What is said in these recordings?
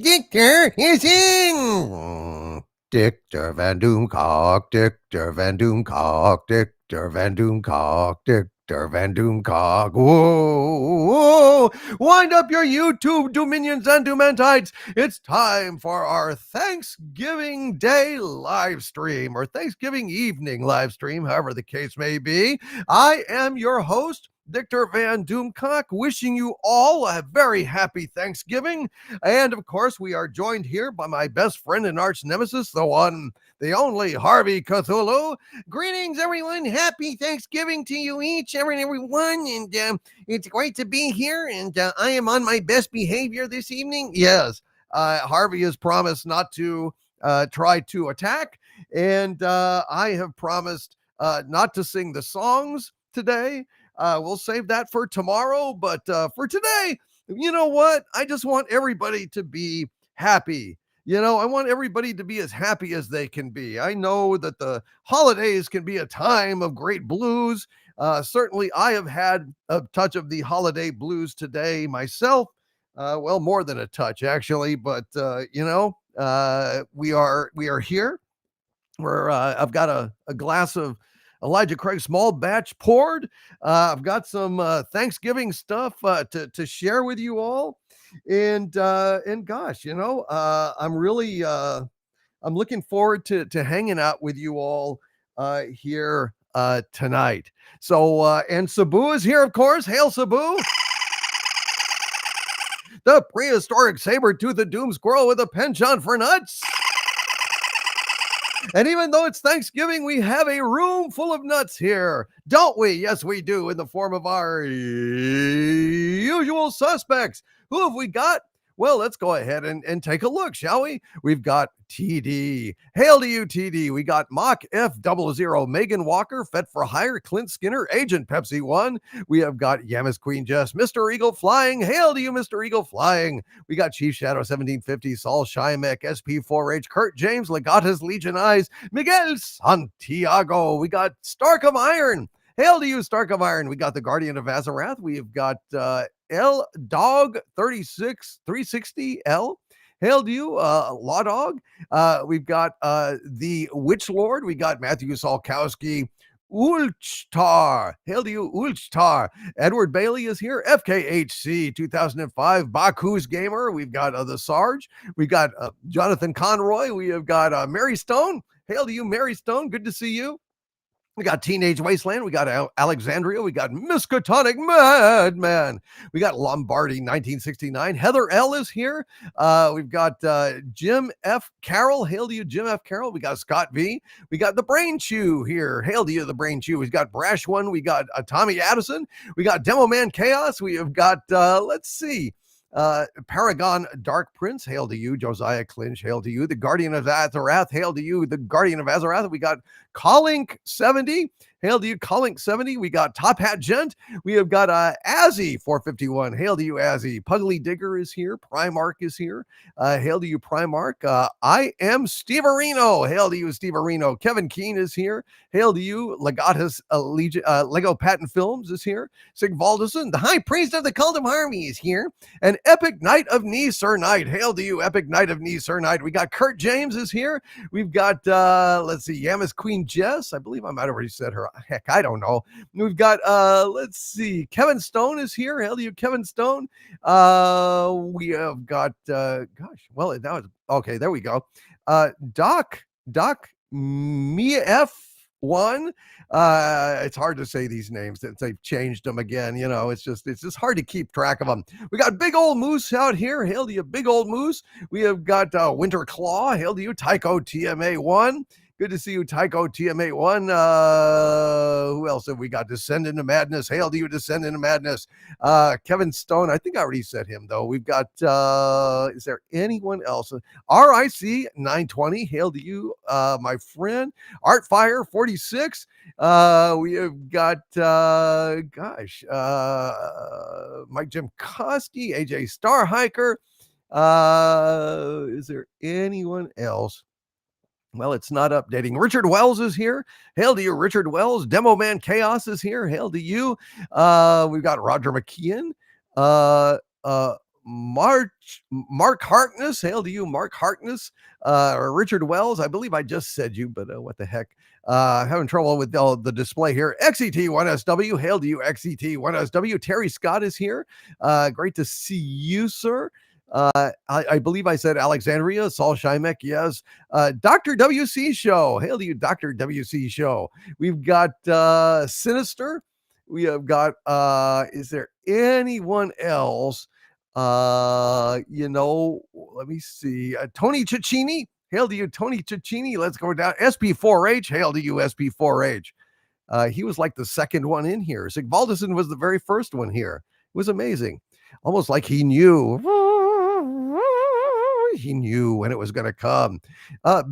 Dictor is in. Dictor Van Doomcock, Dictor Van Doomcock, Dictor Van Doomcock, Dictor Van Doomcock. Whoa, whoa! Wind up your YouTube dominions and Doomentites. It's time for our Thanksgiving Day live stream, or Thanksgiving evening live stream, however the case may be. I am your host, Victor Van Doomcock, wishing you all a very happy Thanksgiving. And of course, we are joined here by my best friend and arch nemesis, the one, the only Harvey Cthulhu. Greetings, everyone. Happy Thanksgiving to you each, everyone. And it's great to be here. And I am on my best behavior this evening. Yes, Harvey has promised not to try to attack. And I have promised not to sing the songs today. We'll save that for tomorrow, but for today, you know what? I just want everybody to be happy. I want everybody to be as happy as they can be. I know that the holidays can be a time of great blues. Certainly, I have had a touch of the holiday blues today myself. Well, more than a touch, actually, but we are here. I've got a glass of Elijah Craig small batch poured. I've got some Thanksgiving stuff to share with you all, and gosh, I'm really I'm looking forward to hanging out with you all here tonight. So and Sabu is here, of course. Hail, Sabu! The prehistoric saber-toothed doom squirrel with a penchant for nuts. And even though it's Thanksgiving, we have a room full of nuts here, don't we? Yes, we do, in the form of our usual suspects. Who have we got? Well, let's go ahead and take a look, shall we? We've got TD. Hail to you, TD. We got Mach F00, Megan Walker, Fet for Hire, Clint Skinner, Agent Pepsi 1. We have got Yamas Queen Jess, Mr. Eagle Flying. Hail to you, Mr. Eagle Flying. We got Chief Shadow 1750, Saul Shymek, SP4H, Kurt James, Legatus Legion Eyes, Miguel Santiago. We got Stark of Iron. Hail to you, Stark of Iron. We got the Guardian of Azarath. We've got L Dog 36 360 L. Hail to you, Law Dog. We've got the Witch Lord. We got Matthew Salkowski. Ulchtar. Hail to you, Ulchtar. Edward Bailey is here. FKHC 2005. Baku's Gamer. We've got the Sarge. We've got Jonathan Conroy. We have got Mary Stone. Hail to you, Mary Stone. Good to see you. We got Teenage Wasteland. We got Alexandria. We got Miskatonic Madman. We got Lombardi 1969. Heather L is here. We've got Jim F. Carroll. Hail to you, Jim F. Carroll. We got Scott V. We got the Brain Chew here. Hail to you, the Brain Chew. We've got Brash One. We got Tommy Addison. We got Demo Man Chaos. We have got, let's see, Paragon Dark Prince, hail to you. Josiah Clinch, hail to you. The Guardian of Azarath, hail to you. The Guardian of Azarath. We got Collink 70, hail to you. Collink 70. We got Top Hat Gent. We have got Azzy 451, hail to you, Azzy. Pugly Digger is here. Primark is here. Hail to you, Primark. I am Steve Areno, hail to you, Steve Areno. Kevin Keene is here. Hail to you. Legatus Lego Patent Films is here. Sigvaldison, the High Priest of the Cult of Harmony, is here. And Epic Knight of Knee Sir Knight. Hail to you, Epic Knight of Knee Sir Knight. We got Kurt James is here. We've got, let's see, Yamas Queen Jess. I believe I might have already said her. Heck, I don't know. We've got, let's see, Kevin Stone is here. Hail to you, Kevin Stone. We have got, gosh, well, that was, okay, there we go. Doc Mia F1. It's hard to say these names since they've changed them again. It's just hard to keep track of them. We got Big Old Moose out here. Hail to you, Big Old Moose. We have got Winter Claw. Hail to you, Tycho TMA1. Good to see you, Tycho TMA1. Who else have we got? Descend into Madness. Hail to you, Descend into Madness. Kevin Stone. I think I already said him, though. We've got, is there anyone else? RIC 920. Hail to you, my friend. Artfire 46. We have got, Mike Jimkowski, AJ Starhiker. Is there anyone else? Well, it's not updating. Richard Wells is here. Hail to you, Richard Wells. Demo Man Chaos is here. Hail to you. We've got Roger McKeon. Uh, uh, Mark Harkness, hail to you, Mark Harkness. Richard Wells, I believe I just said you, but what the heck? Having trouble with the display here. XET1SW, hail to you, XET1SW. Terry Scott is here. Great to see you, sir. I believe I said Alexandria, Saul Shimek, yes. Dr. WC Show, hail to you, Dr. WC Show. We've got Sinister. We have got is there anyone else? Let me see. Tony Cicchini, hail to you, Tony Cicchini. Let's go down. SP4H, hail to you, SP4H. He was like the second one in here. Sigvaldison was the very first one here. It was amazing. Almost like he knew. He knew when it was going to come.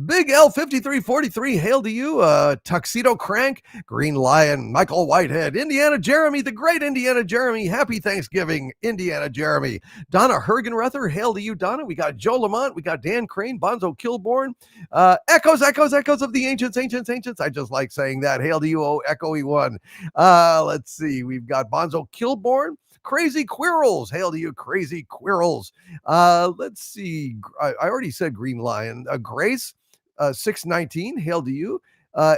Big L5343, hail to you. Tuxedo Crank, Green Lion, Michael Whitehead, Indiana Jeremy, the great Indiana Jeremy. Happy Thanksgiving, Indiana Jeremy. Donna Hergenrether, hail to you, Donna. We got Joe Lamont, we got Dan Crane, Bonzo Kilborn. Echoes of the ancients. I just like saying that. Hail to you, oh, Echoey one. Let's see. We've got Bonzo Kilborn. Crazy Quirrels, hail to you, Crazy Quirrels. Let's see. I already said Green Lion. Grace, 619, hail to you.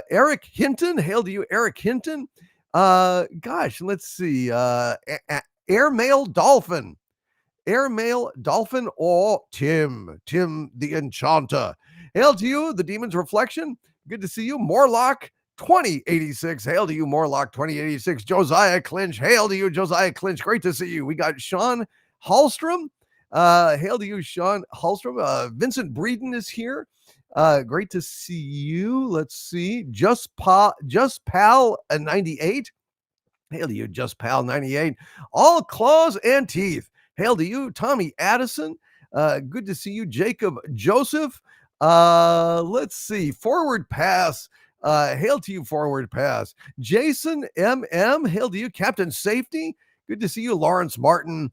Eric Hinton, hail to you, Eric Hinton. Gosh, let's see. Airmail Dolphin. Airmail Dolphin or Tim the Enchanter. Hail to you, the Demon's Reflection. Good to see you. Morlock 2086. Hail to you, Morlock 2086. Josiah Clinch. Hail to you, Josiah Clinch. Great to see you. We got Sean Hallstrom. Hail to you, Sean Hallstrom. Vincent Breeden is here. Great to see you. Let's see. Just Pal 98. Hail to you, Just Pal 98. All claws and teeth. Hail to you, Tommy Addison. Good to see you, Jacob Joseph. Let's see. Forward Pass. Hail to you, Forward Pass. Jason MM. Hail to you, Captain Safety. Good to see you, Lawrence Martin.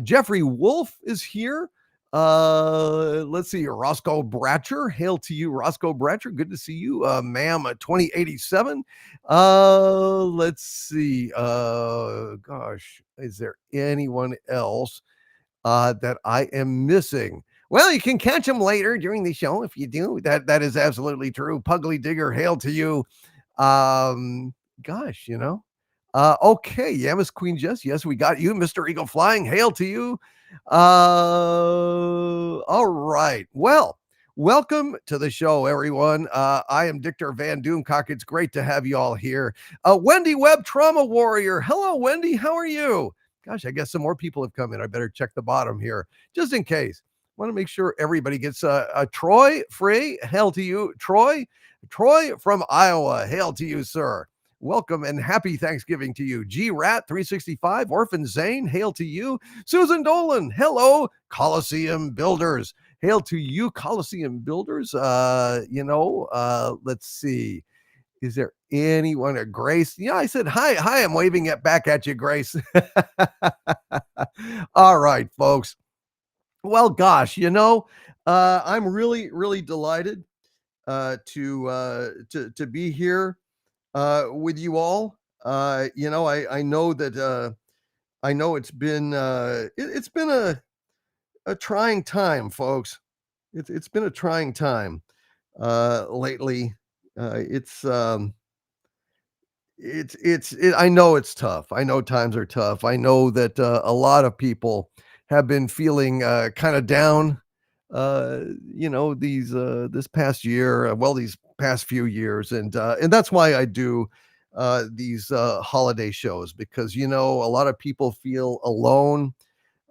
Jeffrey Wolf is here. Let's see, Roscoe Bratcher. Hail to you, Roscoe Bratcher. Good to see you, ma'am. 2087. Let's see. Gosh, is there anyone else that I am missing? Well, you can catch them later during the show if you do. That is absolutely true. Pugly Digger, hail to you. Gosh, okay, Yamas Queen Jess. Yes, we got you, Mr. Eagle Flying. Hail to you. All right. Well, welcome to the show, everyone. I am Dictor Van Doomcock. It's great to have you all here. Wendy Webb, Trauma Warrior. Hello, Wendy. How are you? Gosh, I guess some more people have come in. I better check the bottom here just in case. Want to make sure everybody gets a Troy free. Hail to you, Troy. Troy from Iowa. Hail to you, sir. Welcome and happy Thanksgiving to you. G Rat 365, Orphan Zane, hail to you. Susan Dolan, hello. Coliseum Builders, hail to you, Coliseum Builders. Let's see. Is there anyone at Grace? Yeah, I said hi. Hi, I'm waving it back at you, Grace. All right, folks. Well, gosh, I'm really, really delighted to be here with you all. I know that I know it's been it's been a trying time, folks. It's been a trying time lately. I know it's tough. I know times are tough. I know that a lot of people have been feeling kind of down. This past year, these past few years, and that's why I do these holiday shows, because a lot of people feel alone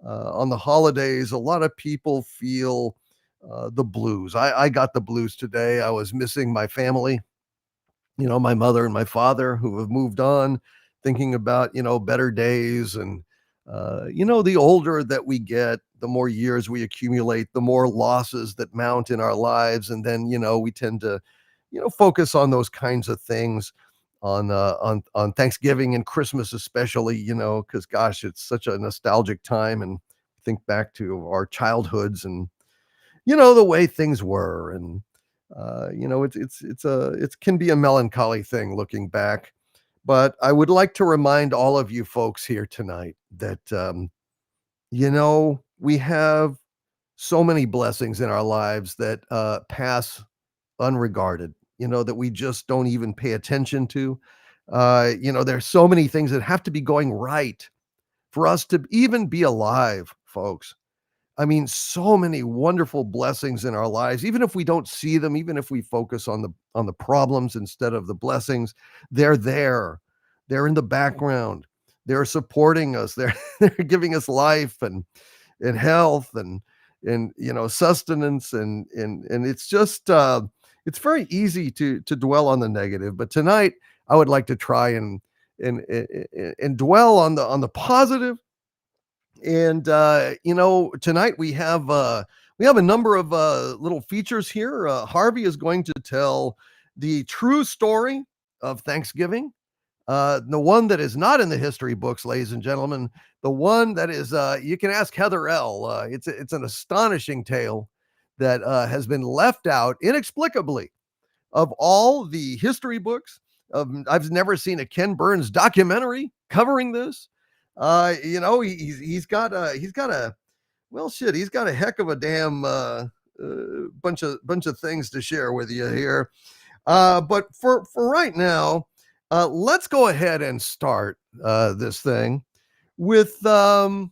on the holidays. A lot of people feel the blues. I got the blues today. I was missing my family, my mother and my father who have moved on, thinking about, better days. And, the older that we get, the more years we accumulate, the more losses that mount in our lives. And then, we tend to, focus on those kinds of things on Thanksgiving and Christmas, especially, because gosh, it's such a nostalgic time. And think back to our childhoods and, the way things were. And, it can be a melancholy thing looking back. But I would like to remind all of you folks here tonight that We have so many blessings in our lives that pass unregarded, that we just don't even pay attention to. There's so many things that have to be going right for us to even be alive, folks. I mean, so many wonderful blessings in our lives, even if we don't see them, even if we focus on the problems instead of the blessings, they're there. They're in the background. They're supporting us. They're giving us life and health and sustenance and it's just it's very easy to dwell on the negative. But tonight I would like to try and dwell on the positive. And tonight we have a number of little features here. Harvey is going to tell the true story of Thanksgiving, the one that is not in the history books, ladies and gentlemen. The one that is, you can ask Heather L. It's an astonishing tale that has been left out inexplicably of all the history books. I've never seen a Ken Burns documentary covering this. He's got a well, shit. He's got a heck of a damn bunch of things to share with you here. But for right now, let's go ahead and start this thing with well,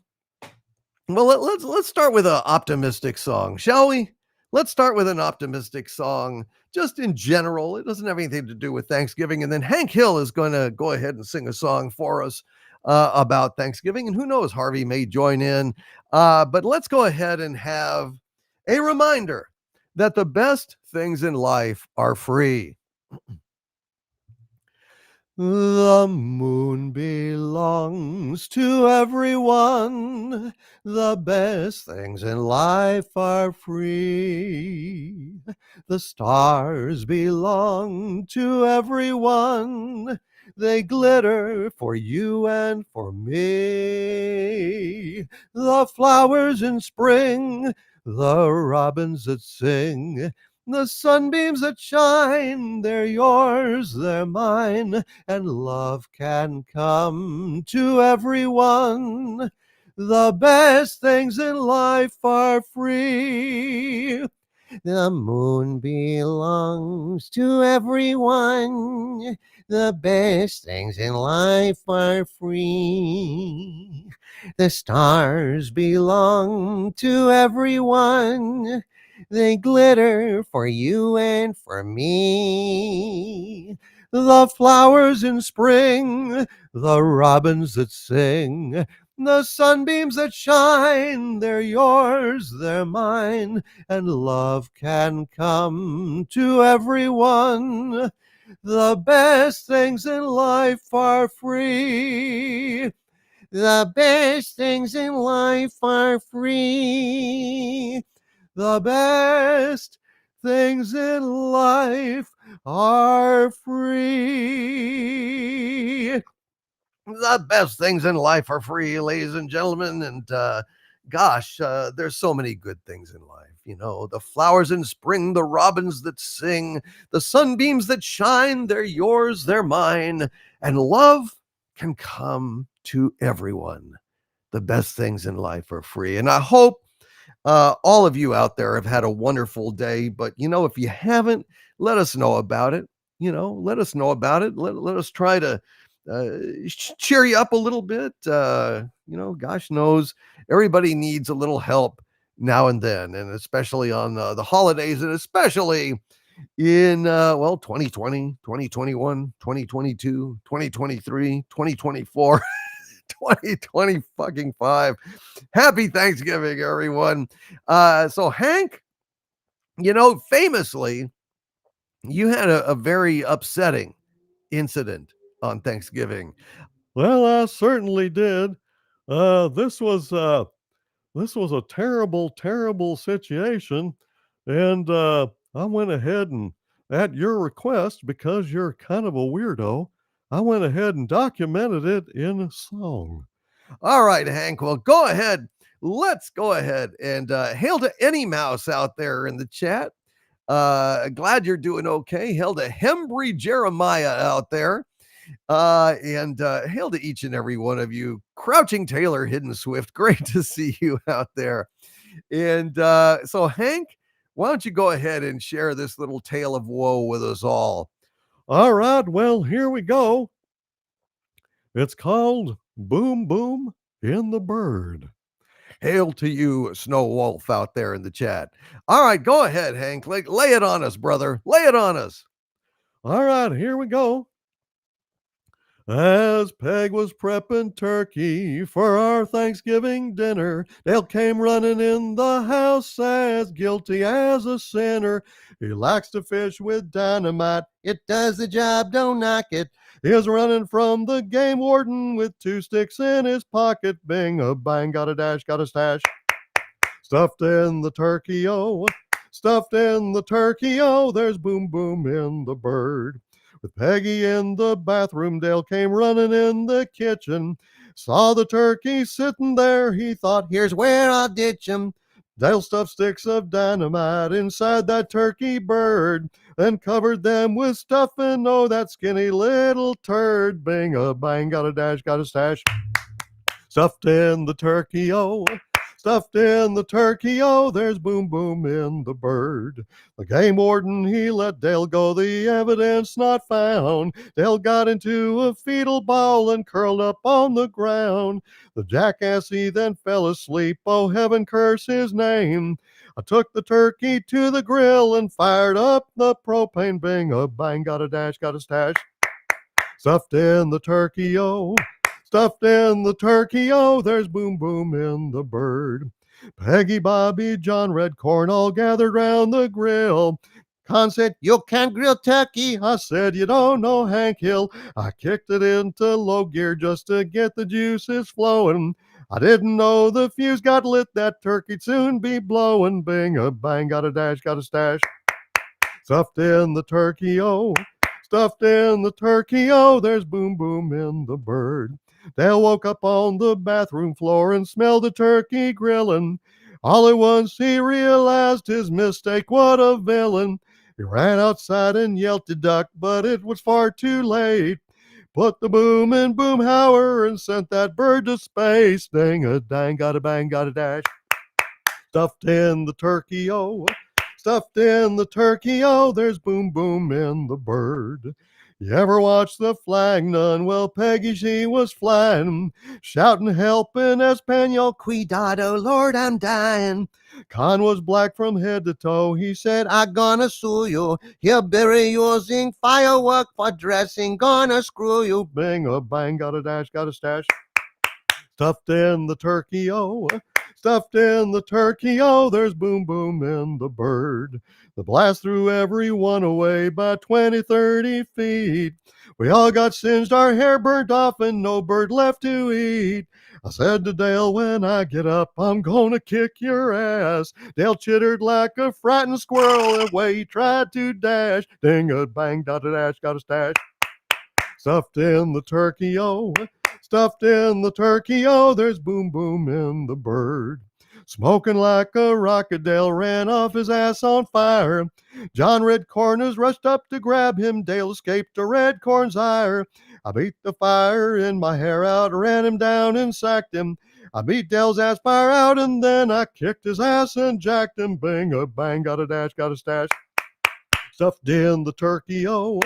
let's start with an optimistic song, shall we? Let's start with an optimistic song, just in general. It doesn't have anything to do with Thanksgiving. And then Hank Hill is going to go ahead and sing a song for us about Thanksgiving. And who knows, Harvey may join in. But let's go ahead and have a reminder that the best things in life are free. The moon belongs to everyone. The best things in life are free. The stars belong to everyone. They glitter for you and for me. The flowers in spring, the robins that sing, the sunbeams that shine, they're yours, they're mine, and love can come to everyone. The best things in life are free. The moon belongs to everyone. The best things in life are free. The stars belong to everyone. They glitter for you and for me. The flowers in spring, the robins that sing, the sunbeams that shine, they're yours, they're mine, and love can come to everyone. The best things in life are free. The best things in life are free. The best things in life are free. The best things in life are free, ladies and gentlemen. And there's so many good things in life. The flowers in spring, the robins that sing, the sunbeams that shine, they're yours, they're mine. And love can come to everyone. The best things in life are free. And I hope all of you out there have had a wonderful day. But, if you haven't, let us know about it. Let us know about it. Let us try to cheer you up a little bit. Gosh knows everybody needs a little help now and then, and especially on the holidays, and especially in 2020, 2021, 2022, 2023, 2024, 2020 fucking 5. Happy Thanksgiving, everyone. So Hank, famously, you had a very upsetting incident on Thanksgiving. Well, I certainly did. This was a terrible, terrible situation, and I went ahead and, at your request, because you're kind of a weirdo, I went ahead and documented it in a song. All right, Hank. Well, go ahead. Let's go ahead and hail to any mouse out there in the chat. Glad you're doing okay. Hail to Hembry Jeremiah out there. And hail to each and every one of you. Crouching Taylor, Hidden Swift, great to see you out there. And so, Hank, why don't you go ahead and share this little tale of woe with us all? All right, well, here we go. It's called Boom Boom in the Bird. Hail to you, Snow Wolf, out there in the chat. All right, go ahead, Hank. Lay it on us, brother. Lay it on us. All right, here we go. As Peg was prepping turkey for our Thanksgiving dinner, Dale came running in the house as guilty as a sinner. He likes to fish with dynamite. It does the job, don't knock it. He is running from the game warden with 2 sticks in his pocket. Bing, a bang, got a dash, got a stash. Stuffed in the turkey, oh, stuffed in the turkey, oh, there's boom boom in the bird. With Peggy in the bathroom, Dale came running in the kitchen. Saw the turkey sitting there, he thought, here's where I'll ditch him. Dale stuffed sticks of dynamite inside that turkey bird, then covered them with stuffing, oh, that skinny little turd. Bing, a bang, got a dash, got a stash. Stuffed in the turkey, oh, stuffed in the turkey, oh, there's boom boom in the bird. The game warden, he let Dale go, the evidence not found. Dale got into a fetal ball and curled up on the ground. The jackass, he then fell asleep, oh, heaven curse his name. I took the turkey to the grill and fired up the propane. Bing, a bang, got a dash, got a stash. Stuffed in the turkey, oh, stuffed in the turkey, oh, there's boom boom in the bird. Peggy, Bobby, John, Red Corn all gathered round the grill. Con said, you can't grill turkey. I said, you don't know Hank Hill. I kicked it into low gear just to get the juices flowing. I didn't know the fuse got lit, that turkey'd soon be blowing. Bing, a bang, got a dash, got a stash. Stuffed in the turkey, oh, stuffed in the turkey, oh, there's boom boom in the bird. Dale woke up on the bathroom floor and smelled the turkey grilling. All at once he realized his mistake, what a villain. He ran outside and yelled to duck, but it was far too late. Put the boom in Boomhauer and sent that bird to space. Dang a dang, got a bang, got a dash. Stuffed in the turkey, oh, stuffed in the turkey, oh, there's boom boom in the bird. You ever watch the flag nun? Well, Peggy, she was flying, shouting, helping Espanol, cuidado, Lord, I'm dying. Con was black from head to toe. He said, I gonna sue you. He'll bury using firework for dressing. Gonna screw you. Bing, a bang, got a dash, got a stash. Stuffed in the turkey, oh, stuffed in the turkey, oh, there's boom boom in the bird. The blast threw everyone away by 20, 30 feet. We all got singed, our hair burnt off, and no bird left to eat. I said to Dale, when I get up, I'm gonna kick your ass. Dale chittered like a frightened squirrel, the way he tried to dash. Ding a bang, dot a dash, got a stash. Stuffed in the turkey, oh, stuffed in the turkey, oh, there's boom boom in the bird. Smoking like a rocket, Dale ran off his ass on fire. John Red Corners rushed up to grab him. Dale escaped a Red Corn's ire. I beat the fire in my hair out, ran him down and sacked him. I beat Dale's ass fire out, and then I kicked his ass and jacked him. Bing, a bang, got a dash, got a stash. Stuffed in the turkey, oh,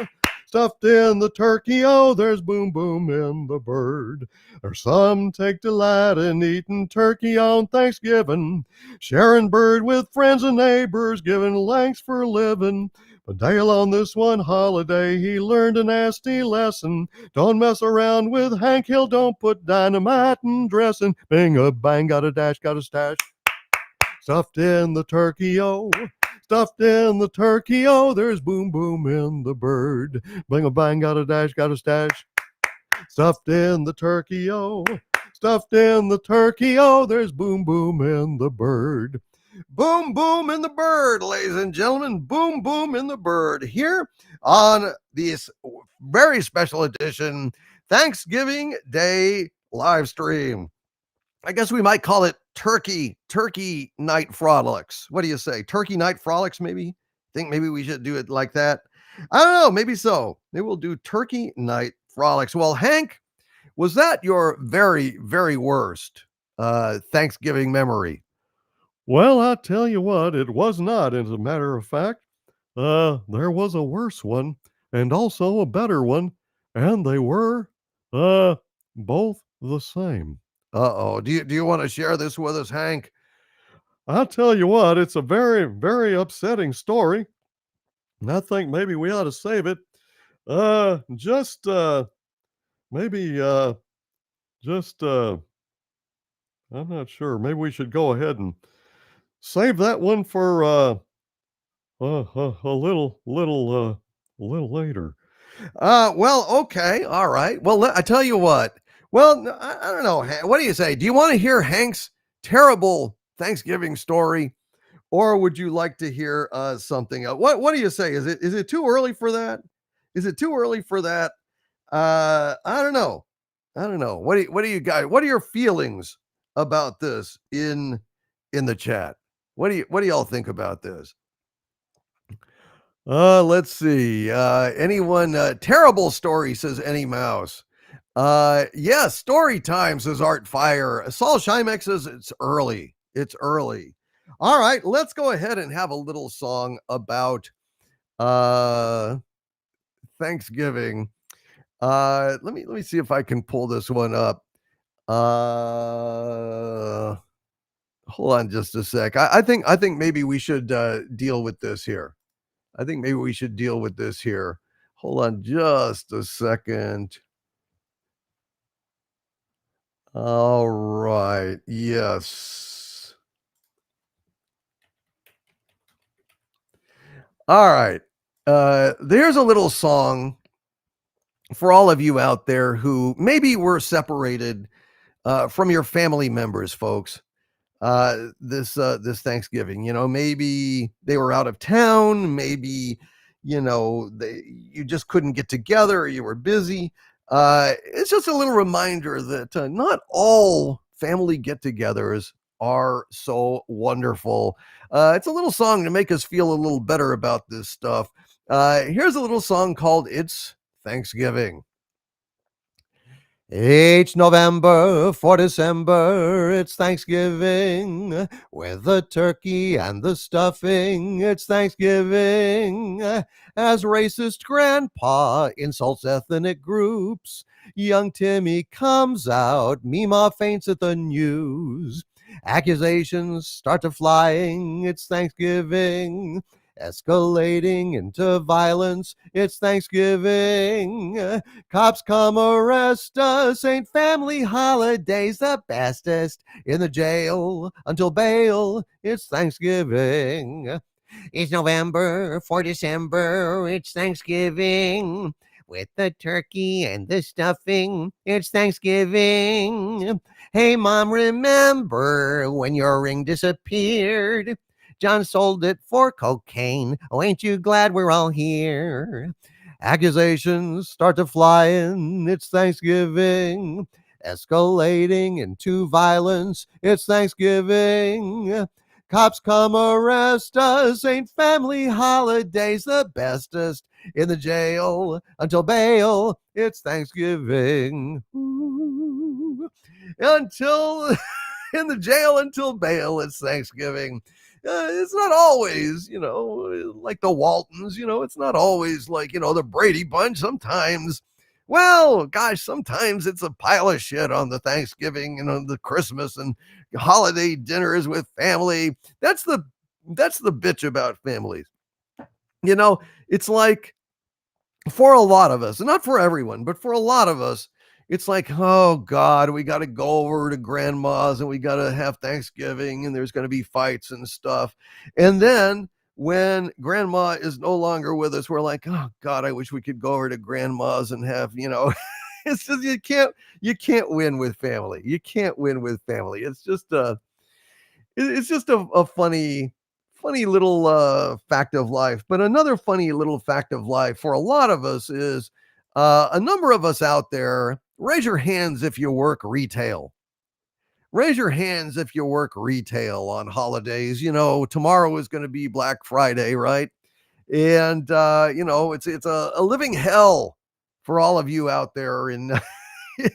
stuffed in the turkey, oh, there's boom boom in the bird. There's some take delight in eating turkey on Thanksgiving, sharing bird with friends and neighbors, giving thanks for living. But Dale on this one holiday, he learned a nasty lesson. Don't mess around with Hank Hill, don't put dynamite in dressing. Bing a bang, got a dash, got a stash. Stuffed in the turkey, oh, stuffed in the turkey, oh, there's boom boom in the bird. Bling a bang, got a dash, got a stash. Stuffed in the turkey, oh, stuffed in the turkey, oh, there's boom boom in the bird. Boom boom in the bird, ladies and gentlemen. Boom boom in the bird here on this very special edition Thanksgiving Day live stream. I guess we might call it Turkey Night Frolics. What do you say? Turkey Night Frolics, maybe? Think maybe we should do it like that? I don't know. Maybe so. Maybe we'll do Turkey Night frolics. Well, Hank, was that your very, very worst Thanksgiving memory? Well, I tell you what, it was not, as a matter of fact. There was a worse one and also a better one, and they were, uh, both the same. Uh-oh. Do you want to share this with us, Hank? I tell you what, it's a very, very upsetting story, and I think maybe we ought to save it. Just, maybe, just, I'm not sure. Maybe we should go ahead and save that one for, a little later. Well, okay, all right. Well, I tell you what. Well, I don't know. What do you say? Do you want to hear Hank's terrible Thanksgiving story, or would you like to hear something else? What do you say? Is it too early for that? Is it too early for that? I don't know. I don't know. What do you guys? What are your feelings about this in the chat? What do y'all think about this? Let's see. Anyone terrible story, says Any Mouse. Yes, story time, says Art Fire. Saul Shymek says it's early. It's early. All right, let's go ahead and have a little song about uh Thanksgiving. Let me see if I can pull this one up. Uh hold on just a sec. I think maybe we should deal with this here. I think maybe we should deal with this here. Hold on just a second. All right. Yes. All right. There's a little song for all of you out there who maybe were separated from your family members, folks. This Thanksgiving. Maybe they were out of town, maybe you just couldn't get together, or you were busy. It's just a little reminder that not all family get-togethers are so wonderful. It's a little song to make us feel a little better about this stuff. Here's a little song called It's Thanksgiving. Each November for December, it's Thanksgiving. With the turkey and the stuffing, it's Thanksgiving. As racist grandpa insults ethnic groups, young Timmy comes out, Mima faints at the news. Accusations start to flying, it's Thanksgiving. Escalating into violence, it's Thanksgiving. Cops come arrest us, ain't family holidays the bestest? In the jail until bail, it's Thanksgiving. It's November for December, it's Thanksgiving. With the turkey and the stuffing, it's Thanksgiving. Hey, Mom, remember when your ring disappeared? John sold it for cocaine. Oh, ain't you glad we're all here? Accusations start to fly in. It's Thanksgiving. Escalating into violence. It's Thanksgiving. Cops come arrest us. Ain't family holidays the bestest? In the jail until bail. It's Thanksgiving. Ooh. Until in the jail until bail. It's Thanksgiving. It's not always, like the Waltons, it's not always like, the Brady Bunch. Sometimes, well, gosh, sometimes it's a pile of shit on the Thanksgiving, the Christmas and holiday dinners with family. That's the bitch about families. It's like, for a lot of us, and not for everyone, but for a lot of us, it's like, oh God, we got to go over to grandma's and we got to have Thanksgiving and there's going to be fights and stuff. And then when grandma is no longer with us, we're like, oh God, I wish we could go over to grandma's and have, it's just, you can't win with family. You can't win with family. It's just a funny little fact of life. But another funny little fact of life for a lot of us is a number of us out there. Raise your hands if you work retail. Raise your hands if you work retail on holidays. Tomorrow is going to be Black Friday, right? And it's a living hell for all of you out there in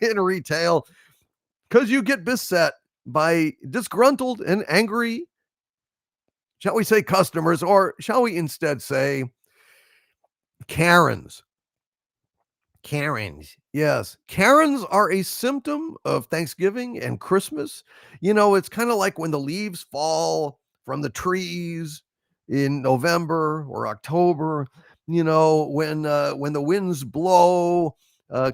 in retail, because you get beset by disgruntled and angry, shall we say, customers, or shall we instead say Karens. Karens. Yes. Karens are a symptom of Thanksgiving and Christmas. You know, it's kind of like when the leaves fall from the trees in November or October, you know, when the winds blow,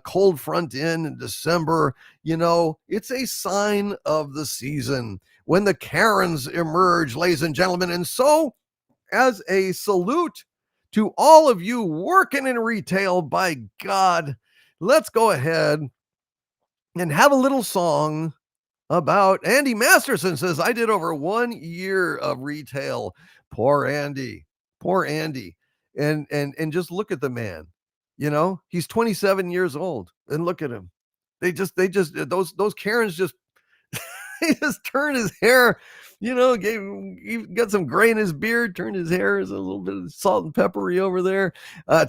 cold front in December, you know, it's a sign of the season when the Karens emerge, ladies and gentlemen. And so, as a salute to all of you working in retail, by God, let's go ahead and have a little song about Andy Masterson. Says, I did over 1 year of retail. Poor Andy. Poor Andy. And just look at the man. You know, he's 27 years old. And look at him. They just those Karens just he just turned his hair, you know, he got some gray in his beard, turned his hair as a little bit of salt and peppery over there.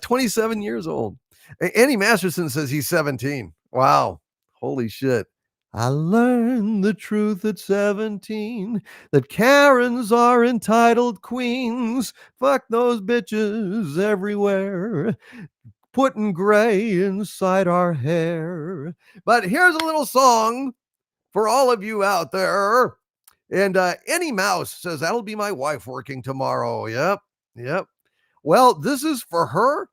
27 years old. Andy Masterson says he's 17. Wow. Holy shit. I learned the truth at 17 that Karens are entitled queens. Fuck those bitches everywhere, putting gray inside our hair. But here's a little song for all of you out there. And Any Mouse says, that'll be my wife working tomorrow. Yep. Yep. Well, this is for her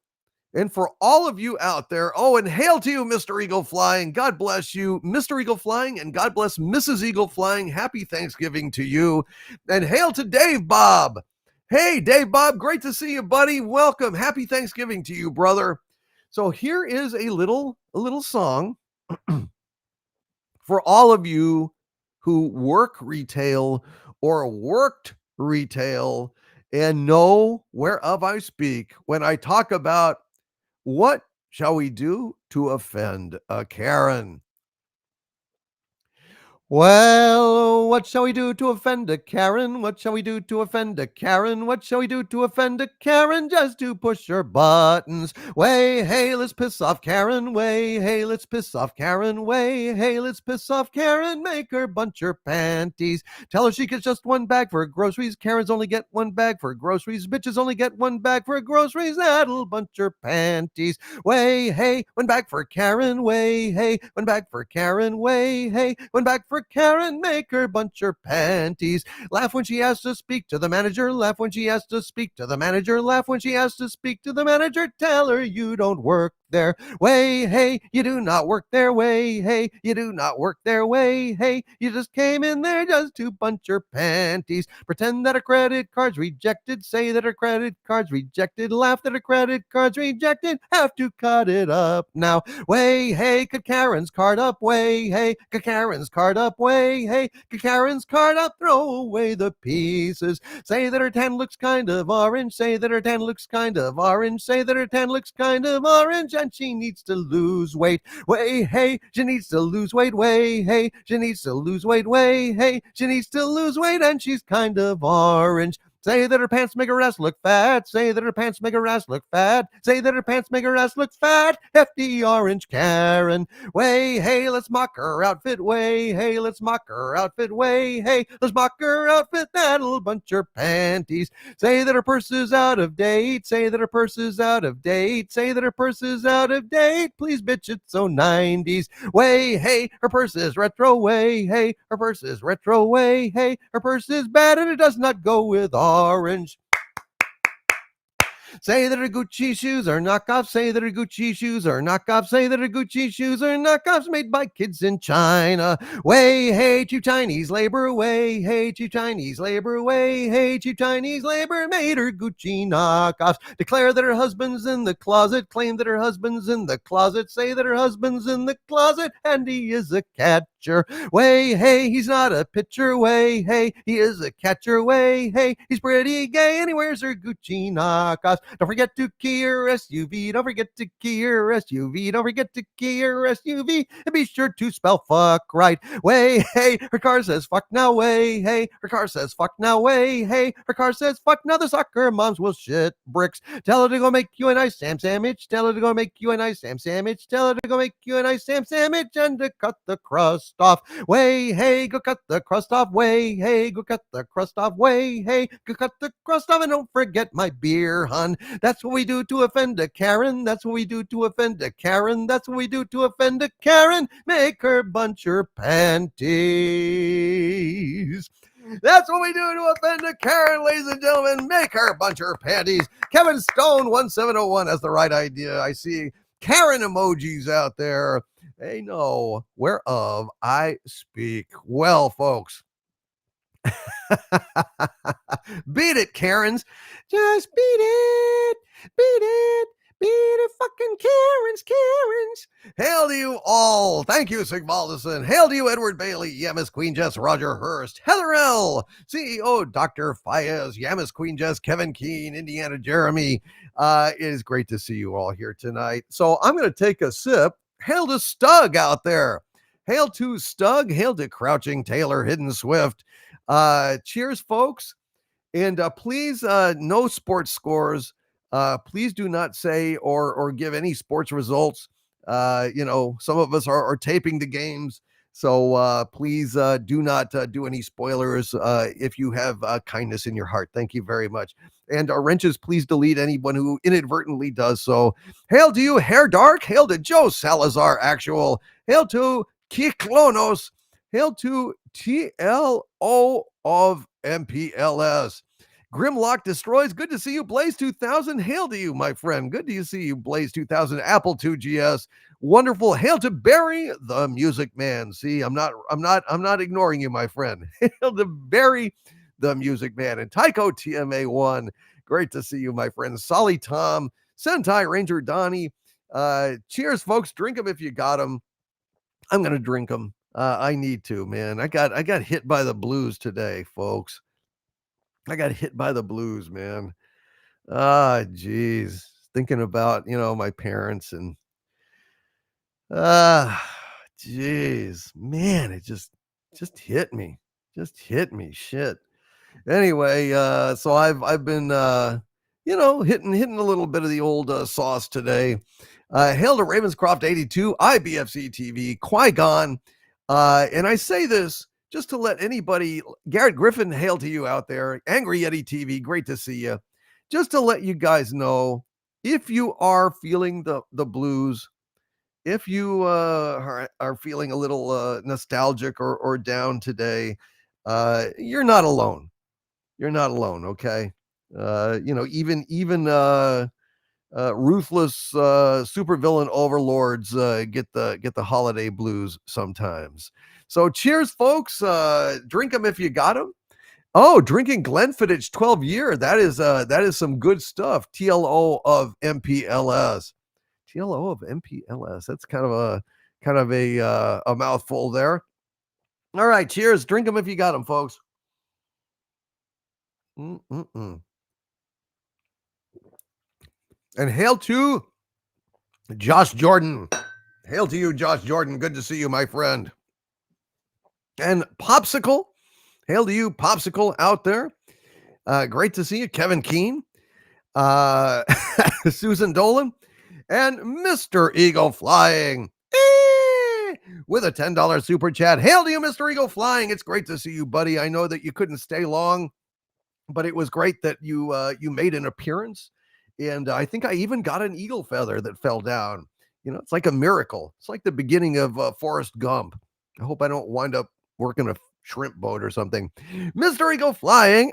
and for all of you out there. Oh, and hail to you, Mr. Eagle Flying. God bless you, Mr. Eagle Flying, and God bless Mrs. Eagle Flying. Happy Thanksgiving to you. And hail to Dave Bob. Hey, Dave Bob, great to see you, buddy. Welcome. Happy Thanksgiving to you, brother. So here is a little song for all of you who work retail or worked retail and know whereof I speak when I talk about what shall we do to offend a Karen. Well, what shall we do to offend a Karen? What shall we do to offend a Karen? What shall we do to offend a Karen? Just to push her buttons. Way, hey, let's piss off Karen. Way, hey, let's piss off Karen. Way, hey, let's piss off Karen. Make her bunch her panties. Tell her she gets just one bag for groceries. Karens only get one bag for groceries. Bitches only get one bag for groceries. That'll bunch her panties. Way, hey, one bag for Karen. Way, hey, one bag for Karen. Way, hey, one bag for Karen, make her bunch her panties. Laugh when she has to speak to the manager. Laugh when she has to speak to the manager. Laugh when she has to speak to the manager. Tell her you don't work there. Way, hey, you do not work there. Way, hey, you do not work there. Way, hey, you just came in there just to bunch your panties. Pretend that her credit card's rejected. Say that her credit card's rejected. Laugh that her credit card's rejected. Have to cut it up now. Way, hey, cut Karen's card up. Way, hey, cut Karen's card up. Way, hey, cut Karen's card up. Throw away the pieces. Say that her tan looks kind of orange. Say that her tan looks kind of orange. Say that her tan looks kind of orange. And she needs to lose weight. Way, hey, she needs to lose weight. Way, hey, she needs to lose weight. Way, hey, she needs to lose weight. And she's kind of orange. Say that her pants make her ass look fat. Say that her pants make her ass look fat. Say that her pants make her ass look fat. Hefty orange Karen. Way, hey, let's mock her outfit. Way, hey, let's mock her outfit. Way, hey, let's mock her outfit. That'll bunch her panties. Say that her purse is out of date. Say that her purse is out of date. Say that her purse is out of date. Please, bitch, it's so 90s. Way, hey, her purse is retro. Way, hey, her purse is retro. Way, hey, her purse is bad and it does not go with orange. Say that her Gucci shoes are knockoffs. Say that her Gucci shoes are knockoffs. Say that her Gucci shoes are knockoffs made by kids in China. Way, hey, cheap Chinese labor. Way, hey, cheap Chinese labor. Way, hey, cheap Chinese labor made her Gucci knockoffs. Declare that her husband's in the closet. Claim that her husband's in the closet. Say that her husband's in the closet and he is a catcher. Way, hey, he's not a pitcher. Way, hey, he is a catcher. Way, hey, he's pretty gay and he wears her Gucci knockoffs. Don't forget to key your SUV. Don't forget to key your SUV. Don't forget to key your SUV. And be sure to spell fuck right. Way, hey, her car says fuck now. Way, hey, her car says fuck now. Way, hey, her car says fuck now. The soccer moms will shit bricks. Tell her to go make you a nice Sam sandwich. Tell her to go make you a nice Sam sandwich. Tell her to go make you a nice Sam sandwich and to cut the crust off. Way, hey, go cut the crust off. Way, hey, go cut the crust off. Way, hey, go cut the crust off. And don't forget my beer, hun. That's what we do to offend a Karen. That's what we do to offend a Karen. That's what we do to offend a Karen. Make her bunch her panties. That's what we do to offend a Karen, ladies and gentlemen. Make her bunch her panties. Kevin Stone 1701 has the right idea. I see Karen emojis out there. They know whereof I speak. Well, folks. Beat it, Karens. Just beat it. Beat it. Beat it, fucking Karens, Karens. Hail to you all. Thank you, Sigvaldison. Hail to you, Edward Bailey, Yamas Queen Jess, Roger Hurst, Heather L., CEO, Dr. Fayez, Yamas Queen Jess, Kevin Keene, Indiana Jeremy. It is great to see you all here tonight. So I'm going to take a sip. Hail to Stug out there. Hail to Stug. Hail to Crouching Taylor, Hidden Swift. Cheers, folks. And please, no sports scores. Please do not say or give any sports results. Some of us are taping the games. So please do not do any spoilers if you have kindness in your heart. Thank you very much. And wrenches, please delete anyone who inadvertently does so. Hail to you, Hair Dark. Hail to Joe Salazar Actual. Hail to Kiklonos. Hail to TLO of MPLS. Grimlock Destroys. Good to see you, Blaze 2000. Hail to you, my friend. Good to see you, Blaze 2000. Apple 2GS. Wonderful. Hail to Barry, the Music Man. See, I'm not ignoring you, my friend. Hail to Barry, the Music Man. And Tycho TMA1. Great to see you, my friend. Solly Tom, Sentai Ranger Donnie. Cheers, folks. Drink them if you got them. I'm gonna drink them. I need to, man. I got hit by the blues today, folks. I got hit by the blues, man. Geez. Thinking about, my parents and geez, man, it just hit me. Just hit me. Shit. Anyway, so I've been hitting a little bit of the old sauce today. Hail to Ravenscroft 82, IBFC TV, Qui-Gon. And I say this just to let anybody, Garrett Griffin, hail to you out there. Angry Yeti TV, great to see you. Just to let you guys know, if you are feeling the blues, if you are feeling a little nostalgic or down today, you're not alone. You're not alone, okay? Even ruthless supervillain overlords get the holiday blues sometimes. So cheers, folks. Drink them if you got them. Oh, drinking Glenfiddich 12 year. That is some good stuff. TLO of MPLS. TLO of MPLS. That's kind of a mouthful there. All right, cheers. Drink them if you got them, folks. And hail to Josh Jordan. Hail to you, Josh Jordan. Good to see you, my friend. And Popsicle. Hail to you, Popsicle, out there. Great to see you, Kevin Keene. Susan Dolan. And Mr. Eagle Flying. With a $10 super chat. Hail to you, Mr. Eagle Flying. It's great to see you, buddy. I know that you couldn't stay long, but it was great that you made an appearance. And I think I even got an eagle feather that fell down. It's like a miracle. It's like the beginning of Forrest Gump. I hope I don't wind up working a shrimp boat or something. Mr. Eagle Flying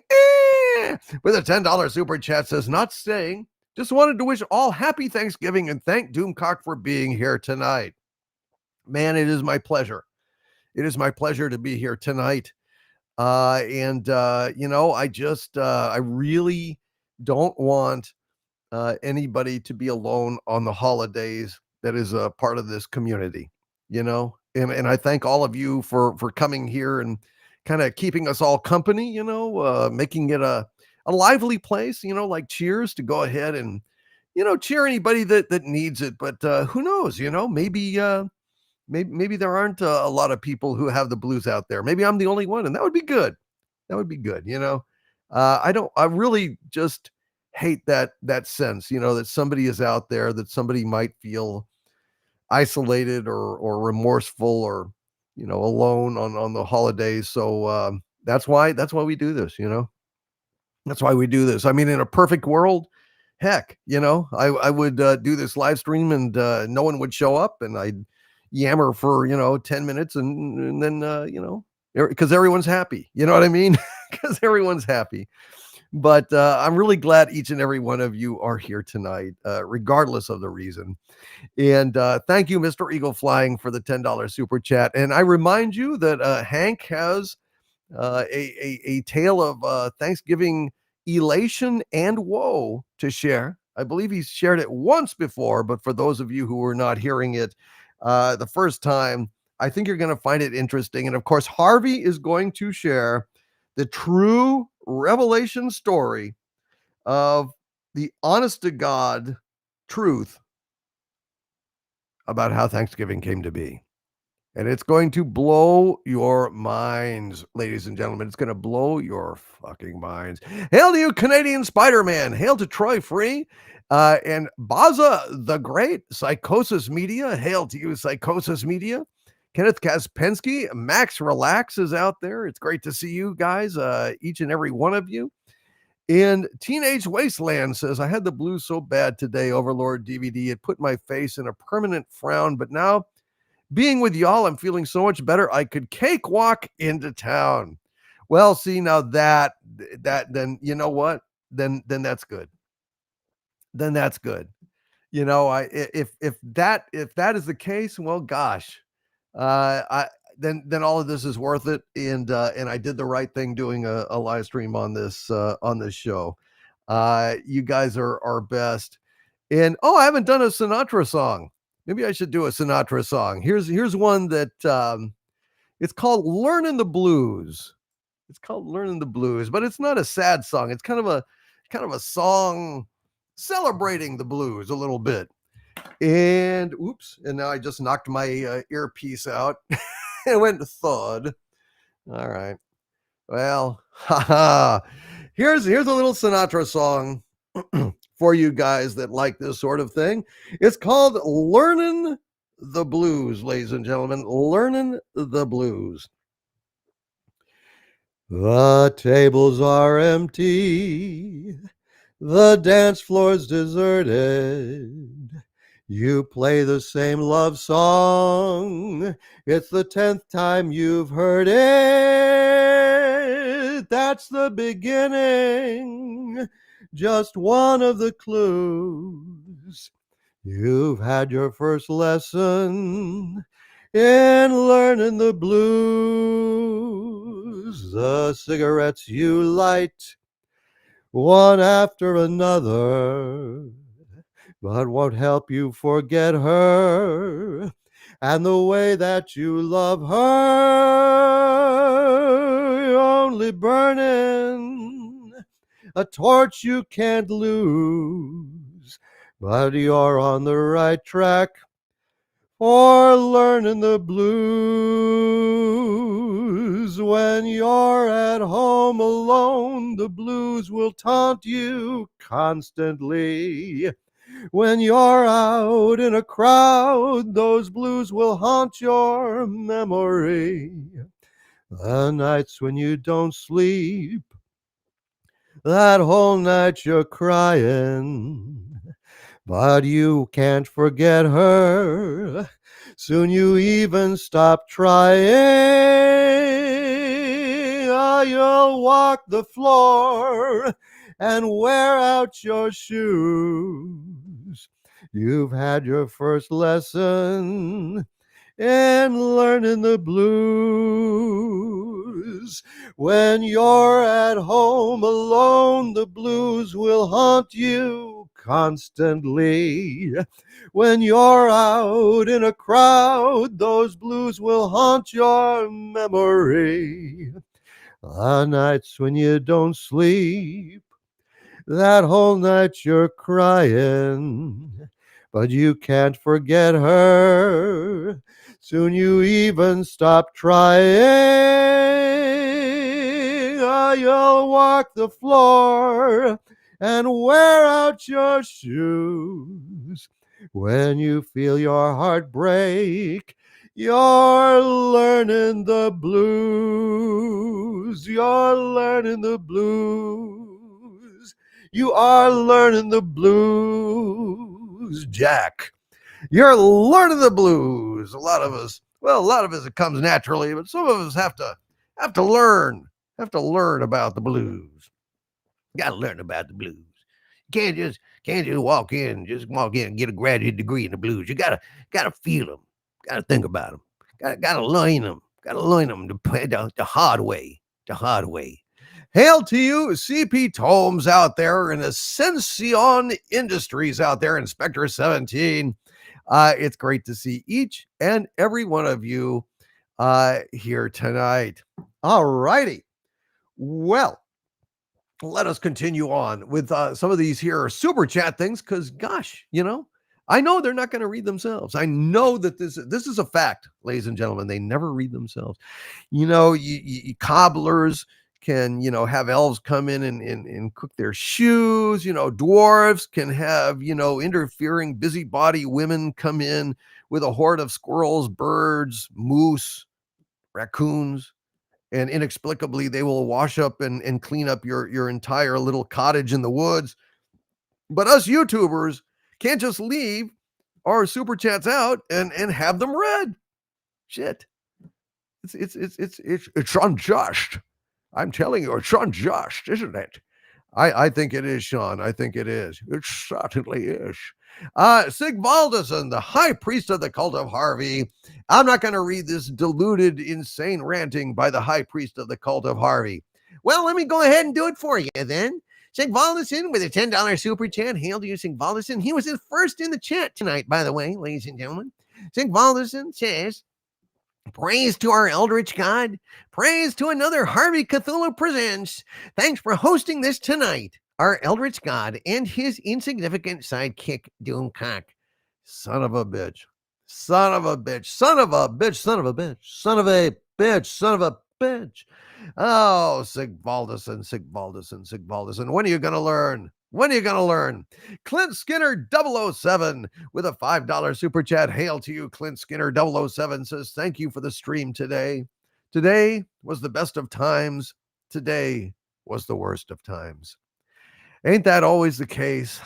with a $10 super chat says, not staying. Just wanted to wish all happy Thanksgiving and thank Doomcock for being here tonight. Man, it is my pleasure. It is my pleasure to be here tonight. I really don't want anybody to be alone on the holidays that is a part of this community, and I thank all of you for coming here and kind of keeping us all company, making it a a lively place, like Cheers, to go ahead and, cheer anybody that needs it. But who knows, maybe there aren't a lot of people who have the blues out there. Maybe I'm the only one, and that would be good. That would be good. I really just hate that sense, that somebody is out there, that somebody might feel isolated or remorseful or, alone on the holidays. So that's why we do this. That's why we do this. I mean, in a perfect world, heck, I would do this live stream and no one would show up and I'd yammer for, 10 minutes and then, because everyone's happy. You know what I mean? Because everyone's happy. But I'm really glad each and every one of you are here tonight, regardless of the reason. And thank you, Mr. Eagle Flying, for the $10 super chat. And I remind you that Hank has a tale of Thanksgiving elation and woe to share. I believe he's shared it once before, but for those of you who are not hearing it the first time, I think you're going to find it interesting. And of course, Harvey is going to share the true revelation story of the honest to God truth about how Thanksgiving came to be. And it's going to blow your minds, ladies and gentlemen. It's going to blow your fucking minds. Hail to you, Canadian Spider-Man. Hail to Troy Free. And Baza the Great, Psychosis Media. Hail to you, Psychosis Media. Kenneth Kaspensky, Max Relax is out there. It's great to see you guys, each and every one of you. And Teenage Wasteland says, I had the blues so bad today, Overlord DVD. It put my face in a permanent frown, but now being with y'all, I'm feeling so much better. I could cakewalk into town. Well, see, now that then you know what? Then that's good. Then that's good. If that is the case, well, gosh, I then all of this is worth it. And I did the right thing doing a live stream on this show. You guys are our best. And I haven't done a Sinatra song. Maybe I should do a Sinatra song. Here's one that it's called Learning the Blues. It's called Learning the Blues, but it's not a sad song. It's kind of a song celebrating the blues a little bit. And oops, and now I just knocked my earpiece out. It went to thud. All right. Well, haha. Here's a little Sinatra song for you guys that like this sort of thing. It's called Learning the Blues, ladies and gentlemen. Learning the Blues. The tables are empty. The dance floor's deserted. You play the same love song. It's the 10th time you've heard it. That's the beginning. Just one of the clues. You've had your first lesson in learning the blues. The cigarettes you light, one after another, but won't help you forget her and the way that you love her. You're only burning a torch you can't lose, but you're on the right track for learning the blues. When you're at home alone, the blues will taunt you constantly. When you're out in a crowd, those blues will haunt your memory. The nights when you don't sleep, that whole night you're crying, but you can't forget her. Soon you even stop trying. You'll walk the floor and wear out your shoes. You've had your first lesson in learning the blues. When you're at home alone, the blues will haunt you constantly. When you're out in a crowd, those blues will haunt your memory. The nights when you don't sleep, That whole night you're crying, but you can't forget her. Soon you even stop trying. You'll walk the floor and wear out your shoes. When you feel your heart break, you're learning the blues. You're learning the blues. You are learning the blues, Jack. You're learning the blues. A lot of us it comes naturally, but some of us have to learn about the blues. You gotta learn about the blues. You can't just walk in and get a graduate degree in the blues. You gotta feel them. Gotta think about them. Gotta learn them. Gotta learn them the hard way. The hard way. Hail to you, CP Tomes out there and Ascension Industries out there, Inspector 17. It's great to see each and every one of you here tonight. All righty. Well, let us continue on with some of these here super chat things because, gosh, I know they're not going to read themselves. I know that this is a fact, ladies and gentlemen. They never read themselves. Cobblers can, have elves come in and cook their shoes. Dwarves can have, interfering busybody women come in with a horde of squirrels, birds, moose, raccoons, and inexplicably they will wash up and clean up your entire little cottage in the woods. But us YouTubers can't just leave our super chats out and have them read. Shit. It's unjust. I'm telling you, it's unjust, isn't it? I think it is, Sean. I think it is. It certainly is. Sigvaldison, the high priest of the cult of Harvey. I'm not going to read this deluded, insane ranting by the high priest of the cult of Harvey. Well, let me go ahead and do it for you then. Sigvaldison with a $10 super chat. Hail to you, Sigvaldison. He was first in the chat tonight, by the way, ladies and gentlemen. Sigvaldison says, praise to our Eldritch God. Praise to another Harvey Cthulhu Presents. Thanks for hosting this tonight. Our Eldritch God and his insignificant sidekick, Doomcock. Son of a bitch. Son of a bitch. Son of a bitch. Son of a bitch. Son of a bitch. Son of a bitch. Oh, Sigvaldison. When are you going to learn? When are you going to learn? Clint Skinner 007 with a $5 super chat. Hail to you, Clint Skinner 007 says, thank you for the stream today. Today was the best of times. Today was the worst of times. Ain't that always the case?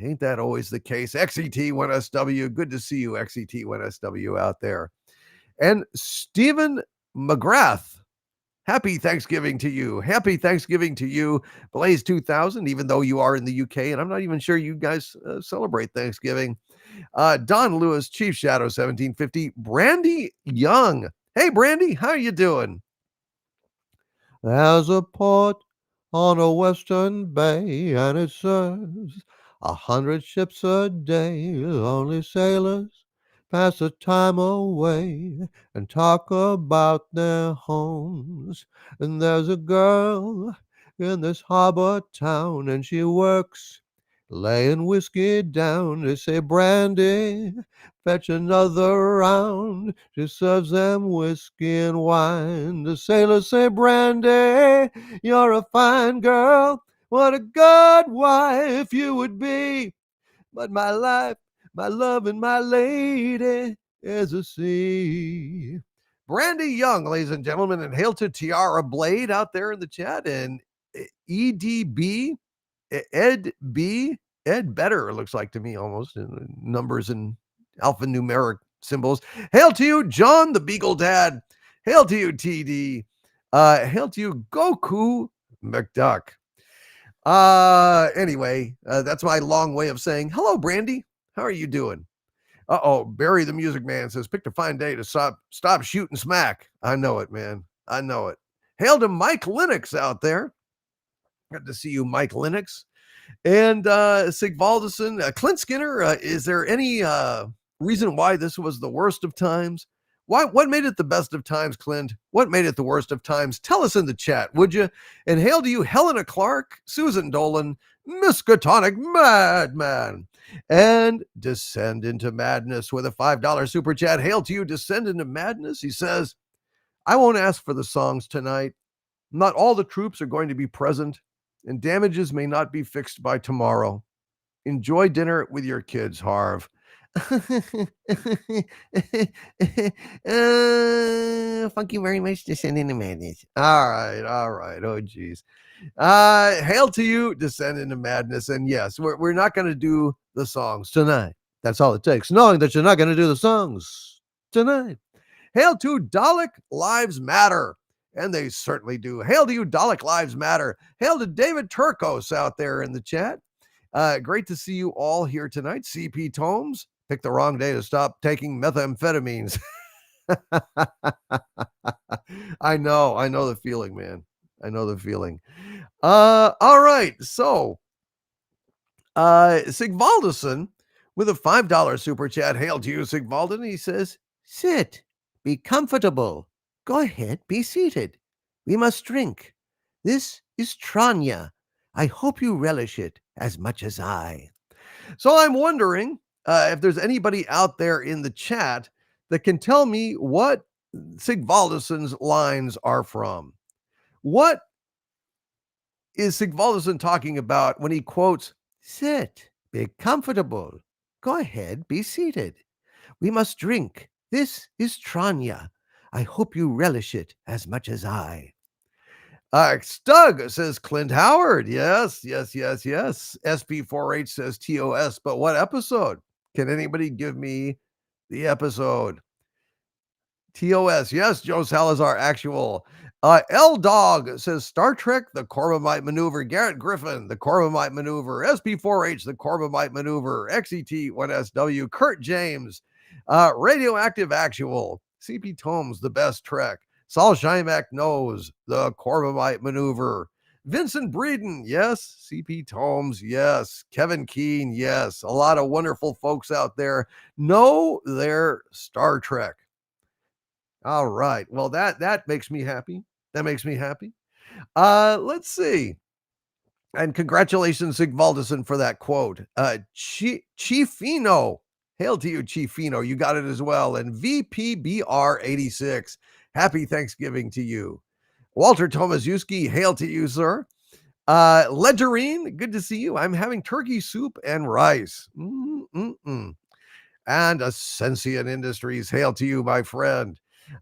Ain't that always the case? XET1SW, good to see you, XET1SW out there. And Stephen McGrath, happy Thanksgiving to you. Happy Thanksgiving to you, Blaze 2000, even though you are in the UK, and I'm not even sure you guys celebrate Thanksgiving. Don Lewis, Chief Shadow 1750, Brandy Young. Hey, Brandy, how you doing? There's a port on a western bay, and it serves 100 ships a day. Only sailors pass the time away and talk about their homes. And there's a girl in this harbor town, and she works laying whiskey down. They say, Brandy, fetch another round. She serves them whiskey and wine. The sailors say, Brandy, you're a fine girl. What a good wife you would be. But my life, my love, and my lady is a sea. Brandy Young, ladies and gentlemen, and hail to Tiara Blade out there in the chat, and EDB, Ed Better, looks like to me almost, in numbers and alphanumeric symbols. Hail to you, John the Beagle Dad. Hail to you, TD. Hail to you, Goku McDuck. Anyway, that's my long way of saying, hello, Brandy. How are you doing? Barry the Music Man says, picked a fine day to stop shooting smack. I know it, man. I know it. Hail to Mike Linux out there. Good to see you, Mike Linux. And Sigvaldison, Clint Skinner, is there any reason why this was the worst of times? What made it the best of times, Clint? What made it the worst of times? Tell us in the chat, would you? And hail to you, Helena Clark, Susan Dolan, Miskatonic Madman. And Descend into Madness with a $5 super chat. Hail to you, Descend into Madness. He says, I won't ask for the songs tonight. Not all the troops are going to be present, and damages may not be fixed by tomorrow. Enjoy dinner with your kids, Harv. Thank you very much, Descend into Madness. All right. Oh, geez. Hail to you, Descend into Madness. And yes, we're not going to do the songs tonight. That's all it takes, knowing that you're not going to do the songs tonight. Hail to Dalek Lives Matter. And they certainly do. Hail to you, Dalek Lives Matter. Hail to David Turcos out there in the chat. Great to see you all here tonight. CP Tomes, picked the wrong day to stop taking methamphetamines. I know the feeling, man. I know the feeling. All right. So, Sigvaldason with a $5 super chat. Hail to you, Sigvaldan. He says, sit, be comfortable. Go ahead, be seated. We must drink. This is Tranya. I hope you relish it as much as I. So I'm wondering if there's anybody out there in the chat that can tell me what Sigvaldason's lines are from. What is Sigvaldason talking about when he quotes, sit, be comfortable. Go ahead, be seated. We must drink. This is Tranya. I hope you relish it as much as I. Stug says Clint Howard. Yes. SP4H says TOS. But what episode? Can anybody give me the episode? TOS. Yes, Joe Salazar, actual. L Dog says Star Trek, the Corbomite Maneuver. Garrett Griffin, the Corbomite Maneuver. SP4H, the Corbomite Maneuver. XET1SW. Kurt James, Radioactive Actual. CP Tomes, the best Trek. Saul Shymack knows the Corbomite Maneuver. Vincent Breeden, yes. CP Tomes, yes. Kevin Keene, yes. A lot of wonderful folks out there know their Star Trek. All right. Well, that makes me happy. That makes me happy. Let's see. And congratulations, Sigvaldason, for that quote. Chiefino. Hail to you, Chiefino. You got it as well. And VPBR86. Happy Thanksgiving to you. Walter Tomaszewski, hail to you, sir. Ledgerine, good to see you. I'm having turkey soup and rice. And Ascension Industries, hail to you, my friend.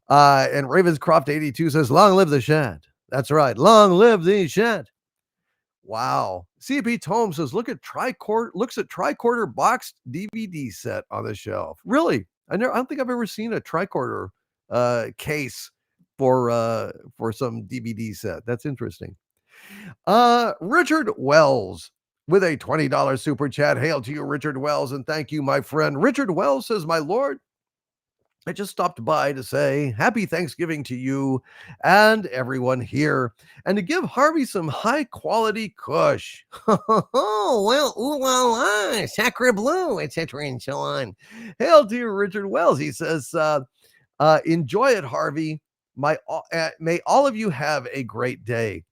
And Ravenscroft82 says, long live the shed. That's right. Long live the shed. Wow. CP Tome says, looks at tricorder boxed DVD set on the shelf. Really? I don't think I've ever seen a tricorder case for some DVD set. That's interesting. Richard Wells with a $20 super chat. Hail to you, Richard Wells, and thank you, my friend. Richard Wells says, my lord, I just stopped by to say happy Thanksgiving to you and everyone here, and to give Harvey some high quality kush. Oh, well, ooh la la, sacre bleu, etc. and so on. Hail to you, Richard Wells. He says, enjoy it, Harvey. May all of you have a great day.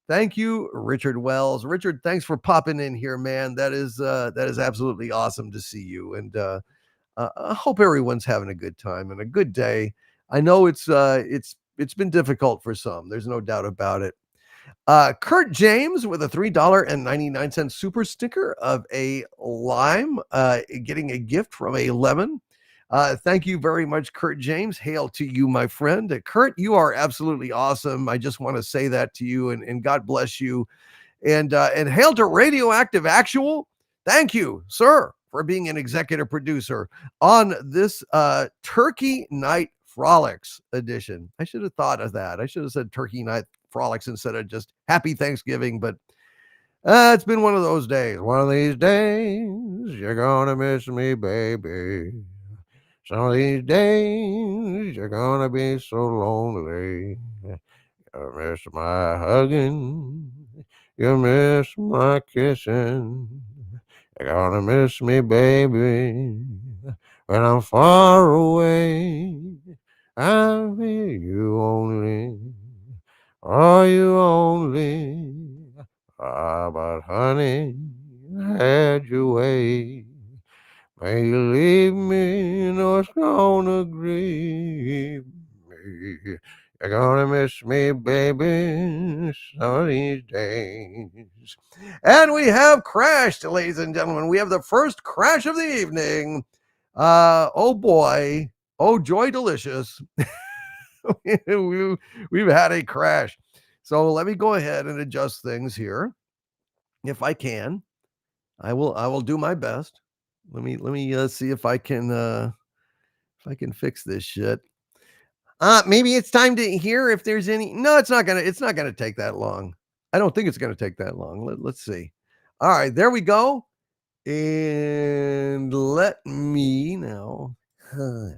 Thank you, Richard Wells. Richard, thanks for popping in here, man. That is absolutely awesome to see you. And I hope everyone's having a good time and a good day. I know it's been difficult for some. There's no doubt about it. Kurt James with a $3.99 super sticker of a lime, getting a gift from a lemon. Thank you very much, Kurt James. Hail to you, my friend. Kurt, you are absolutely awesome. I just want to say that to you, and God bless you. And hail to Radioactive Actual. Thank you, sir, for being an executive producer on this Turkey Night Frolics edition. I should have thought of that. I should have said Turkey Night Frolics instead of just Happy Thanksgiving, but it's been one of those days. One of these days, you're gonna miss me, baby. Some of these days, you're gonna be so lonely. You miss my hugging, you miss my kissing. You're gonna miss me, baby, when I'm far away. I'll be you only, oh, you only, But honey, had your way. May you leave me, no it's gonna grieve me. You're gonna miss me, baby, some of these days. And we have crashed, ladies and gentlemen. We have the first crash of the evening. Oh boy. Oh, joy delicious. We've had a crash. So let me go ahead and adjust things here. If I can, I will do my best. Let me see if I can fix this shit. Maybe it's time to hear if there's any. No, it's not gonna take that long. I don't think it's gonna take that long. Let's see. All right, there we go. And let me now.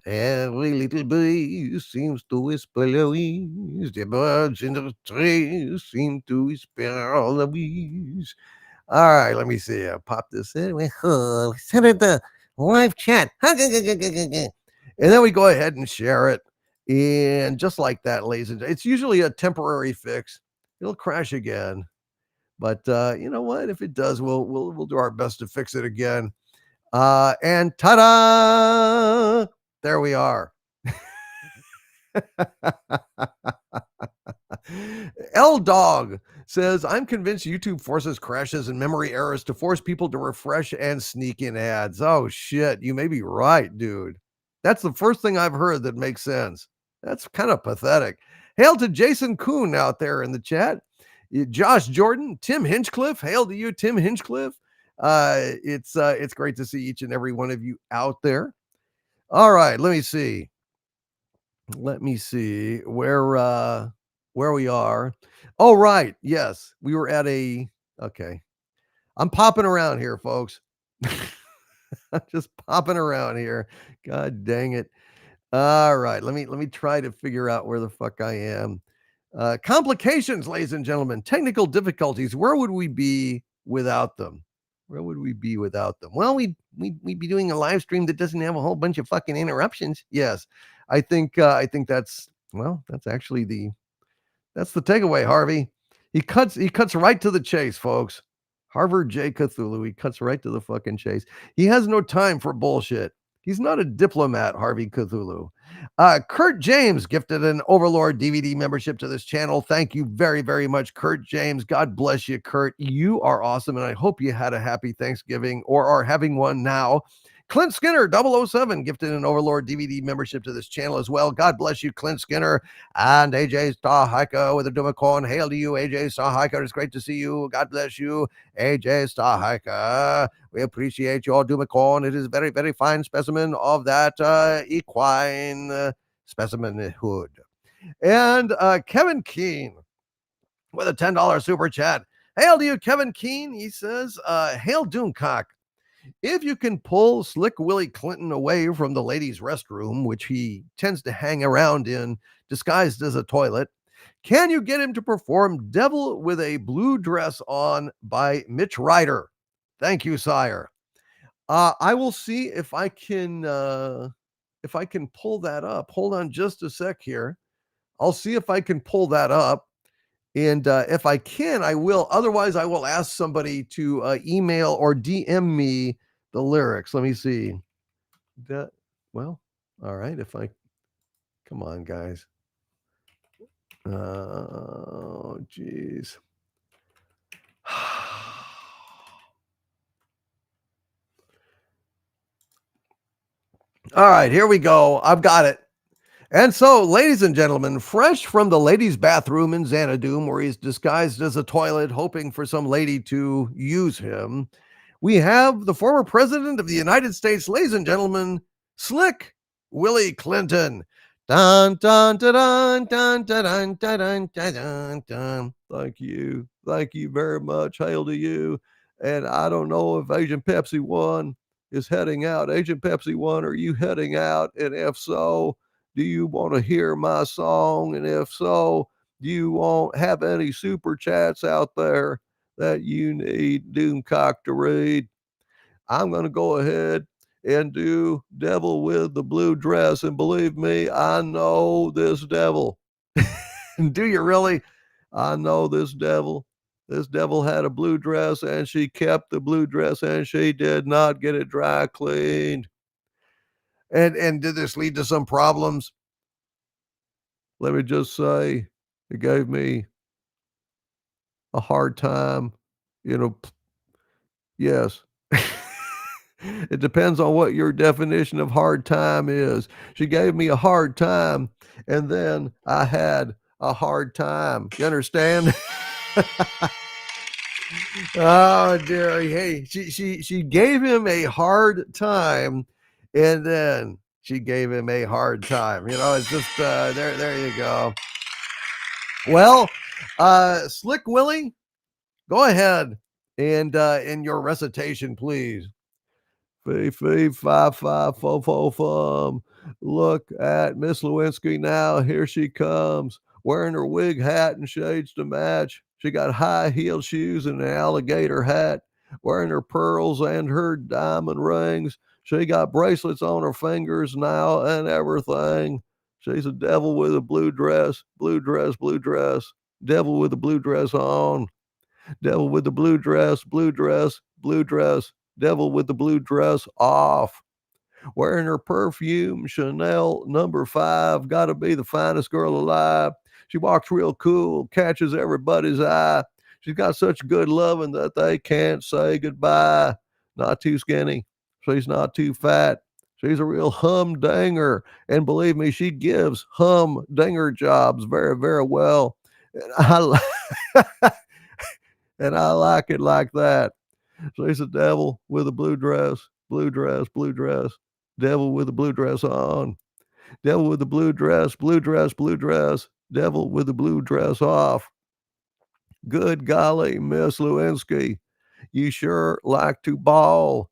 Every little breeze seems to whisper Louise. The birds in the trees seem to whisper Louise. All right, let me see. I'll pop this in. Send it the live chat. And then we go ahead and share it. And just like that, ladies and gentlemen, it's usually a temporary fix. It'll crash again. But you know what? If it does, we'll do our best to fix it again. And ta-da! There we are. L Dog says, I'm convinced YouTube forces crashes and memory errors to force people to refresh and sneak in ads. Oh shit, you may be right, dude. That's the first thing I've heard that makes sense. That's kind of pathetic. Hail to Jason Kuhn out there in the chat. Josh Jordan, Tim Hinchcliffe. Hail to you, Tim Hinchcliffe. It's great to see each and every one of you out there. All right, let me see where we are. Oh, right. Yes, we were at okay. I'm popping around here, folks. I'm just popping around here. God dang it. All right, let me try to figure out where the fuck I am. Complications, ladies and gentlemen, technical difficulties. Where would we be without them? Where would we be without them? Well, we'd be doing a live stream that doesn't have a whole bunch of fucking interruptions. Yes, I think that's actually that's the takeaway, Harvey. He cuts right to the chase, folks. Harvard J. Cthulhu. He cuts right to the fucking chase. He has no time for bullshit. He's not a diplomat, Harvey Cthulhu. Kurt James gifted an Overlord DVD membership to this channel. Thank you very, very much, Kurt James. God bless you, Kurt. You are awesome, and I hope you had a happy Thanksgiving or are having one now. Clint Skinner, 007, gifted an Overlord DVD membership to this channel as well. God bless you, Clint Skinner. And AJ Star Hiker with a Dumacorn. Hail to you, AJ Star Hiker. It's great to see you. God bless you, AJ Star Hiker. We appreciate your Dumacorn. It is a very, very fine specimen of that equine specimen hood. And Kevin Keene with a $10 super chat. Hail to you, Kevin Keene. He says, hail Doomcock. If you can pull Slick Willie Clinton away from the ladies' restroom, which he tends to hang around in, disguised as a toilet, can you get him to perform Devil with a Blue Dress On by Mitch Ryder? Thank you, sire. I will see if I can pull that up. Hold on just a sec here. I'll see if I can pull that up. And if I can, I will. Otherwise, I will ask somebody to email or DM me the lyrics. Let me see. All right. Come on, guys. Oh, geez. All right, here we go. I've got it. And so, ladies and gentlemen, fresh from the ladies' bathroom in Xanadu, where he's disguised as a toilet, hoping for some lady to use him, we have the former president of the United States, ladies and gentlemen, Slick Willie Clinton. Dun, dun, dun, dun, dun, dun, dun, dun, dun, dun, dun. Thank you. Thank you very much. Hail to you. And I don't know if Agent Pepsi 1 is heading out. Agent Pepsi 1, are you heading out? And if so, do you want to hear my song? And if so, do you won't have any super chats out there that you need Doomcock to read? I'm going to go ahead and do Devil with the Blue Dress. And believe me, I know this devil. Do you really? I know this devil. This devil had a blue dress and she kept the blue dress and she did not get it dry cleaned. And did this lead to some problems? Let me just say, it gave me a hard time. You know, yes. It depends on what your definition of hard time is. She gave me a hard time, and then I had a hard time. You understand? Oh dear. Hey, she gave him a hard time, and then she gave him a hard time. You know, it's just there you go. Well, Slick Willie, go ahead and in your recitation, please. Fee, fee, fi, fi, fo, fo, fum. Look at Miss Lewinsky now. Here she comes, wearing her wig hat and shades to match. She got high-heeled shoes and an alligator hat, wearing her pearls and her diamond rings. She got bracelets on her fingers now and everything. She's a devil with a blue dress, blue dress, blue dress. Devil with a blue dress on. Devil with the blue dress, blue dress, blue dress. Devil with the blue dress off. Wearing her perfume, Chanel number 5. Gotta be the finest girl alive. She walks real cool, catches everybody's eye. She's got such good loving that they can't say goodbye. Not too skinny. She's not too fat. She's a real humdinger. And believe me, she gives humdinger jobs very, very well. And and I like it like that. She's a devil with a blue dress, blue dress, blue dress. Devil with a blue dress on. Devil with the blue dress, blue dress, blue dress. Devil with the blue dress off. Good golly, Miss Lewinsky, you sure like to ball.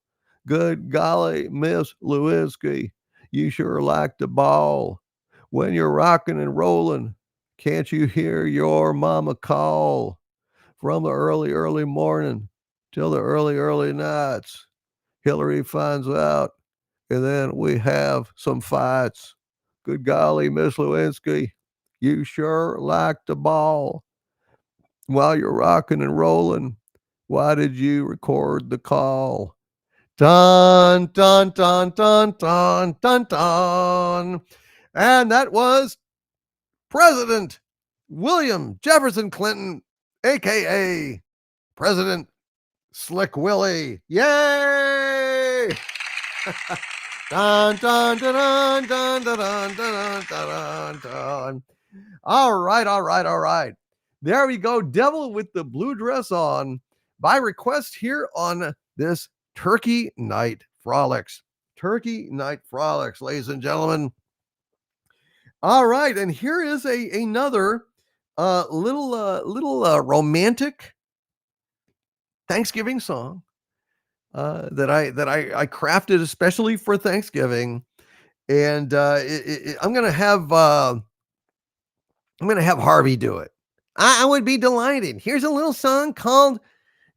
Good golly, Miss Lewinsky, you sure like to ball. When you're rocking and rolling, can't you hear your mama call? From the early, early morning till the early, early nights. Hillary finds out, and then we have some fights. Good golly, Miss Lewinsky, you sure like to ball. While you're rocking and rolling, why did you record the call? Dun, dun, dun, dun, dun, dun, dun. And that was President William Jefferson Clinton, a.k.a. President Slick Willie. Yay! Dun, dun, dun, dun, dun, dun, dun, dun, dun, dun. All right, all right, all right. There we go. Devil with the blue dress on by request here on this Turkey Night Frolics. Turkey Night Frolics, ladies and gentlemen. All right, and here is another little romantic Thanksgiving song that I crafted especially for Thanksgiving, and I'm gonna have Harvey do it. I would be delighted. Here's a little song called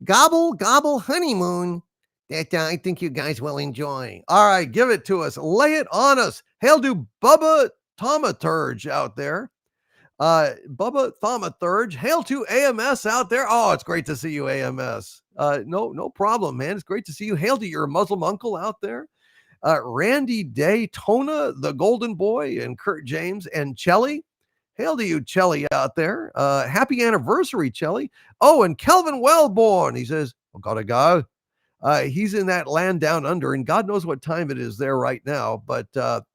"Gobble Gobble Honeymoon" that I think you guys will enjoy. All right, give it to us. Lay it on us. Hail to Bubba Thaumaturge out there. Bubba Thaumaturge. Hail to AMS out there. Oh, it's great to see you, AMS. No problem, man. It's great to see you. Hail to your Muslim uncle out there. Randy Daytona, the Golden Boy, and Kurt James and Chelly. Hail to you, Chelly, out there. Happy anniversary, Chelly. Oh, and Kelvin Wellborn. He says, "Oh, gotta go." He's in that land down under, and God knows what time it is there right now. But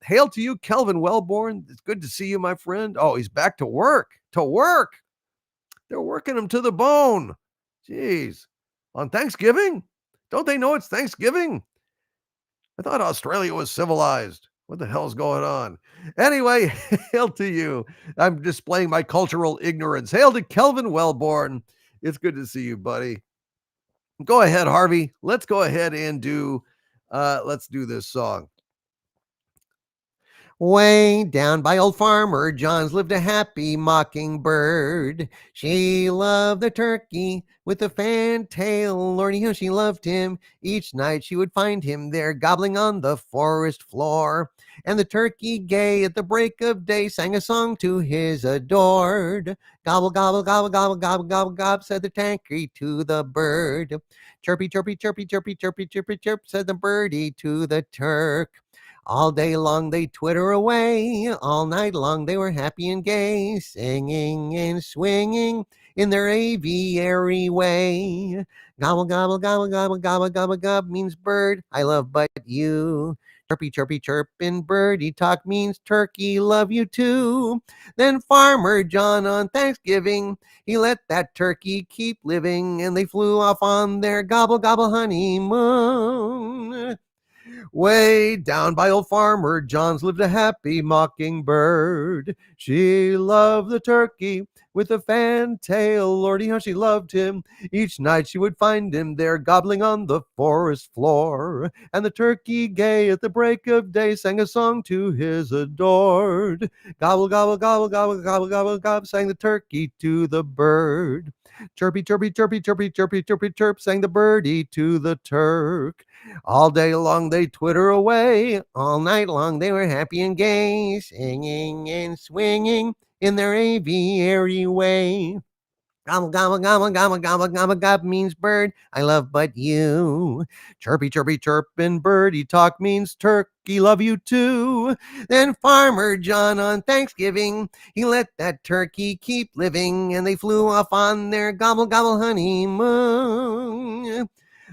hail to you, Kelvin Wellborn. It's good to see you, my friend. Oh, he's back to work. To work. They're working him to the bone. Jeez. On Thanksgiving? Don't they know it's Thanksgiving? I thought Australia was civilized. What the hell's going on? Anyway, hail to you. I'm displaying my cultural ignorance. Hail to Kelvin Wellborn. It's good to see you, buddy. Go ahead, Harvey. Let's go ahead and let's do this song. Way down by old Farmer John's lived a happy mockingbird. She loved the turkey with the fantail. Lordy, how she loved him. Each night she would find him there gobbling on the forest floor. And the turkey, gay at the break of day, sang a song to his adored. Gobble, gobble, gobble, gobble, gobble, gobble, gobble, said the turkey to the bird. Chirpy, chirpy, chirpy, chirpy, chirpy, chirpy, chirp, said the birdie to the Turk. All day long they twitter away, all night long they were happy and gay, singing and swinging in their aviary way. Gobble, gobble, gobble, gobble, gobble, gobble, gobble means bird, I love but you. Chirpy, chirpy, chirpin' birdie talk means turkey, love you too. Then Farmer John on Thanksgiving, he let that turkey keep living, and they flew off on their gobble, gobble honeymoon. Way down by old Farmer John's lived a happy mockingbird. She loved the turkey with a fantail. Lordy, how she loved him. Each night she would find him there gobbling on the forest floor. And the turkey, gay at the break of day, sang a song to his adored. Gobble, gobble, gobble, gobble, gobble, gobble, gobble, sang the turkey to the bird. Chirpy, chirpy, chirpy, chirpy, chirpy, chirpy, chirp, sang the birdie to the Turk. All day long they twitter away, all night long they were happy and gay, singing and swinging in their aviary way. Gobble, gobble, gobble, gobble, gobble, gobble, gobble means bird, I love but you. Chirpy, chirpy, chirpin' birdie talk means turkey, love you too. Then Farmer John on Thanksgiving, he let that turkey keep living, and they flew off on their gobble, gobble honeymoon.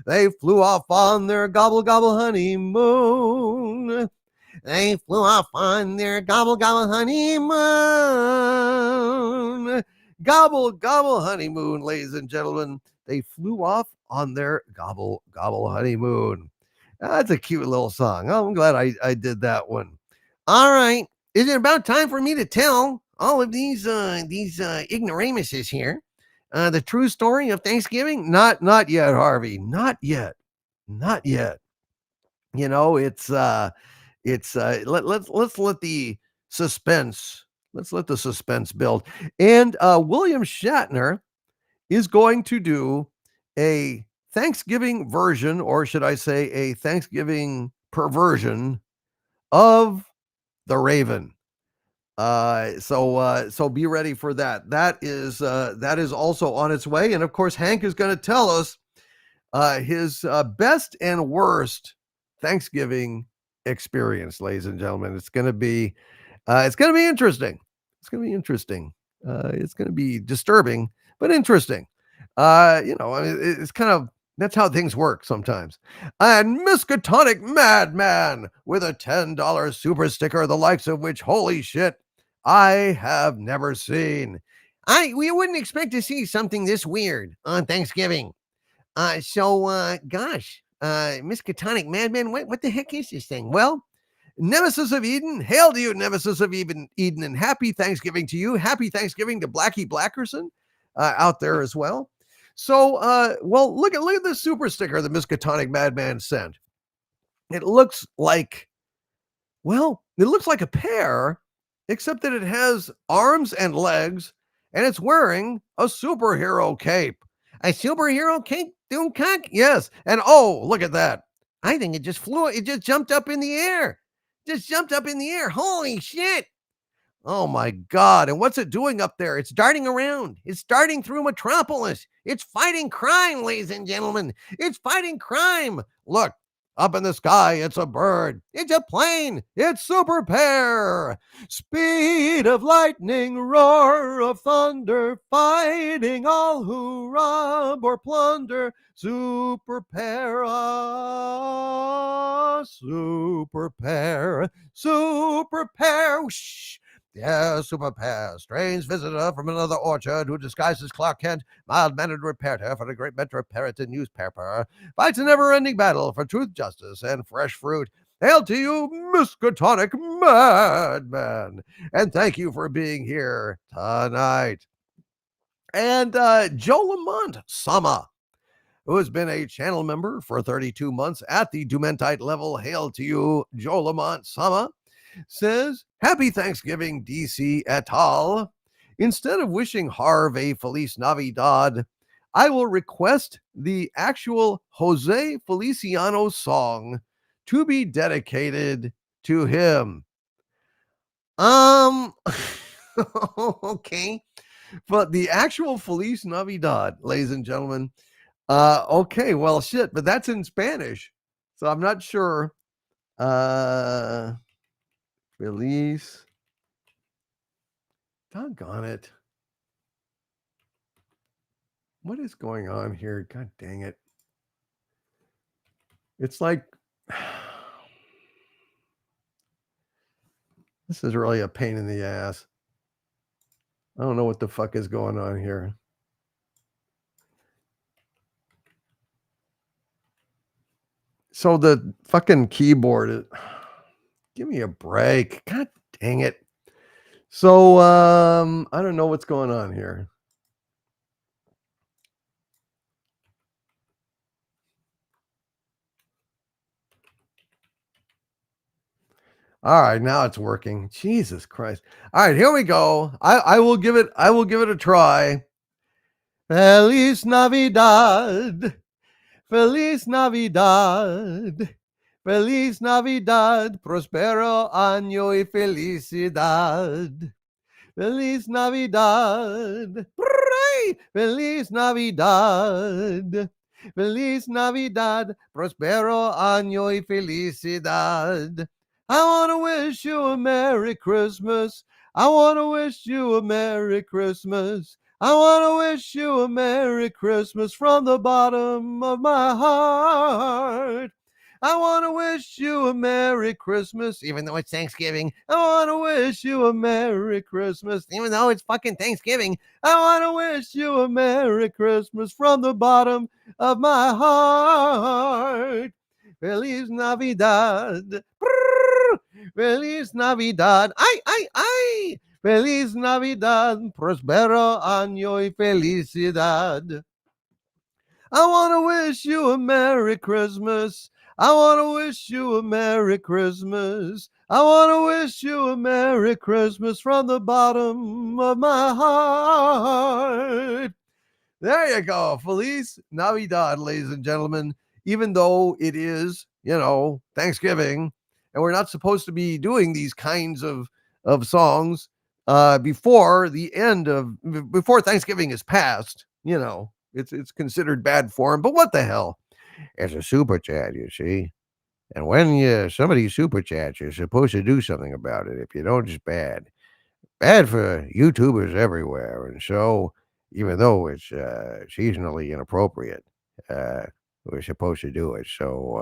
They flew off on their gobble, gobble honeymoon. They flew off on their gobble, gobble honeymoon. Gobble, gobble honeymoon, ladies and gentlemen. They flew off on their gobble, gobble honeymoon. That's a cute little song. I'm glad I did that one. All right. Is it about time for me to tell all of these ignoramuses here the true story of Thanksgiving? Not yet, Harvey. Not yet. Not yet. You know, let's let the suspense build. And William Shatner is going to do a Thanksgiving version, or should I say a Thanksgiving perversion of The Raven. So be ready for that. That is also on its way. And of course, Hank is going to tell us his best and worst Thanksgiving experience, ladies and gentlemen. It's going to be interesting. It's going to be interesting. It's going to be disturbing, but interesting. I mean, it's kind of, that's how things work sometimes. And Miskatonic Madman with a $10 super sticker, the likes of which, holy shit, I have never seen. We wouldn't expect to see something this weird on Thanksgiving. Gosh, Miskatonic Madman, what the heck is this thing? Well, Nemesis of Eden, hail to you, Nemesis of Eden, and happy Thanksgiving to you. Happy Thanksgiving to Blackie Blackerson out there as well. So, well, look at this super sticker that Miskatonic Madman sent. It looks like a pear, except that it has arms and legs, and it's wearing a superhero cape. A superhero cape, Doomcock? Yes. And oh, look at that. I think it just jumped up in the air. Holy shit. Oh my God. And what's it doing up there? It's darting around. It's darting through Metropolis. It's fighting crime, ladies and gentlemen. It's fighting crime. Look, up in the sky, it's a bird. It's a plane. It's Super Pear. Speed of lightning, roar of thunder, fighting all who rob or plunder. Super Pear, Super Pear, Super Pear. Whoosh. Yeah, Super Pear, strange visitor from another orchard who disguises Clark Kent, mild-mannered reporter for the great Metropolitan newspaper, fights a never-ending battle for truth, justice, and fresh fruit. Hail to you, Miskatonic Madman, and thank you for being here tonight. And Joe Lamont Sama, who has been a channel member for 32 months at the Dumentite level. Hail to you, Joe Lamont Sama. says, Happy Thanksgiving, DC et al. Instead of wishing Harv a Feliz Navidad, I will request the actual Jose Feliciano song to be dedicated to him. Okay. But the actual Feliz Navidad, ladies and gentlemen. Okay, well, shit, but that's in Spanish. So I'm not sure. Feliz. Doggone it. What is going on here? God dang it. It's like, this is really a pain in the ass. I don't know what the fuck is going on here. So the fucking keyboard is, give me a break. God dang it. So I don't know what's going on here. All right, now it's working. Jesus Christ. All right, here we go. I will give it a try. Feliz Navidad. Feliz Navidad. Feliz Navidad. Prospero año y felicidad. Feliz Navidad. Feliz Navidad. Feliz Navidad. Prospero año y felicidad. I want to wish you a Merry Christmas. I want to wish you a Merry Christmas. I want to wish you a Merry Christmas from the bottom of my heart. I want to wish you a Merry Christmas, even though it's Thanksgiving. I want to wish you a Merry Christmas, even though it's fucking Thanksgiving. I want to wish you a Merry Christmas from the bottom of my heart. Feliz Navidad. Feliz Navidad. Ay. Feliz Navidad. Prospero año y felicidad. I want to wish you a Merry Christmas. I want to wish you a Merry Christmas. I want to wish you a Merry Christmas from the bottom of my heart. There you go. Feliz Navidad, ladies and gentlemen. Even though it is, Thanksgiving, and we're not supposed to be doing these kinds of songs before Thanksgiving is passed, it's considered bad form, but what the hell? It's a super chat, you see. And when somebody super chats, you're supposed to do something about it. If you don't, it's bad. Bad for YouTubers everywhere. And so, even though it's seasonally inappropriate, we're supposed to do it. So,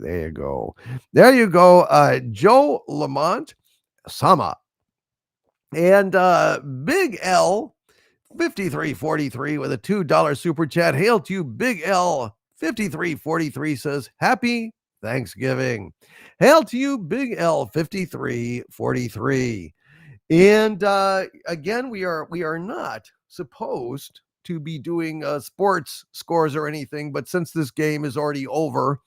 there you go. There you go. Joe Lamont Sama. And Big L 5343 with a $2 super chat. Hail to you, Big L 5343 says, Happy Thanksgiving. Hail to you, Big L 5343. And again, we are not supposed to be doing sports scores or anything, but since this game is already over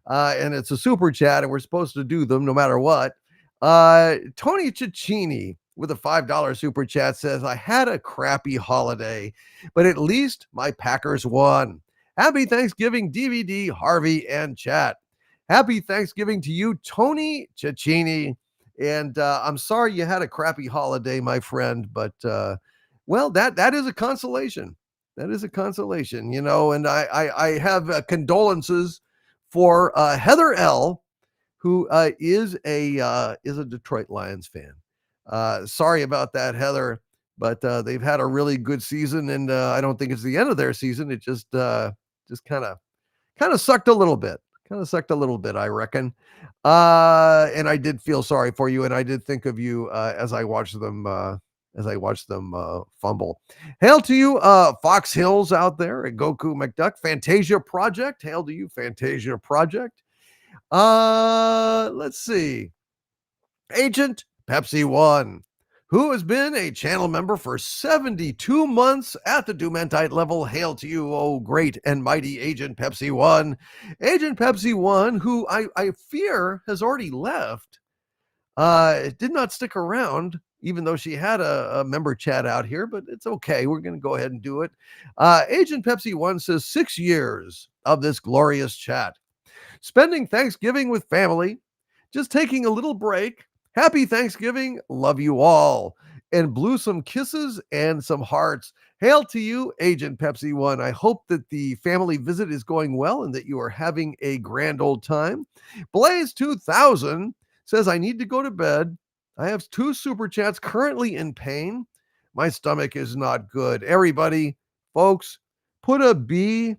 and it's a super chat and we're supposed to do them no matter what, Tony Cicchini with a $5 super chat says, I had a crappy holiday, but at least my Packers won. Happy Thanksgiving, DVD, Harvey, and chat. Happy Thanksgiving to you, Tony Cicchini. And I'm sorry you had a crappy holiday, my friend, but well, that is a consolation. That is a consolation, and I have condolences for Heather L., who is a Detroit Lions fan. Sorry about that, Heather, but they've had a really good season, and I don't think it's the end of their season. It just kind of sucked a little bit. I reckon. And I did feel sorry for you, and I did think of you as I watched them fumble. Hail to you, Fox Hills out there at Goku McDuck. Fantasia Project. Hail to you, Fantasia Project. Let's see. Agent Pepsi 1, who has been a channel member for 72 months at the Dumentite level. Hail to you, oh great and mighty Agent Pepsi 1. Agent Pepsi 1, who I fear has already left. Did not stick around, even though she had a member chat out here, but it's okay. We're going to go ahead and do it. Agent Pepsi 1 says 6 years of this glorious chat. Spending Thanksgiving with family, just taking a little break. Happy Thanksgiving. Love you all. And blew some kisses and some hearts. Hail to you, Agent Pepsi 1. I hope that the family visit is going well and that you are having a grand old time. Blaze 2000 says, I need to go to bed. I have 2 super chats currently in pain. My stomach is not good. Everybody, folks, put a B2K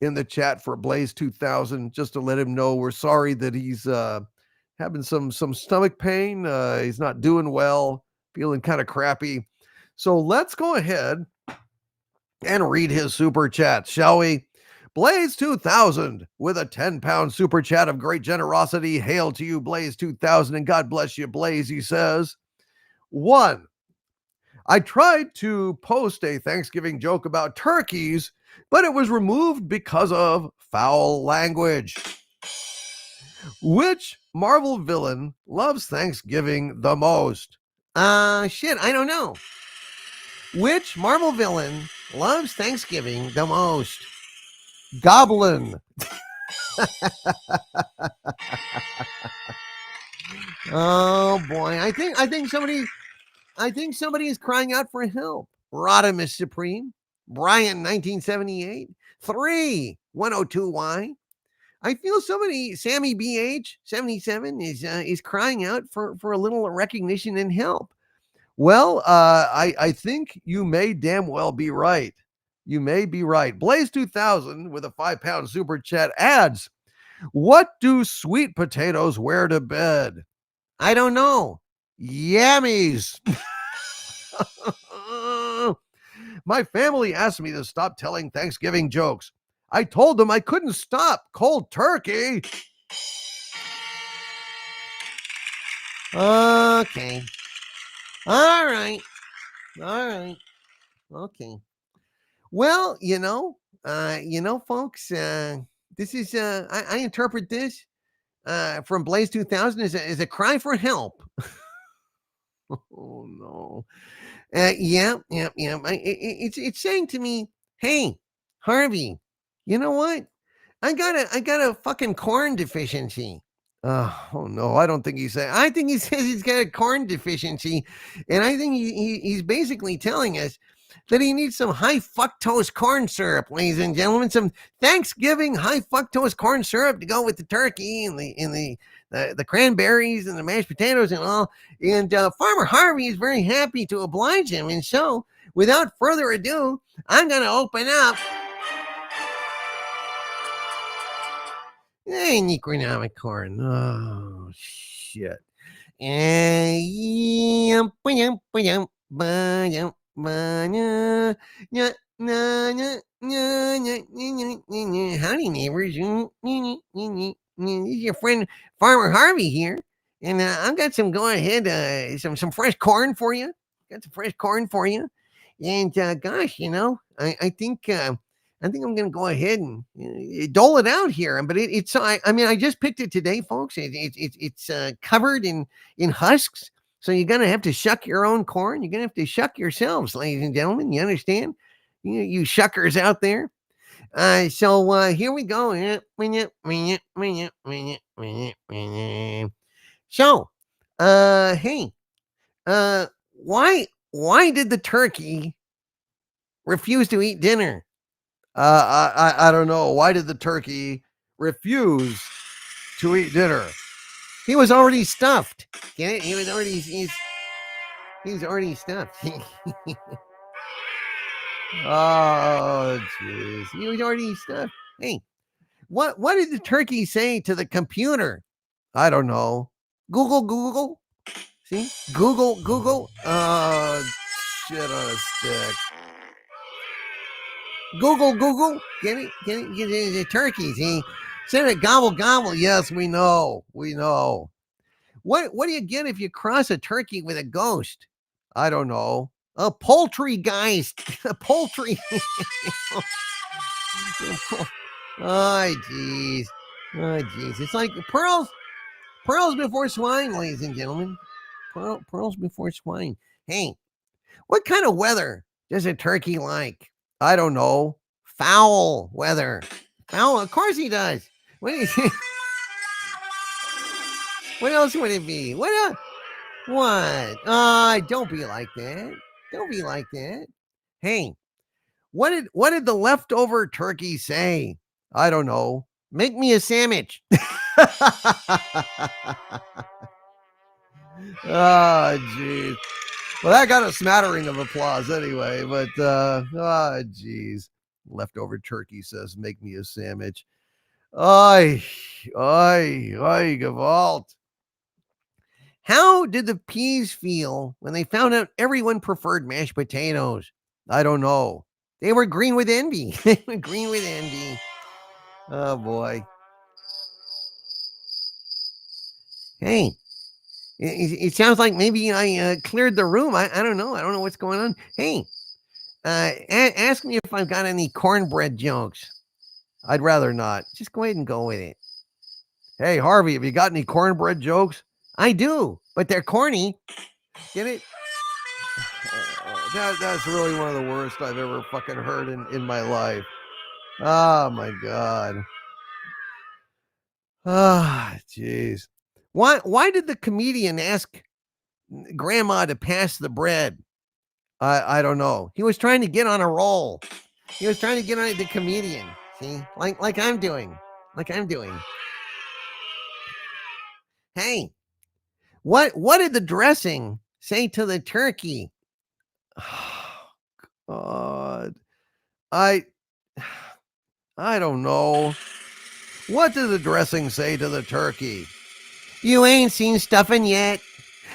in the chat for Blaze 2000 just to let him know we're sorry that he's having some stomach pain. He's not doing well, feeling kind of crappy. So let's go ahead and read his super chat, shall we? Blaze 2000 with a 10-pound super chat of great generosity. Hail to you, Blaze 2000, and God bless you, Blaze. He says, 1, I tried to post a Thanksgiving joke about turkeys, but it was removed because of foul language. Which Marvel villain loves Thanksgiving the most? Shit, I don't know. Which Marvel villain loves Thanksgiving the most? Goblin. Oh boy, I think somebody is crying out for help. Rodimus Supreme, Brian 1978, 3 102Y. I feel somebody, Sammy BH 77 is crying out for a little recognition and help. Well, I think you may damn well be right. You may be right. Blaze 2000 with a 5-pound super chat adds, what do sweet potatoes wear to bed? I don't know. Yammies. My family asked me to stop telling Thanksgiving jokes. I told them I couldn't stop. Cold turkey. Okay. All right. Okay. Well, folks, this is I interpret this from Blaze 2000 as a cry for help. Oh no. Yeah. It's saying to me, hey, Harvey, you know what? I got a fucking corn deficiency. Oh no, I don't think he's saying. I think he says he's got a corn deficiency, and I think he's basically telling us that he needs some high fructose corn syrup, ladies and gentlemen, some Thanksgiving high fructose corn syrup to go with the turkey and the cranberries and the mashed potatoes and all. And Farmer Harvey is very happy to oblige him, and so without further ado, I'm going to open up. Hey, Necronomic corn. Oh, shit. Howdy, neighbors. This is your friend Farmer Harvey here. And I've got some, go ahead, some fresh corn for you. Got some fresh corn for you. And gosh, I think I'm going to go ahead and dole it out here. But it's I just picked it today, folks. It's covered in husks. So you're going to have to shuck your own corn. You're going to have to shuck yourselves, ladies and gentlemen. You understand? You shuckers out there. So here we go. So, hey, why did the turkey refuse to eat dinner? I don't know. Why did the turkey refuse to eat dinner? He was already stuffed. Get it? He's already stuffed. Oh, jeez. He was already stuffed. Hey, what did the turkey say to the computer? I don't know. Google. See? Google. Oh, shit on a stick. Google. Get it? The turkeys. He said it gobble. Yes, we know. What do you get if you cross a turkey with a ghost? I don't know. A poultrygeist. A poultry. Oh, jeez. It's like pearls. Pearls before swine, ladies and gentlemen. Pearls before swine. Hey, what kind of weather does a turkey like? I don't know. Foul weather. Foul, of course he does. What, what else would it be? What else? What? Don't be like that. Don't be like that. Hey, what did the leftover turkey say? I don't know. Make me a sandwich. Oh, jeez. Well, that got a smattering of applause anyway, but jeez. Leftover turkey says, make me a sandwich. Ay, Gewalt. How did the peas feel when they found out everyone preferred mashed potatoes? I don't know. They were green with envy. They were green with envy. Oh, boy. Hey, it sounds like maybe I cleared the room. I don't know. I don't know what's going on. Hey, ask me if I've got any cornbread jokes. I'd rather not. Just go ahead and go with it. Hey, Harvey, have you got any cornbread jokes? I do, but they're corny. Get it? That's really one of the worst I've ever fucking heard in my life. Oh, my God. Ah, jeez. Why did the comedian ask Grandma to pass the bread? I don't know. He was trying to get on a roll. He was trying to get on the comedian. See, like I'm doing. Like I'm doing. Hey, what did the dressing say to the turkey? God, I don't know. What did the dressing say to the turkey? You ain't seen stuffing yet.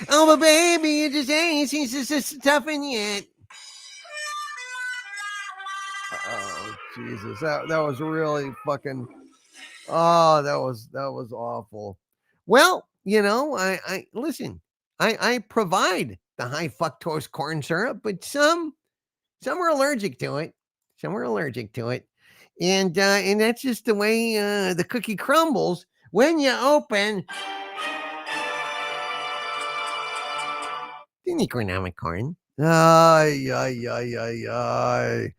Oh, but baby, you just ain't seen stuffing yet. Oh, Jesus, that was really fucking. Oh, that was awful. Well, I listen. I provide the high fructose corn syrup, but some are allergic to it. Some are allergic to it, and that's just the way the cookie crumbles when you open the Necronomic corn. Ay, ay, ay, ay, ay.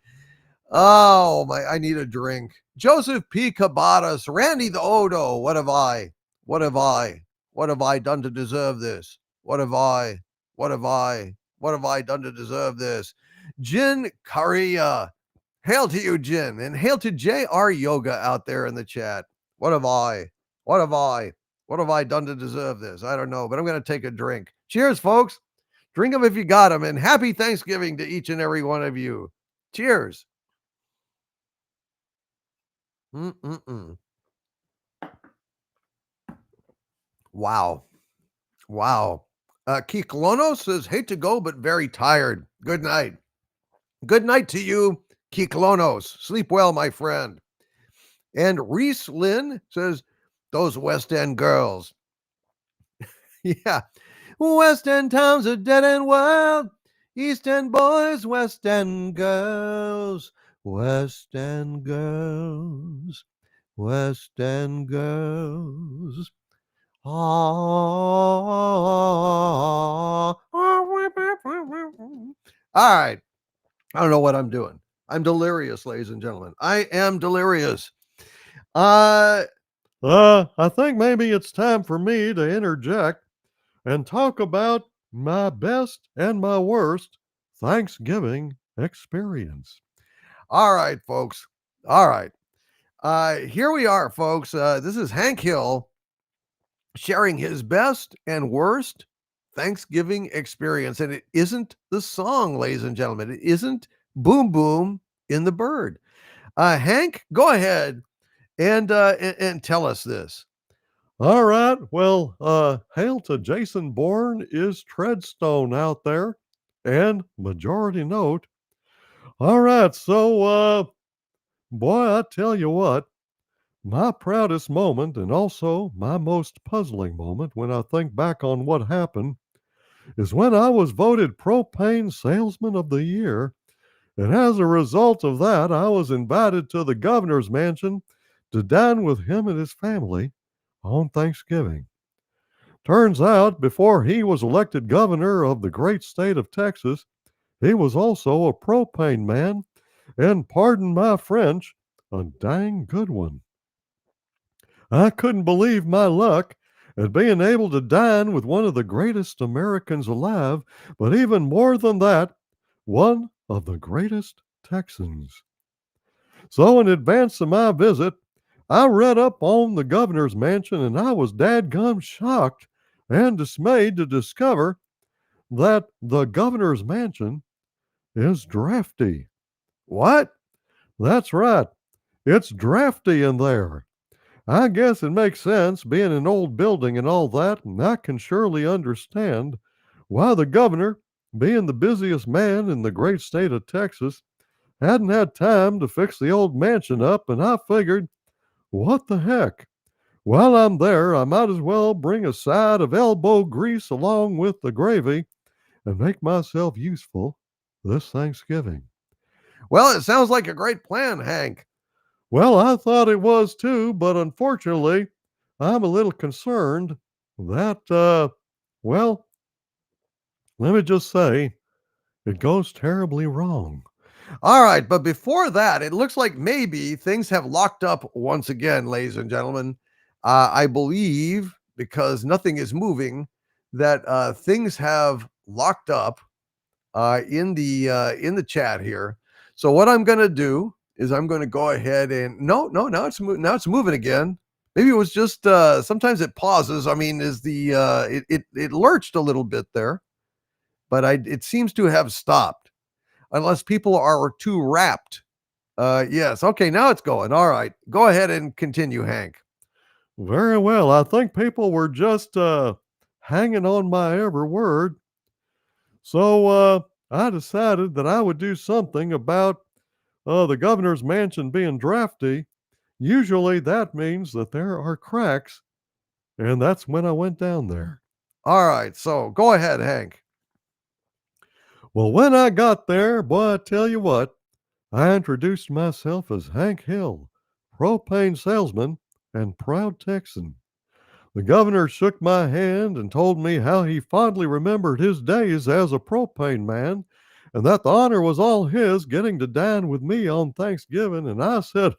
Oh my! I need a drink. Joseph P. Cabatas, Randy the Odo. What have I? What have I? What have I done to deserve this? What have I? What have I? What have I done to deserve this? Jin Kariya. Hail to you, Jin, and hail to JR Yoga out there in the chat. What have I? What have I? What have I done to deserve this? I don't know, but I'm going to take a drink. Cheers, folks. Drink them if you got them, and happy Thanksgiving to each and every one of you. Cheers. Mm-mm-mm. Wow. Wow. Kiklono says, hate to go, but very tired. Good night. Good night to you, Kiklonos. Sleep well, my friend. And Reese Lynn says, those West End girls. Yeah. West End towns are dead and wild. East End boys, West End girls. West End girls. West End girls. All right. I don't know what I'm doing. I'm delirious, ladies and gentlemen. I am delirious. I think maybe it's time for me to interject and talk about my best and my worst Thanksgiving experience. All right, folks. All right. Here we are, folks. This is Hank Hill sharing his best and worst Thanksgiving experience. And it isn't the song, ladies and gentlemen. It isn't Boom Boom in the Bird. Hank, go ahead and tell us this. All right. Well, hail to Jason Bourne is Treadstone out there. And majority note. All right. So, boy, I tell you what, my proudest moment and also my most puzzling moment when I think back on what happened is when I was voted Propane Salesman of the Year. And as a result of that, I was invited to the governor's mansion to dine with him and his family on Thanksgiving. Turns out, before he was elected governor of the great state of Texas, he was also a propane man, and pardon my French, a dang good one. I couldn't believe my luck at being able to dine with one of the greatest Americans alive, but even more than that, one of the greatest Texans. So, in advance of my visit, I read up on the governor's mansion and I was dadgum shocked and dismayed to discover that the governor's mansion is drafty. What? That's right, it's drafty in there. I guess it makes sense being an old building and all that, and I can surely understand why the governor, being the busiest man in the great state of Texas, hadn't had time to fix the old mansion up, and I figured, what the heck? While I'm there, I might as well bring a side of elbow grease along with the gravy and make myself useful this Thanksgiving. Well, it sounds like a great plan, Hank. Well, I thought it was too, but unfortunately, I'm a little concerned that, well, let me just say, it goes terribly wrong. All right, but before that, it looks like maybe things have locked up once again, ladies and gentlemen. I believe because nothing is moving, that things have locked up in the chat here. So what I'm going to do is I'm going to go ahead and now it's moving again. Maybe it was just sometimes it pauses. I mean, is the it lurched a little bit there, but it seems to have stopped unless people are too rapt. Yes. Okay. Now it's going. All right. Go ahead and continue, Hank. Very well. I think people were just hanging on my every word. So I decided that I would do something about the governor's mansion being drafty. Usually that means that there are cracks, and that's when I went down there. All right. So go ahead, Hank. Well, when I got there, boy, I tell you what, I introduced myself as Hank Hill, propane salesman and proud Texan. The governor shook my hand and told me how he fondly remembered his days as a propane man and that the honor was all his getting to dine with me on Thanksgiving. And I said,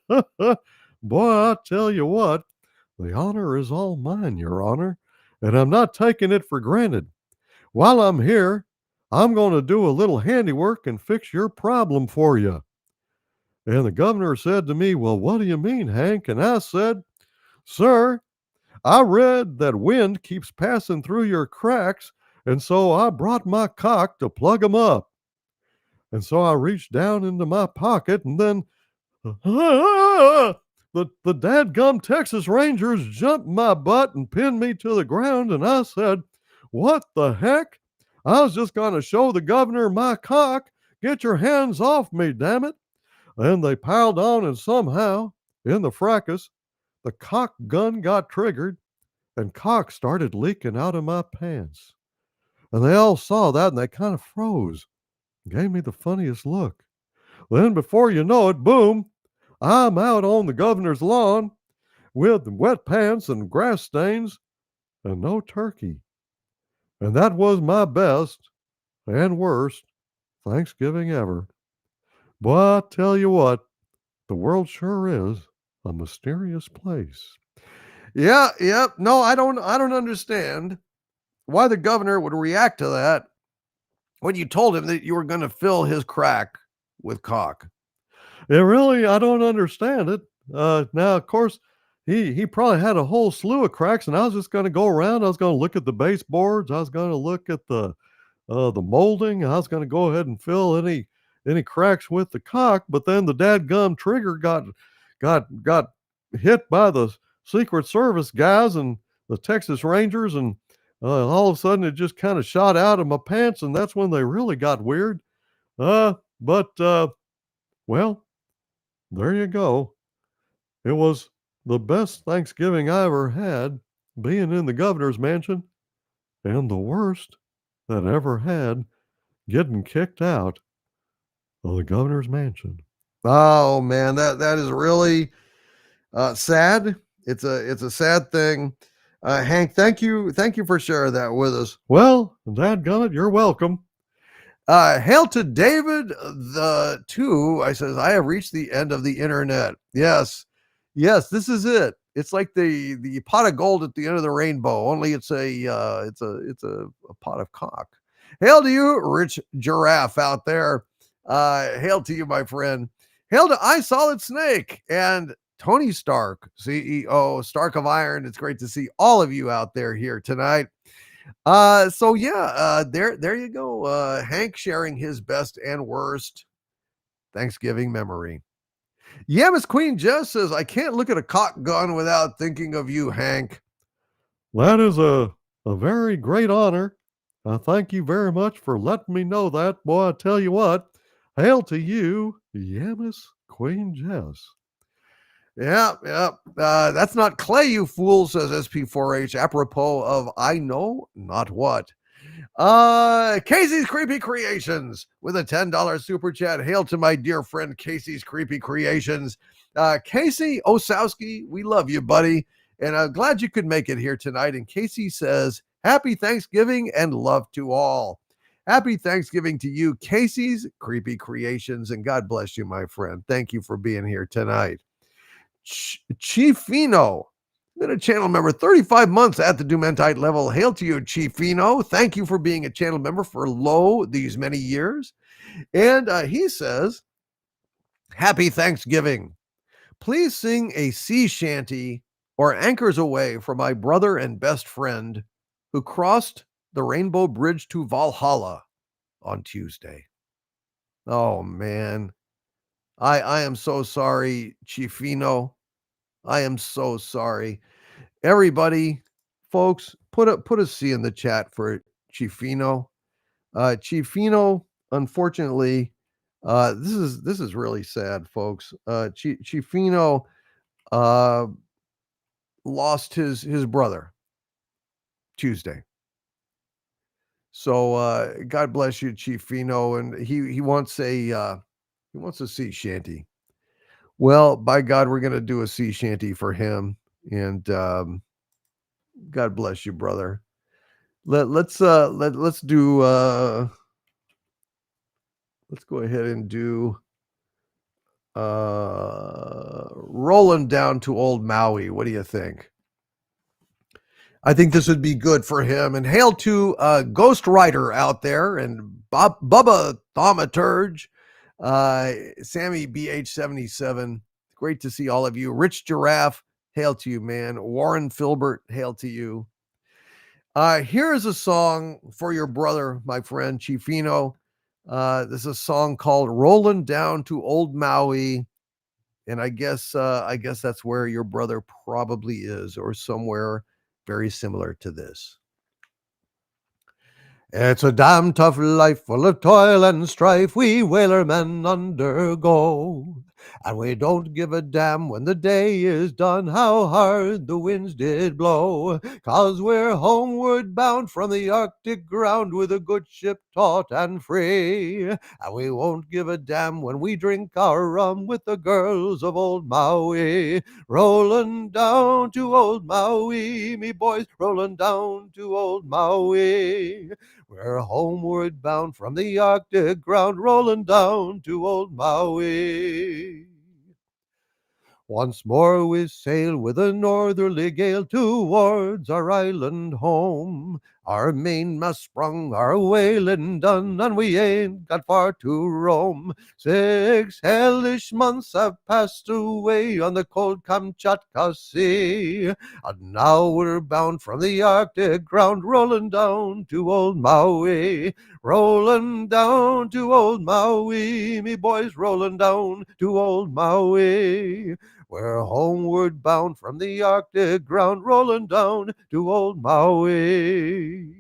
boy, I tell you what, the honor is all mine, Your Honor, and I'm not taking it for granted. While I'm here, I'm going to do a little handiwork and fix your problem for you. And the governor said to me, well, what do you mean, Hank? And I said, sir, I read that wind keeps passing through your cracks, and so I brought my cock to plug 'em up. And so I reached down into my pocket, and then the dadgum Texas Rangers jumped my butt and pinned me to the ground, and I said, what the heck? I was just going to show the governor my cock. Get your hands off me, damn it. And they piled on, and somehow, in the fracas, the cock gun got triggered, and cock started leaking out of my pants. And they all saw that, and they kind of froze, gave me the funniest look. Then, before you know it, boom, I'm out on the governor's lawn with wet pants and grass stains and no turkey. And that was my best and worst Thanksgiving ever. Boy, I tell you what, the world sure is a mysterious place. Yeah, yep. No, I don't understand why the governor would react to that when you told him that you were going to fill his crack with cock. I don't understand it. Now, of course, he probably had a whole slew of cracks, and I was just going to go around. I was going to look at the baseboards. I was going to look at the molding. I was going to go ahead and fill any cracks with the cock. But then the dadgum trigger got hit by the Secret Service guys and the Texas Rangers, and all of a sudden it just kind of shot out of my pants, and that's when they really got weird. Well, there you go. It was the best Thanksgiving I ever had, being in the governor's mansion, and the worst that ever had, getting kicked out of the governor's mansion. Oh man, that is really sad. It's a sad thing. Hank, thank you for sharing that with us. Well, dadgummit, you're welcome. Hail to David the two. I says, I have reached the end of the internet. Yes, this is it. It's like the pot of gold at the end of the rainbow. Only it's a pot of cock. Hail to you, Rich Giraffe out there. Hail to you, my friend. Hail to I Solid Snake and Tony Stark, CEO Stark of Iron. It's great to see all of you out there here tonight. So yeah, there you go. Hank sharing his best and worst Thanksgiving memory. Yeah, Miss Queen Jess says, I can't look at a cock gun without thinking of you, Hank. That is a very great honor. Thank you very much for letting me know that. Boy, I tell you what, hail to you, Miss Queen Jess. Yeah. That's not clay, you fool, says SP4H, apropos of I know not what. Casey's Creepy Creations with a $10 super chat. Hail to my dear friend Casey's Creepy Creations. Casey Osowski, we love you, buddy. And I'm glad you could make it here tonight. And Casey says, Happy Thanksgiving and love to all. Happy Thanksgiving to you, Casey's Creepy Creations. And God bless you, my friend. Thank you for being here tonight. Chiefino, been a channel member 35 months at the Dumentite level. Hail to you, Chiefino. Thank you for being a channel member for these many years. And he says, Happy Thanksgiving. Please sing a sea shanty or Anchors Away for my brother and best friend who crossed the Rainbow Bridge to Valhalla on Tuesday. Oh, man. I am so sorry, Chiefino. I am so sorry. Everybody, folks, put a C in the chat for Chiefino. Chiefino, unfortunately, this is really sad, folks. Chiefino lost his brother Tuesday. So God bless you, Chiefino, and he wants a sea shanty. Well, by God, we're gonna do a sea shanty for him, and God bless you, brother. Let's do let's go ahead and do Rolling Down to Old Maui. What do you think? I think this would be good for him. And hail to Ghost Rider out there and Bubba Thaumaturge, Sammy BH77. Great to see all of you. Rich Giraffe, hail to you, man. Warren Filbert, hail to you. Here is a song for your brother, my friend Chiefino. This is a song called "Rolling Down to Old Maui," and I guess that's where your brother probably is, or somewhere very similar to this. It's a damn tough life full of toil and strife we whaler men undergo. And we don't give a damn when the day is done how hard the winds did blow. 'Cause we're homeward bound from the Arctic ground with a good ship taut and free. And we won't give a damn when we drink our rum with the girls of old Maui. Rolling down to old Maui, me boys, rolling down to old Maui. We're homeward bound from the Arctic ground, rolling down to old Maui. Once more we sail with a northerly gale towards our island home. Our mainmast sprung, our whaling done, and we ain't got far to roam. 6 hellish months have passed away on the cold Kamchatka Sea, and now we're bound from the Arctic ground, rolling down to old Maui. Rolling down to old Maui, me boys, rolling down to old Maui. We're homeward bound from the Arctic ground, rolling down to old Maui.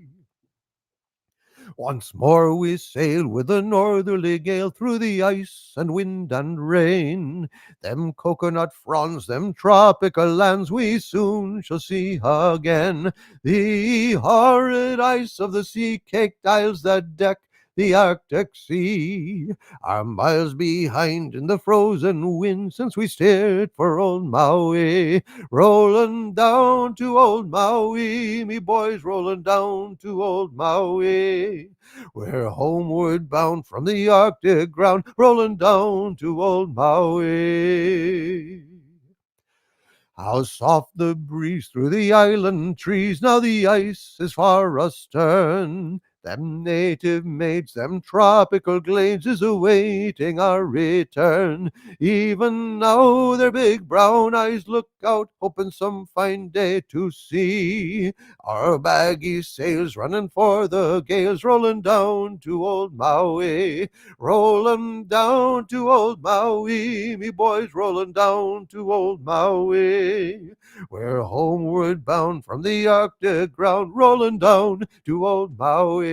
Once more we sail with a northerly gale through the ice and wind and rain. Them coconut fronds, them tropical lands we soon shall see again. The horrid ice of the sea-caked isles that deck the Arctic Sea. Are miles behind in the frozen wind since we steered for old Maui. Rolling down to old Maui, me boys, rolling down to old Maui. We're homeward bound from the Arctic ground, rolling down to old Maui. How soft the breeze through the island trees, now the ice is far astern. Them native maids, them tropical glades is awaiting our return. Even now their big brown eyes look out, hoping some fine day to see our baggy sails running for the gales, rolling down to old Maui. Rolling down to old Maui, me boys, rolling down to old Maui. We're homeward bound from the Arctic ground, rolling down to old Maui.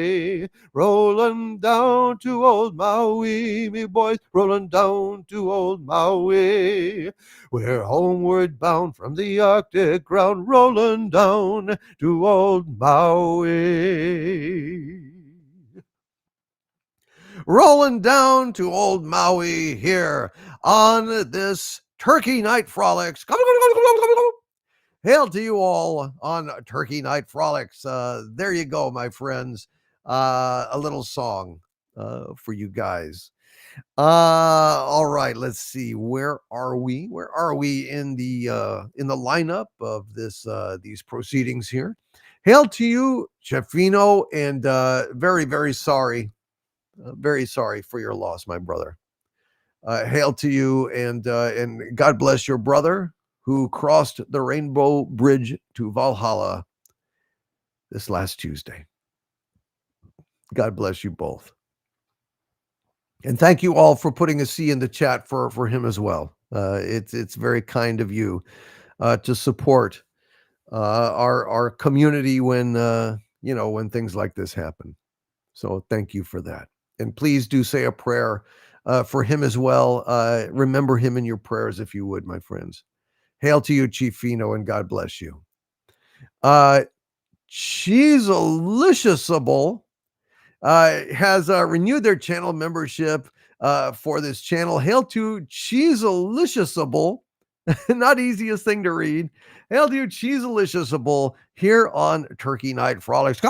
Rolling down to old Maui, me boys, rolling down to old Maui. We're homeward bound from the Arctic ground, rolling down to old Maui. Rolling down to old Maui here on this Turkey Night Frolics. Hail to you all on Turkey Night Frolics. There you go, my friends. A little song for you guys. All right, let's see. Where are we? Where are we in the lineup of these proceedings here? Hail to you, Chefino, and very, very sorry. Very sorry for your loss, my brother. Hail to you, and God bless your brother who crossed the Rainbow Bridge to Valhalla this last Tuesday. God bless you both. And thank you all for putting a C in the chat for him as well. It's very kind of you to support our community when when things like this happen. So thank you for that. And please do say a prayer for him as well. Remember him in your prayers if you would, my friends. Hail to you, Chief Fino, and God bless you. Cheesealicious has renewed their channel membership for this channel. Hail to Cheesealicious, not easiest thing to read. Hail to you, Cheesealicious, here on Turkey Night Frolics.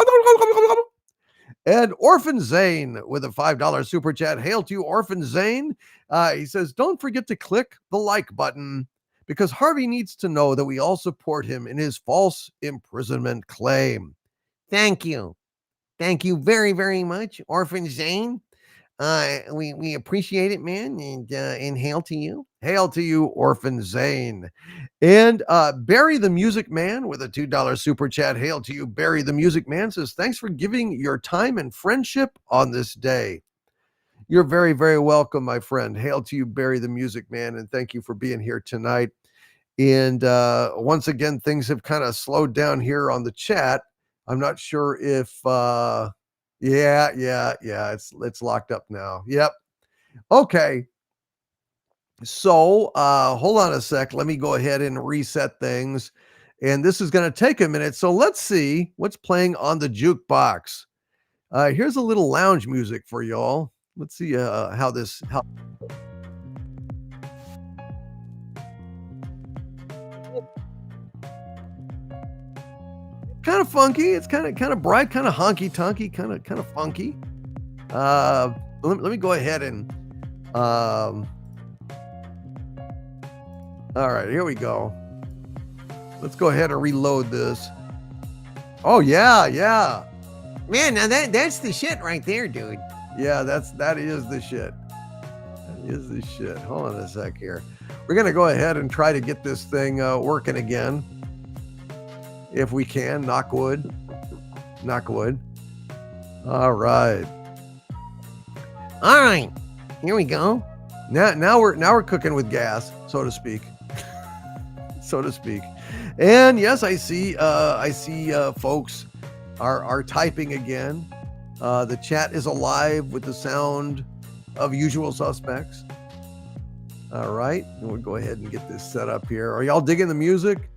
And Orphan Zane with a $5 super chat. Hail to you, Orphan Zane. He says, don't forget to click the like button because Harvey needs to know that we all support him in his false imprisonment claim. Thank you. Thank you very, very much, Orphan Zane. We appreciate it, man, and hail to you. Hail to you, Orphan Zane. And Barry the Music Man with a $2 super chat. Hail to you, Barry the Music Man, says, thanks for giving your time and friendship on this day. You're very, very welcome, my friend. Hail to you, Barry the Music Man, and thank you for being here tonight. And once again, things have kind of slowed down here on the chat. I'm not sure if it's locked up now. Yep. Okay. So hold on a sec. Let me go ahead and reset things. And this is going to take a minute. So let's see what's playing on the jukebox. Here's a little lounge music for y'all. Let's see how kind of funky. It's kind of bright, kind of honky tonky, kind of funky. Let me go ahead and all right, here we go. Let's go ahead and reload this. Oh yeah. Man, now that's the shit right there, dude. Yeah, that is the shit. That is the shit. Hold on a sec here. We're gonna go ahead and try to get this thing working again. If we can, knock wood. All right. Here we go. Now we're cooking with gas, so to speak. And yes, I see folks are typing again. The chat is alive with the sound of usual suspects. All right, we'll go ahead and get this set up here. Are y'all digging the music?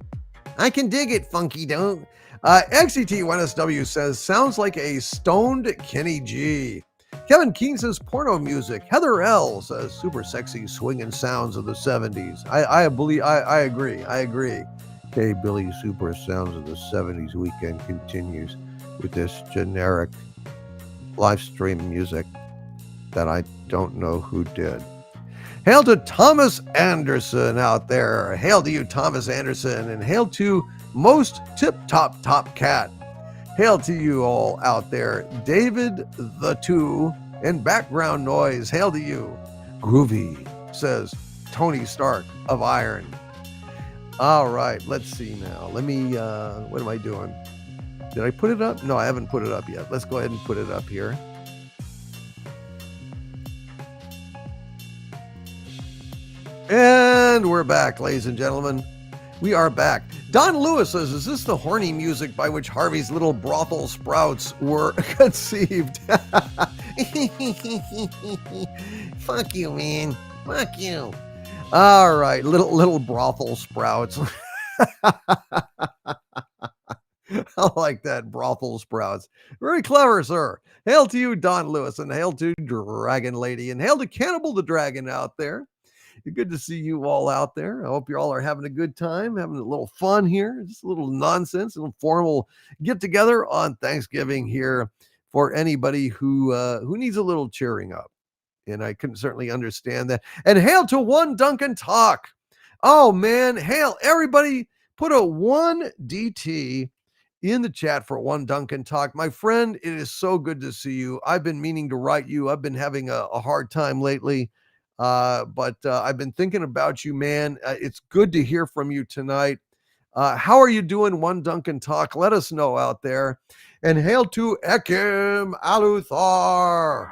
I can dig it, Funky Dog. XCT1SW says, sounds like a stoned Kenny G. Kevin Keene says porno music. Heather L says super sexy swinging sounds of the 70s. I agree. I agree. Okay, Billy, super sounds of the 70s weekend continues with this generic live stream music that I don't know who did. Hail to Thomas Anderson out there. Hail to you, Thomas Anderson, and hail to Most Tip Top Top Cat. Hail to you all out there. David the Two and background noise. Hail to you. Groovy, says Tony Stark of Iron. All right, let's see now. Let me, what am I doing? Did I put it up? No, I haven't put it up yet. Let's go ahead and put it up here. And we're back, ladies and gentlemen. We are back. Don Lewis says, is this the horny music by which Harvey's little brothel sprouts were conceived? Fuck you, man. Fuck you. All right, little brothel sprouts. I like that, brothel sprouts. Very clever, sir. Hail to you, Don Lewis, and hail to Dragon Lady, and hail to Cannibal the Dragon out there. Good to see you all out there. I hope you all are having a good time, having a little fun here, just a little nonsense, a little formal get together on Thanksgiving here for anybody who needs a little cheering up. And I can certainly understand that. And hail to One Duncan Talk. Oh man, hail everybody! Put a 1DT in the chat for One Duncan Talk. My friend, it is so good to see you. I've been meaning to write you. I've been having a hard time lately. But I've been thinking about you, man. It's good to hear from you tonight. How are you doing, One Duncan Talk? Let us know out there. And hail to Ekim Aluthar,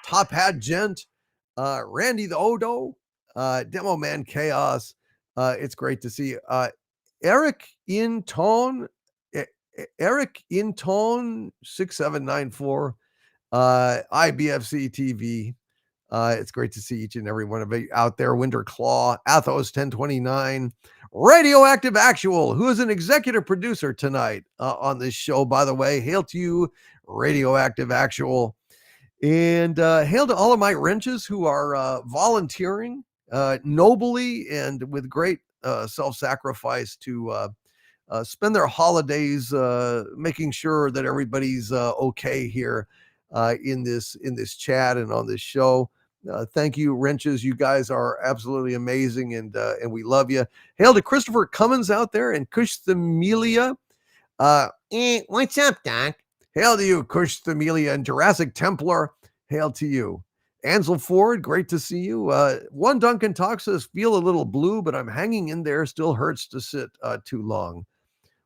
Top Hat Gent, Randy the Odo, Demo Man Chaos. It's great to see you. Eric in tone 6794. IBFC TV. It's great to see each and every one of you out there. Winter Claw, Athos 1029, Radioactive Actual, who is an executive producer tonight on this show, by the way. Hail to you, Radioactive Actual. And hail to all of my wrenches who are volunteering nobly and with great self-sacrifice to spend their holidays making sure that everybody's okay here in this chat and on this show. Thank you, wrenches. You guys are absolutely amazing, and we love you. Hail to Christopher Cummins out there and Kush Themelia. What's up, Doc? Hail to you, Kush Themelia and Jurassic Templar. Hail to you. Ansel Ford, great to see you. One Duncan Talk says, feel a little blue, but I'm hanging in there. Still hurts to sit too long.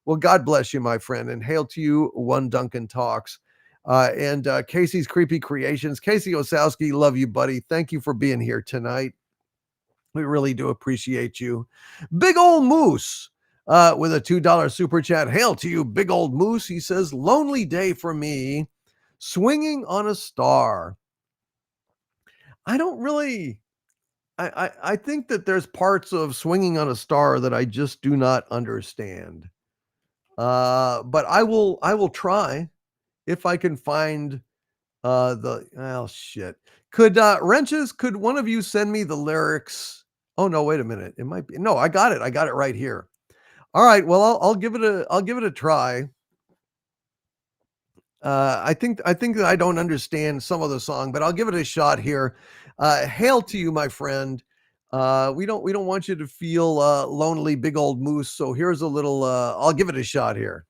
Well, God bless you, my friend, and hail to you, One Duncan Talks. And Casey's Creepy Creations. Casey Osowski, love you, buddy. Thank you for being here tonight. We really do appreciate you. Big Old Moose with a $2 super chat. Hail to you, Big Old Moose. He says, lonely day for me, swinging on a star. I don't really... I think that there's parts of swinging on a star that I just do not understand. But I will try if I can find shit. Could wrenches, could one of you send me the lyrics? Oh no, wait a minute. It might be, no, I got it right here. All right, well, I'll give it a try. I think that I don't understand some of the song, but I'll give it a shot here. Hail to you, my friend. We don't want you to feel lonely, Big Old Moose. So here's a little, I'll give it a shot here.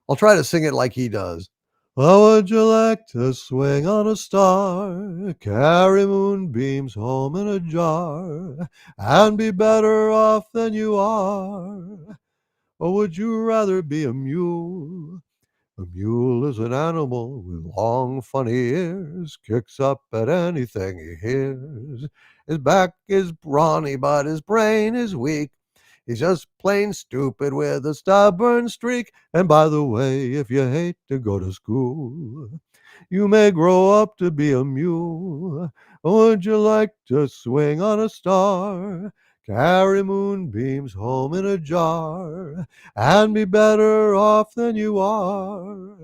I'll try to sing it like he does. How would you like to swing on a star, carry moonbeams home in a jar, and be better off than you are? Or would you rather be a mule? A mule is an animal with long, funny ears, kicks up at anything he hears. His back is brawny, but his brain is weak. He's just plain stupid with a stubborn streak. And by the way, if you hate to go to school, you may grow up to be a mule. Would you like to swing on a star, carry moonbeams home in a jar, and be better off than you are?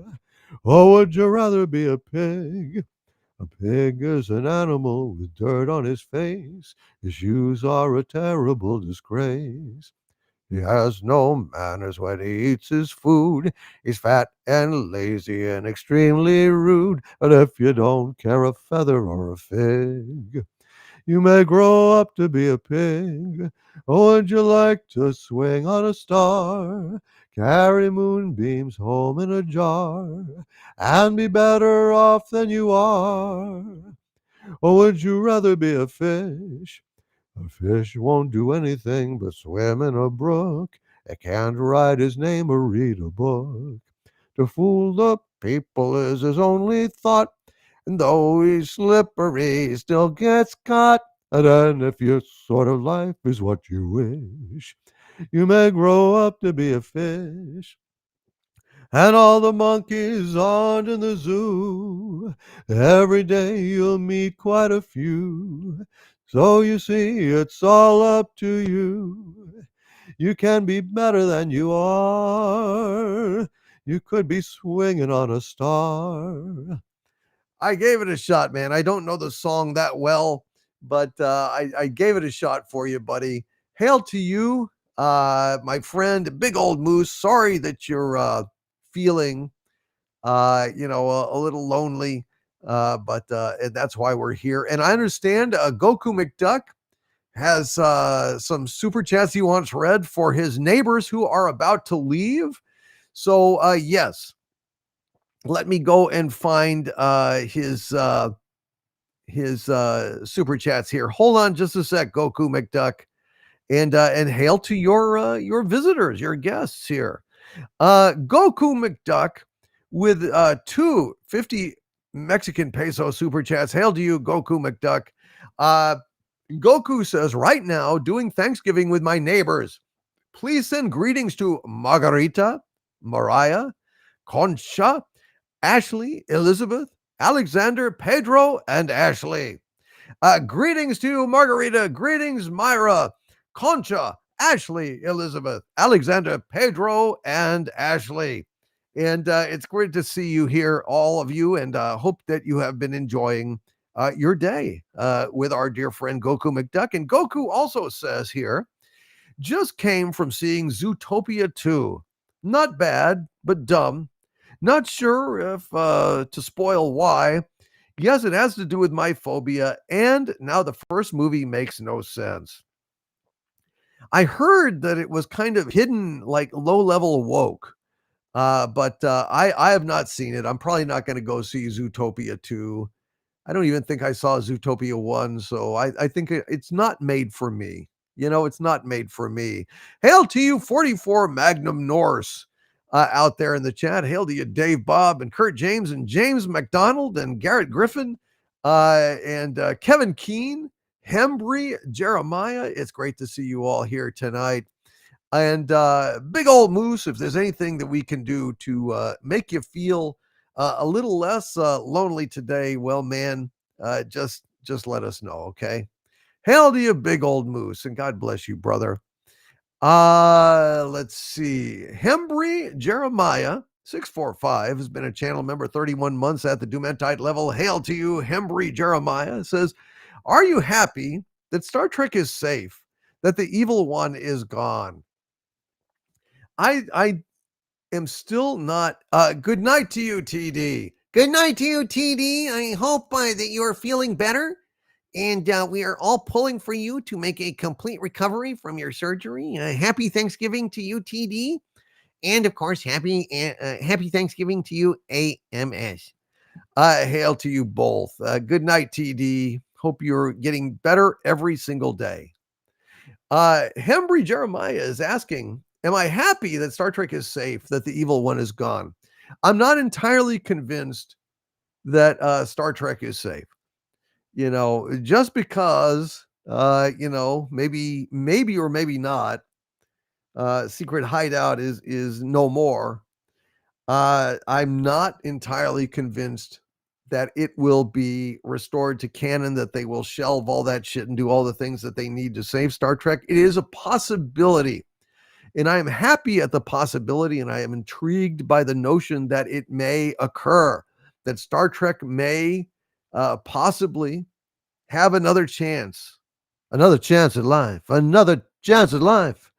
Or would you rather be a pig? A pig is an animal with dirt on his face. His shoes are a terrible disgrace. He has no manners when he eats his food. He's fat and lazy and extremely rude. But if you don't care a feather or a fig, you may grow up to be a pig. Or would you like to swing on a star? Carry moonbeams home in a jar and be better off than you are? Or would you rather be a fish? A fish won't do anything but swim in a brook. It can't write his name or read a book. To fool the people is his only thought, and though he's slippery, he still gets caught. And then, if your sort of life is what you wish, you may grow up to be a fish. And all the monkeys aren't in the zoo. Every day you'll meet quite a few. So you see, it's all up to you. You can be better than you are. You could be swinging on a star. I gave it a shot, man. I don't know the song that well, but I gave it a shot for you, buddy. Hail to you, my friend, Big Old Moose. Sorry that you're feeling, a little lonely, but and that's why we're here. And I understand Goku McDuck has some super chats he wants read for his neighbors who are about to leave. So, yes, let me go and find his super chats here. Hold on just a sec, Goku McDuck, and hail to your visitors, your guests here. Goku McDuck with 250 Mexican peso super chats. Hail to you, Goku McDuck. Goku says, right now, doing Thanksgiving with my neighbors. Please send greetings to Margarita, Mariah, Concha, Ashley, Elizabeth, Alexander, Pedro, and Ashley. Greetings to Margarita. Greetings, Myra, Concha, Ashley, Elizabeth, Alexander, Pedro, and Ashley. And it's great to see you here, all of you, and hope that you have been enjoying your day with our dear friend Goku McDuck. And Goku also says here, just came from seeing Zootopia 2. Not bad, but dumb. Not sure if to spoil why. Yes, it has to do with my phobia, and now the first movie makes no sense. I heard that it was kind of hidden, like low-level woke, but I have not seen it. I'm probably not going to go see Zootopia 2. I don't even think I saw Zootopia 1, so I think it's not made for me. It's not made for me. Hail to you, 44 Magnum Norse out there in the chat. Hail to you, Dave Bob and Kurt James and James McDonald and Garrett Griffin and Kevin Keene, Hembry, Jeremiah. It's great to see you all here tonight. And Big Old Moose, if there's anything that we can do to make you feel a little less lonely today, well, man, just let us know, okay? Hail to you, Big Old Moose, and God bless you, brother. Let's see. Hembry Jeremiah 645 has been a channel member 31 months at the Dumentite level. Hail to you, Hembry Jeremiah. Says, are you happy that Star Trek is safe, that the evil one is gone? I am still not. Good night to you, TD. Good night to you, TD. I hope that you are feeling better. And we are all pulling for you to make a complete recovery from your surgery. Happy Thanksgiving to you, TD. And of course, happy Thanksgiving to you, AMS. Hail to you both. Good night, TD. Hope you're getting better every single day. Hembry Jeremiah is asking, am I happy that Star Trek is safe, that the evil one is gone? I'm not entirely convinced that Star Trek is safe. Just because, maybe or maybe not, Secret Hideout is no more. I'm not entirely convinced that it will be restored to canon, that they will shelve all that shit and do all the things that they need to save Star Trek. It is a possibility. And I am happy at the possibility, and I am intrigued by the notion that it may occur, that Star Trek may possibly have another chance at life, another chance at life.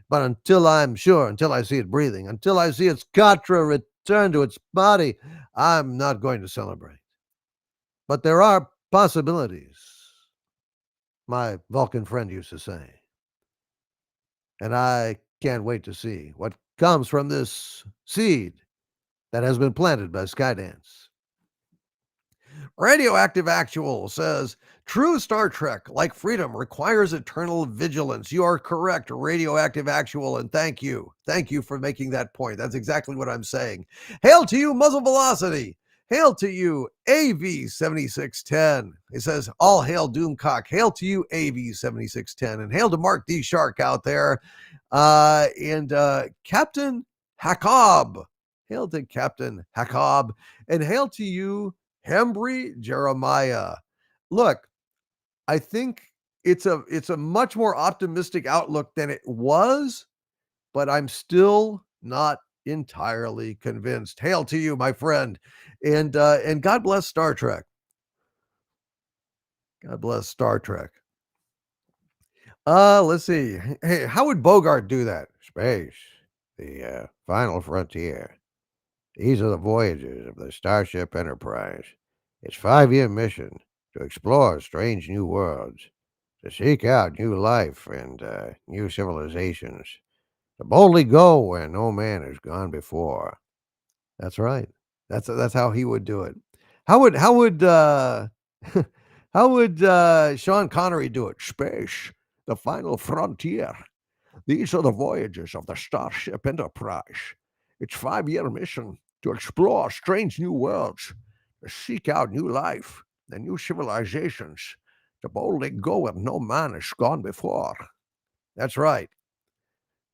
But until I see it breathing, until I see its katra return to its body, I'm not going to celebrate. But there are possibilities, my Vulcan friend used to say. And I can't wait to see what comes from this seed that has been planted by Skydance. Radioactive Actual says, true Star Trek, like freedom, requires eternal vigilance. You are correct, Radioactive Actual, and thank you. Thank you for making that point. That's exactly what I'm saying. Hail to you, Muzzle Velocity. Hail to you, AV7610. It says, all hail Doomcock. Hail to you, AV7610. And hail to Mark D. Shark out there. And Captain Hakob. Hail to Captain Hakob. And hail to you, Hembry Jeremiah. Look, I think it's a much more optimistic outlook than it was, but I'm still not entirely convinced. Hail to you, my friend, and God bless Star Trek. God bless Star Trek. Let's see. Hey, how would Bogart do that? Space, the final frontier. These are the voyages of the Starship Enterprise. Its 5-year mission to explore strange new worlds, to seek out new life and new civilizations, to boldly go where no man has gone before. That's right. That's how he would do it. How would how would Sean Connery do it? Space, the final frontier. These are the voyages of the Starship Enterprise. Its 5-year mission to explore strange new worlds, to seek out new life and new civilizations, to boldly go where no man has gone before. That's right.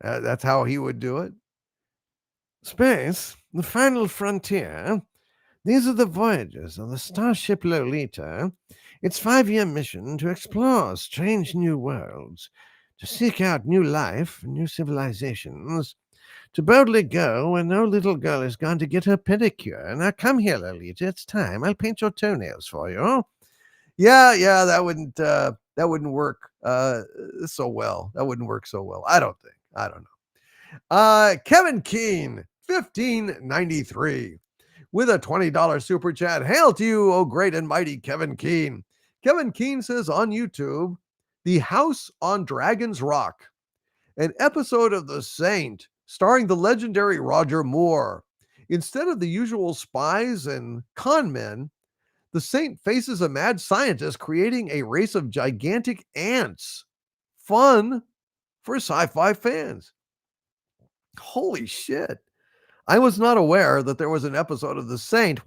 That's how he would do it. Space, the final frontier. These are the voyages of the Starship Lolita. Its 5-year mission to explore strange new worlds, to seek out new life and new civilizations, to boldly go where no little girl has gone to get her pedicure. Now come here, Lolita. It's time. I'll paint your toenails for you. Yeah, that wouldn't work so well. That wouldn't work so well. I don't think. I don't know. Kevin Keene, 1593, with a $20 super chat. Hail to you, oh great and mighty Kevin Keene. Kevin Keene says on YouTube, The House on Dragon's Rock, an episode of The Saint starring the legendary Roger Moore. Instead of the usual spies and con men, the Saint faces a mad scientist creating a race of gigantic ants. Fun for sci-fi fans. Holy shit. I was not aware that there was an episode of The Saint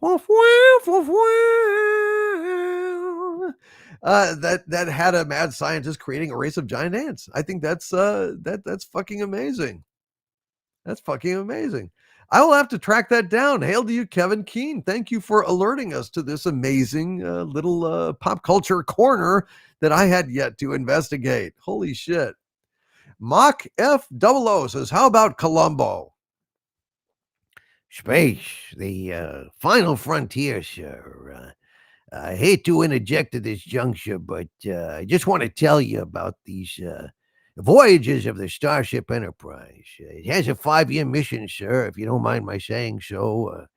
that had a mad scientist creating a race of giant ants. I think that's fucking amazing. That's fucking amazing. I will have to track that down. Hail to you, Kevin Keene. Thank you for alerting us to this amazing little pop culture corner that I had yet to investigate. Holy shit. Mach F00 says, how about Columbo? Space, the final frontier, sir. I hate to interject at this juncture, but I just want to tell you about these voyages of the Starship Enterprise. It has a 5-year mission, sir, if you don't mind my saying so,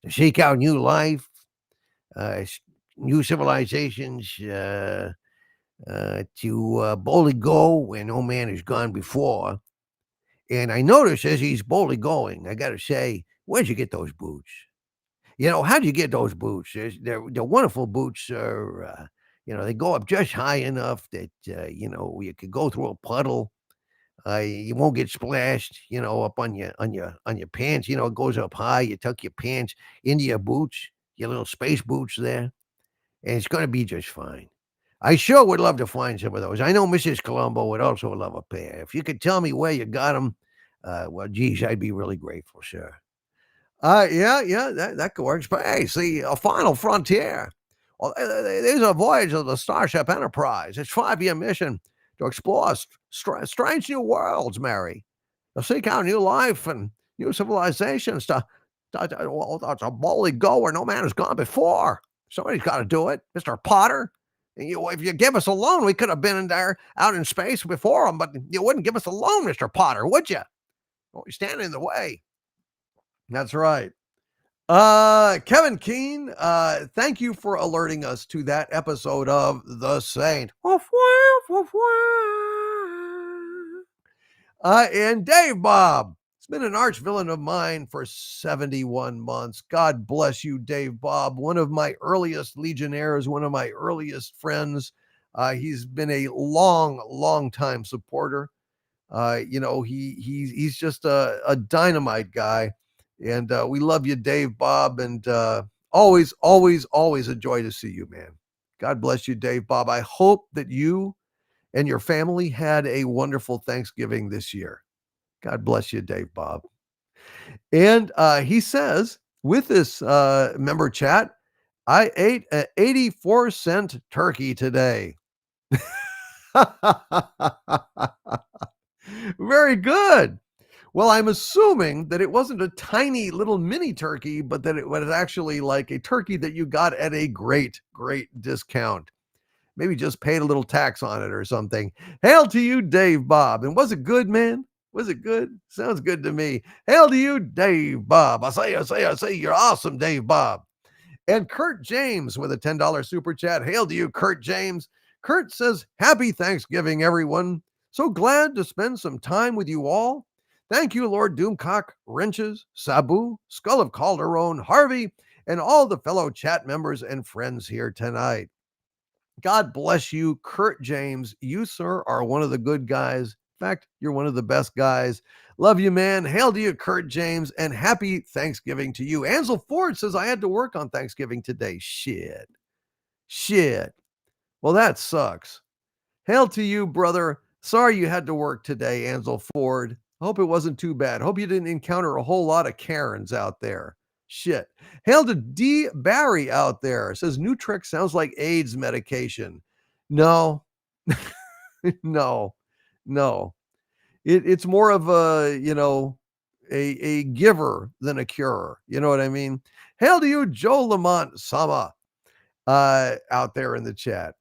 to seek out new life, new civilizations, to boldly go where no man has gone before. And I notice as he's boldly going, I got to say, where'd you get those boots? You know, how'd you get those boots? They're wonderful boots, sir. They go up just high enough that, you could go through a puddle. You won't get splashed, up on your pants. It goes up high. You tuck your pants into your boots, your little space boots there, and it's going to be just fine. I sure would love to find some of those. I know Mrs. Colombo would also love a pair. If you could tell me where you got them, well, geez, I'd be really grateful, sir. Yeah, that works. But hey, see, a final frontier. Well, there's a voyage of the Starship Enterprise. It's 5-year mission to explore strange new worlds, Mary. to seek out new life and new civilizations to boldly go where no man has gone before. Somebody's got to do it, Mr. Potter. If you give us a loan, we could have been in there out in space before them, but you wouldn't give us a loan, Mr. Potter, would you? Well, you're standing in the way. That's right. Kevin Keene, thank you for alerting us to that episode of The Saint. And Dave Bob, it's been an arch villain of mine for 71 months. God bless you, Dave Bob, one of my earliest Legionnaires, one of my earliest friends. He's been a long time supporter. He's just a dynamite guy. And we love you, Dave Bob, and always a joy to see you, man. God bless you, Dave Bob. I hope that you and your family had a wonderful Thanksgiving this year. God bless you, Dave Bob. And he says, with this member chat, I ate an 84-cent turkey today. Very good. Well, I'm assuming that it wasn't a tiny little mini turkey, but that it was actually like a turkey that you got at a great discount. Maybe just paid a little tax on it or something. Hail to you, Dave Bob. And was it good, man? Was it good? Sounds good to me. Hail to you, Dave Bob. I say, you're awesome, Dave Bob. And Kurt James with a $10 super chat. Hail to you, Kurt James. Kurt says, happy Thanksgiving, everyone. So glad to spend some time with you all. Thank you, Lord Doomcock, Wrenches, Sabu, Skull of Calderon, Harvey, and all the fellow chat members and friends here tonight. God bless you, Kurt James. You, sir, are one of the good guys. In fact, you're one of the best guys. Love you, man. Hail to you, Kurt James, and happy Thanksgiving to you. Ansel Ford says, I had to work on Thanksgiving today. Shit. Well, that sucks. Hail to you, brother. Sorry you had to work today, Ansel Ford. Hope it wasn't too bad. Hope you didn't encounter a whole lot of Karens out there. Shit. Hail to D. Barry out there. Says Nutrix sounds like AIDS medication. No. No. It's more of a giver than a cure. You know what I mean? Hail to you, Joe Lamont Sama, out there in the chat.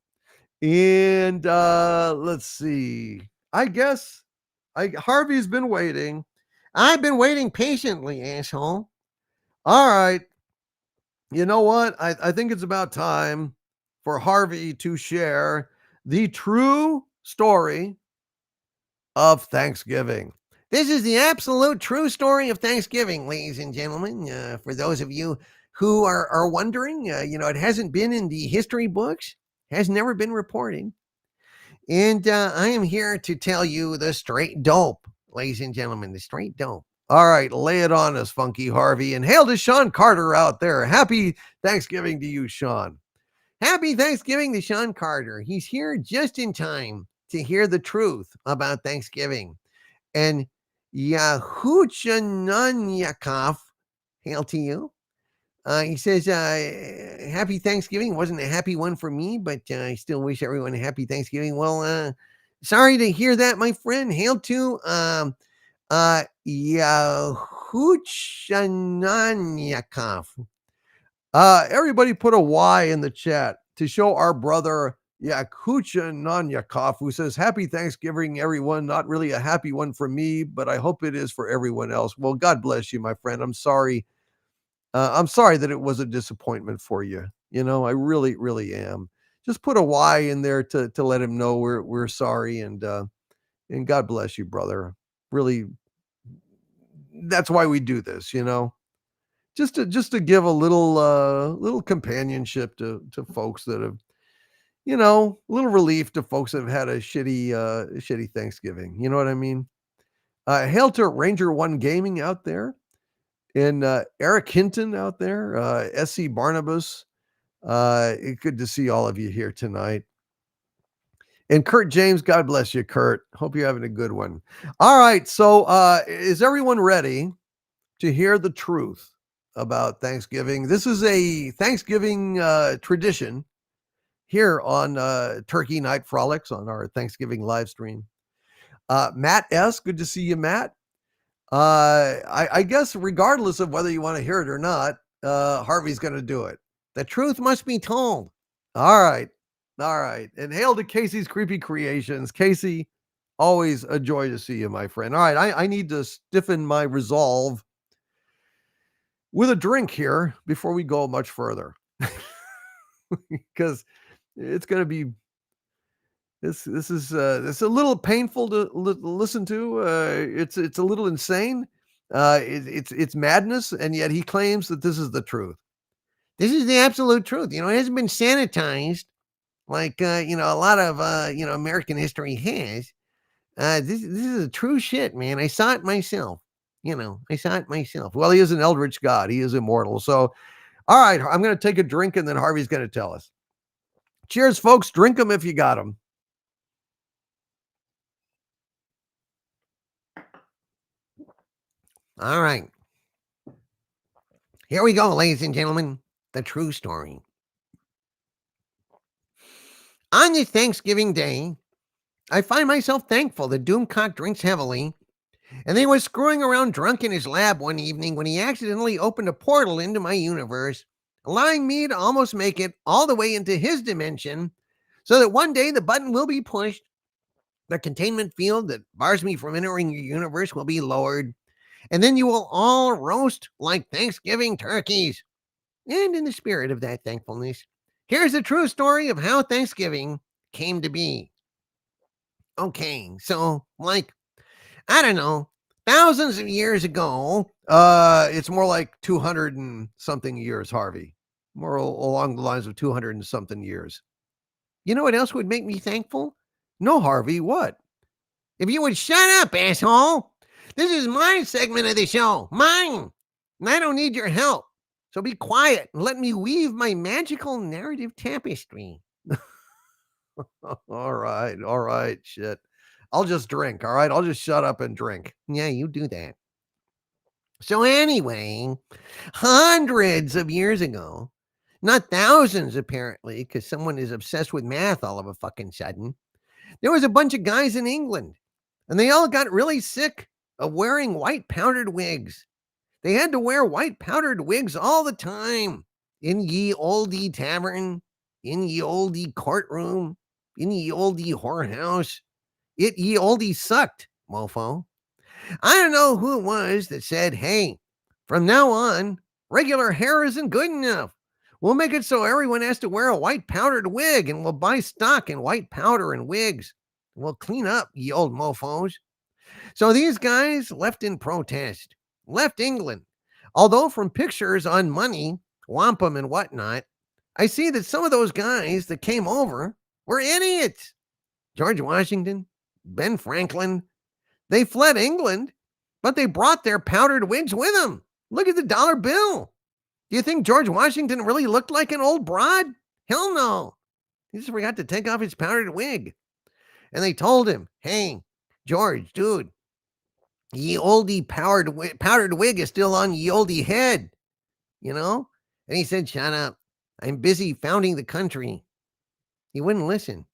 And let's see. I guess Harvey's been waiting. I've been waiting patiently, asshole. All right. You know what? I think it's about time for Harvey to share the true story of Thanksgiving. This is the absolute true story of Thanksgiving, ladies and gentlemen. For those of you who are wondering, it hasn't been in the history books, has never been reported. And I am here to tell you the straight dope, ladies and gentlemen, the straight dope. All right, lay it on us, Funky Harvey. And hail to Sean Carter out there. Happy Thanksgiving to you, Sean. Happy Thanksgiving to Sean Carter. He's here just in time to hear the truth about Thanksgiving. And Yahuchananyakov, hail to you. He says, happy Thanksgiving. Wasn't a happy one for me, but I still wish everyone a happy Thanksgiving. Well, sorry to hear that, my friend. Hail to Yahuchananyakov. Everybody put a Y in the chat to show our brother Yahuchananyakov, who says, happy Thanksgiving, everyone. Not really a happy one for me, but I hope it is for everyone else. Well, God bless you, my friend. I'm sorry. I'm sorry that it was a disappointment for you. I really am. Just put a Y in there to let him know we're sorry, and God bless you, brother. Really, that's why we do this, just to give a little companionship to folks that have, a little relief to folks that have had a shitty Thanksgiving. You know what I mean? Hail to Ranger One Gaming out there. And Eric Hinton out there, SC Barnabas. Good to see all of you here tonight. And Kurt James, God bless you, Kurt. Hope you're having a good one. All right, so is everyone ready to hear the truth about Thanksgiving? This is a Thanksgiving tradition here on Turkey Night Frolics on our Thanksgiving live stream. Matt S., good to see you, Matt. I guess regardless of whether you want to hear it or not, Harvey's going to do it. The truth must be told. All right. All right. And hail to Casey's Creepy Creations. Casey, always a joy to see you, my friend. All right. I need to stiffen my resolve with a drink here before we go much further. Because it's going to be this is it's a little painful to listen to. It's a little insane. It's madness, and yet he claims that this is the truth. This is the absolute truth. It hasn't been sanitized like a lot of American history has. This is a true shit, man. I saw it myself. I saw it myself. Well, he is an eldritch god. He is immortal. So, all right, I'm going to take a drink, and then Harvey's going to tell us. Cheers, folks. Drink them if you got them. All right. Here we go, ladies and gentlemen. The true story. On this Thanksgiving Day, I find myself thankful that Doomcock drinks heavily, and he was screwing around drunk in his lab one evening when he accidentally opened a portal into my universe, allowing me to almost make it all the way into his dimension, so that one day the button will be pushed, the containment field that bars me from entering your universe will be lowered, and then you will all roast like Thanksgiving turkeys. And in the spirit of that thankfulness, here's the true story of how Thanksgiving came to be. Okay, so, I don't know, thousands of years ago. It's more like 200 and something years, Harvey. More along the lines of 200 and something years. You know what else would make me thankful? No, Harvey, what? If you would shut up, asshole. This is my segment of the show. Mine. And I don't need your help. So be quiet and let me weave my magical narrative tapestry. All right, shit. I'll just drink, all right? I'll just shut up and drink. Yeah, you do that. So anyway, hundreds of years ago, not thousands apparently, because someone is obsessed with math all of a fucking sudden, there was a bunch of guys in England, and they all got really sick of wearing white powdered wigs. They had to wear white powdered wigs all the time in ye olde tavern, in ye olde courtroom, in ye olde whorehouse. It ye olde sucked, mofo. I don't know who it was that said, hey, from now on, regular hair isn't good enough. We'll make it so everyone has to wear a white powdered wig, and we'll buy stock in white powder and wigs. We'll clean up, ye old mofos. So these guys left in protest, left England. Although from pictures on money, wampum and whatnot, I see that some of those guys that came over were idiots. George Washington, Ben Franklin, they fled England, but they brought their powdered wigs with them. Look at the dollar bill. Do you think George Washington really looked like an old broad? Hell no. He just forgot to take off his powdered wig. And they told him, hey, George, dude, ye oldie powdered wig is still on ye oldie head, And he said, shut up. I'm busy founding the country. He wouldn't listen.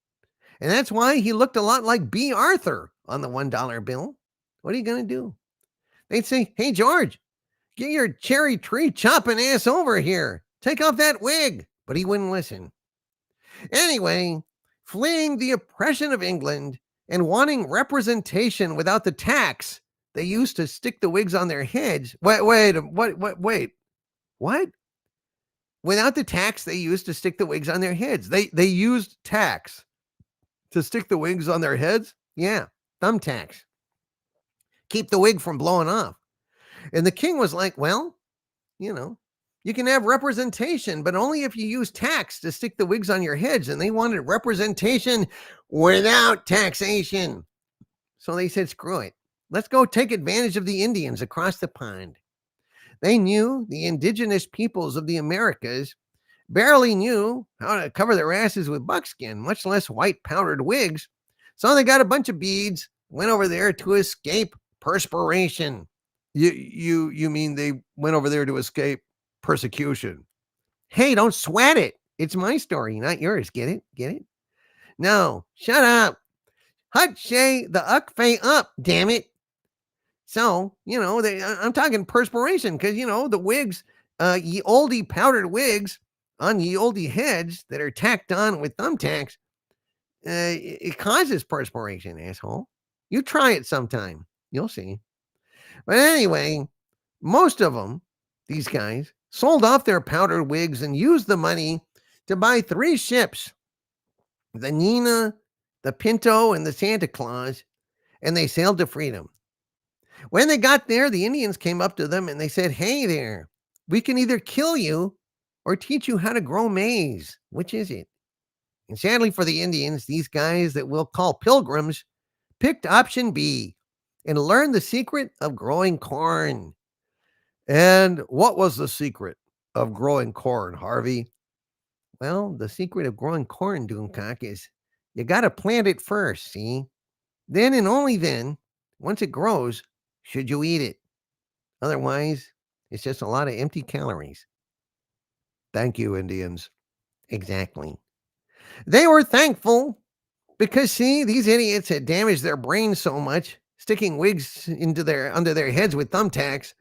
And that's why he looked a lot like B. Arthur on the $1 bill. What are you going to do? They'd say, hey, George, get your cherry tree chopping ass over here. Take off that wig. But he wouldn't listen. Anyway, fleeing the oppression of England and wanting representation without the tax they used to stick the wigs on their heads. Wait. What? Without the tax they used to stick the wigs on their heads. They used tax to stick the wigs on their heads? Yeah, thumbtacks. Keep the wig from blowing off. And the king was like, well, you can have representation, but only if you use tax to stick the wigs on your heads. And they wanted representation without taxation. So they said, screw it. Let's go take advantage of the Indians across the pond. They knew the indigenous peoples of the Americas barely knew how to cover their asses with buckskin, much less white powdered wigs. So they got a bunch of beads, went over there to escape perspiration. You mean they went over there to escape persecution? Hey, don't sweat it. It's my story, not yours. Get it? Get it? No, shut up. Hut Shay the Uck Fay up, damn it. So, I'm talking perspiration because, the wigs, ye olde powdered wigs on ye olde heads that are tacked on with thumbtacks, it causes perspiration, asshole. You try it sometime. You'll see. But anyway, most of them, these guys, sold off their powdered wigs and used the money to buy 3 ships, the Nina, the Pinto, and the Santa Claus, and they sailed to freedom. When they got there, the Indians came up to them and they said, "Hey there, we can either kill you or teach you how to grow maize. Which is it?" And sadly for the Indians, these guys that we'll call pilgrims picked option B and learned the secret of growing corn. And what was the secret of growing corn, Harvey? Well, the secret of growing corn, Doomcock, is you got to plant it first, see? Then and only then, once it grows, should you eat it. Otherwise, it's just a lot of empty calories. Thank you, Indians. Exactly. They were thankful because, see, these idiots had damaged their brains so much, sticking wigs under their heads with thumbtacks.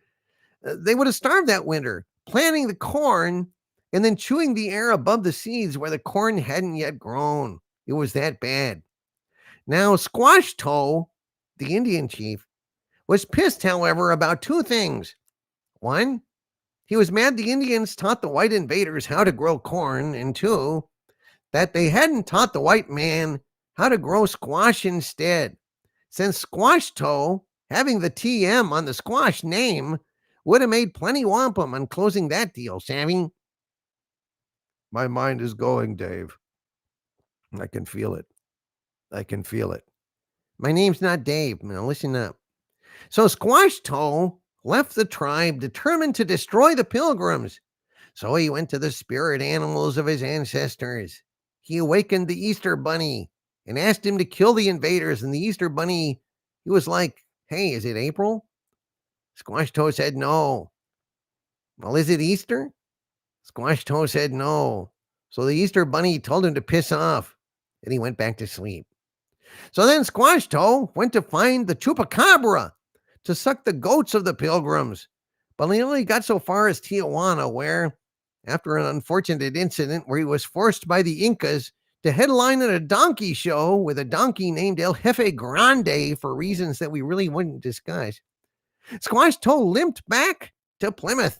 They would have starved that winter, planting the corn and then chewing the air above the seeds where the corn hadn't yet grown. It was that bad. Now, Squash Toe, the Indian chief, was pissed, however, about 2 things. One, he was mad the Indians taught the white invaders how to grow corn, and 2, that they hadn't taught the white man how to grow squash instead, since Squash Toe, having the TM on the squash name, would have made plenty wampum on closing that deal, Sammy. My mind is going, Dave. I can feel it. I can feel it. My name's not Dave. Now listen up. So Squash Toe left the tribe determined to destroy the pilgrims. So he went to the spirit animals of his ancestors. He awakened the Easter Bunny and asked him to kill the invaders. And the Easter Bunny, he was like, "Hey, is it April?" Squash Toe said no. "Well, is it Easter?" Squash Toe said no. So the Easter Bunny told him to piss off, and he went back to sleep. So then Squash Toe went to find the Chupacabra to suck the goats of the pilgrims. But he only got so far as Tijuana, where, after an unfortunate incident where he was forced by the Incas to headline at a donkey show with a donkey named El Jefe Grande for reasons that we really wouldn't discuss, Squash Toe limped back to Plymouth.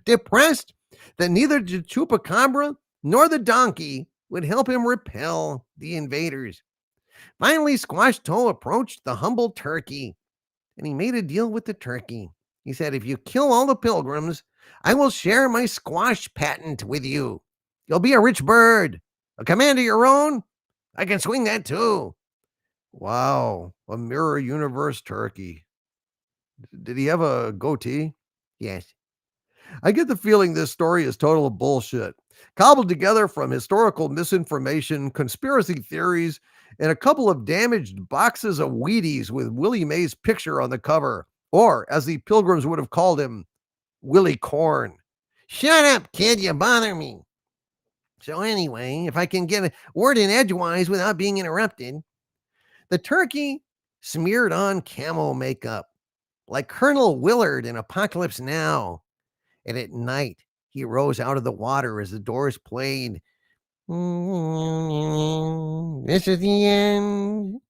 Depressed that neither the Chupacabra nor the donkey would help him repel the invaders. Finally, Squash Toe approached the humble turkey, and he made a deal with the turkey. He said, "If you kill all the pilgrims, I will share my squash patent with you. You'll be a rich bird, a command of your own. I can swing that too." Wow, a mirror universe turkey. Did he have a goatee? Yes. I get the feeling this story is total bullshit, cobbled together from historical misinformation, conspiracy theories, and a couple of damaged boxes of Wheaties with Willie Mae's picture on the cover, or, as the pilgrims would have called him, Willie Corn. Shut up, kid, you bother me. So anyway, if I can get a word in edgewise without being interrupted, the turkey smeared on camo makeup, like Colonel Willard in Apocalypse Now. And at night, he rose out of the water as the doors played. This is the end,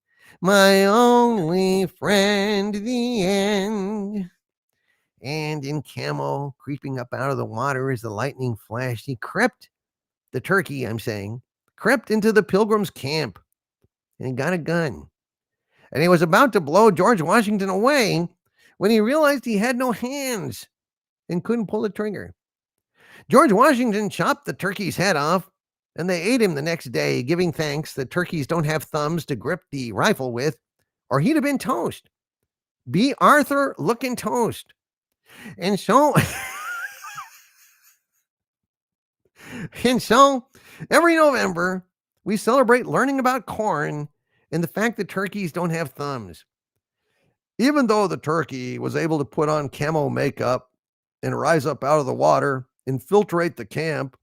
my only friend, the end. And in camo, creeping up out of the water as the lightning flashed, he crept, the turkey, I'm saying, crept into the pilgrim's camp and got a gun. And he was about to blow George Washington away when he realized he had no hands and couldn't pull the trigger. George Washington chopped the turkey's head off, and they ate him the next day, giving thanks that turkeys don't have thumbs to grip the rifle with, or he'd have been toast. B. Arthur looking toast. And so, every November, we celebrate learning about corn and the fact that turkeys don't have thumbs. Even though the turkey was able to put on camo makeup and rise up out of the water, infiltrate the camp,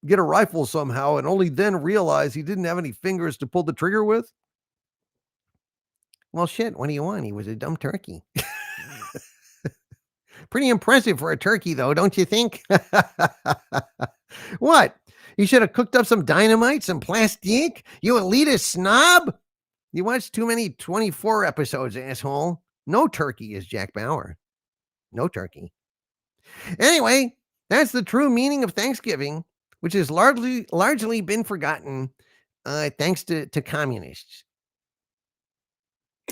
get a rifle somehow, and only then realize he didn't have any fingers to pull the trigger with, Well, shit, what do you want? He was a dumb turkey. Pretty impressive for a turkey, though, don't you think? What? You should have cooked up some dynamite, some plastic? You elitist snob? You watched too many 24 episodes, asshole. No turkey is Jack Bauer. No turkey. Anyway, that's the true meaning of Thanksgiving, which has largely been forgotten thanks to communists.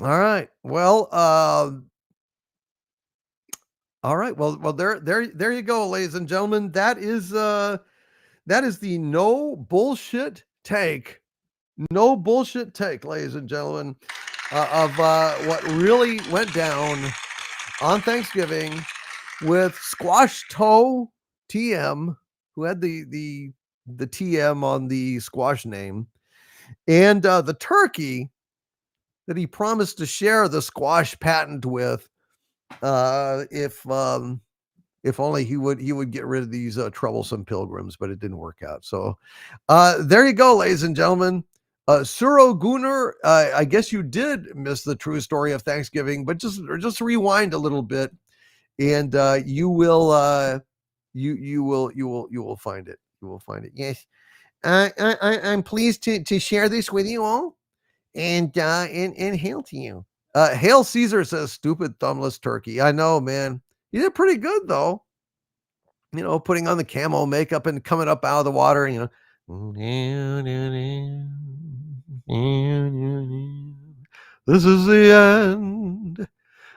All right. Well, all right. Well, there you go, ladies and gentlemen. That is the no bullshit take, ladies and gentlemen, of what really went down on Thanksgiving with Squash Toe TM, who had the TM on the squash name, and the turkey that he promised to share the squash patent with, if only he would get rid of these troublesome pilgrims, but it didn't work out. So there you go, ladies and gentlemen. Suro Gunnar, I guess you did miss the true story of Thanksgiving, but just rewind a little bit, and you will find it. You will find it. Yes. I'm pleased to share this with you all, and hail to you. Hail Caesar says, stupid thumbless turkey. I know, man. You did pretty good, though. You know, putting on the camo makeup and coming up out of the water, you know. This is the end.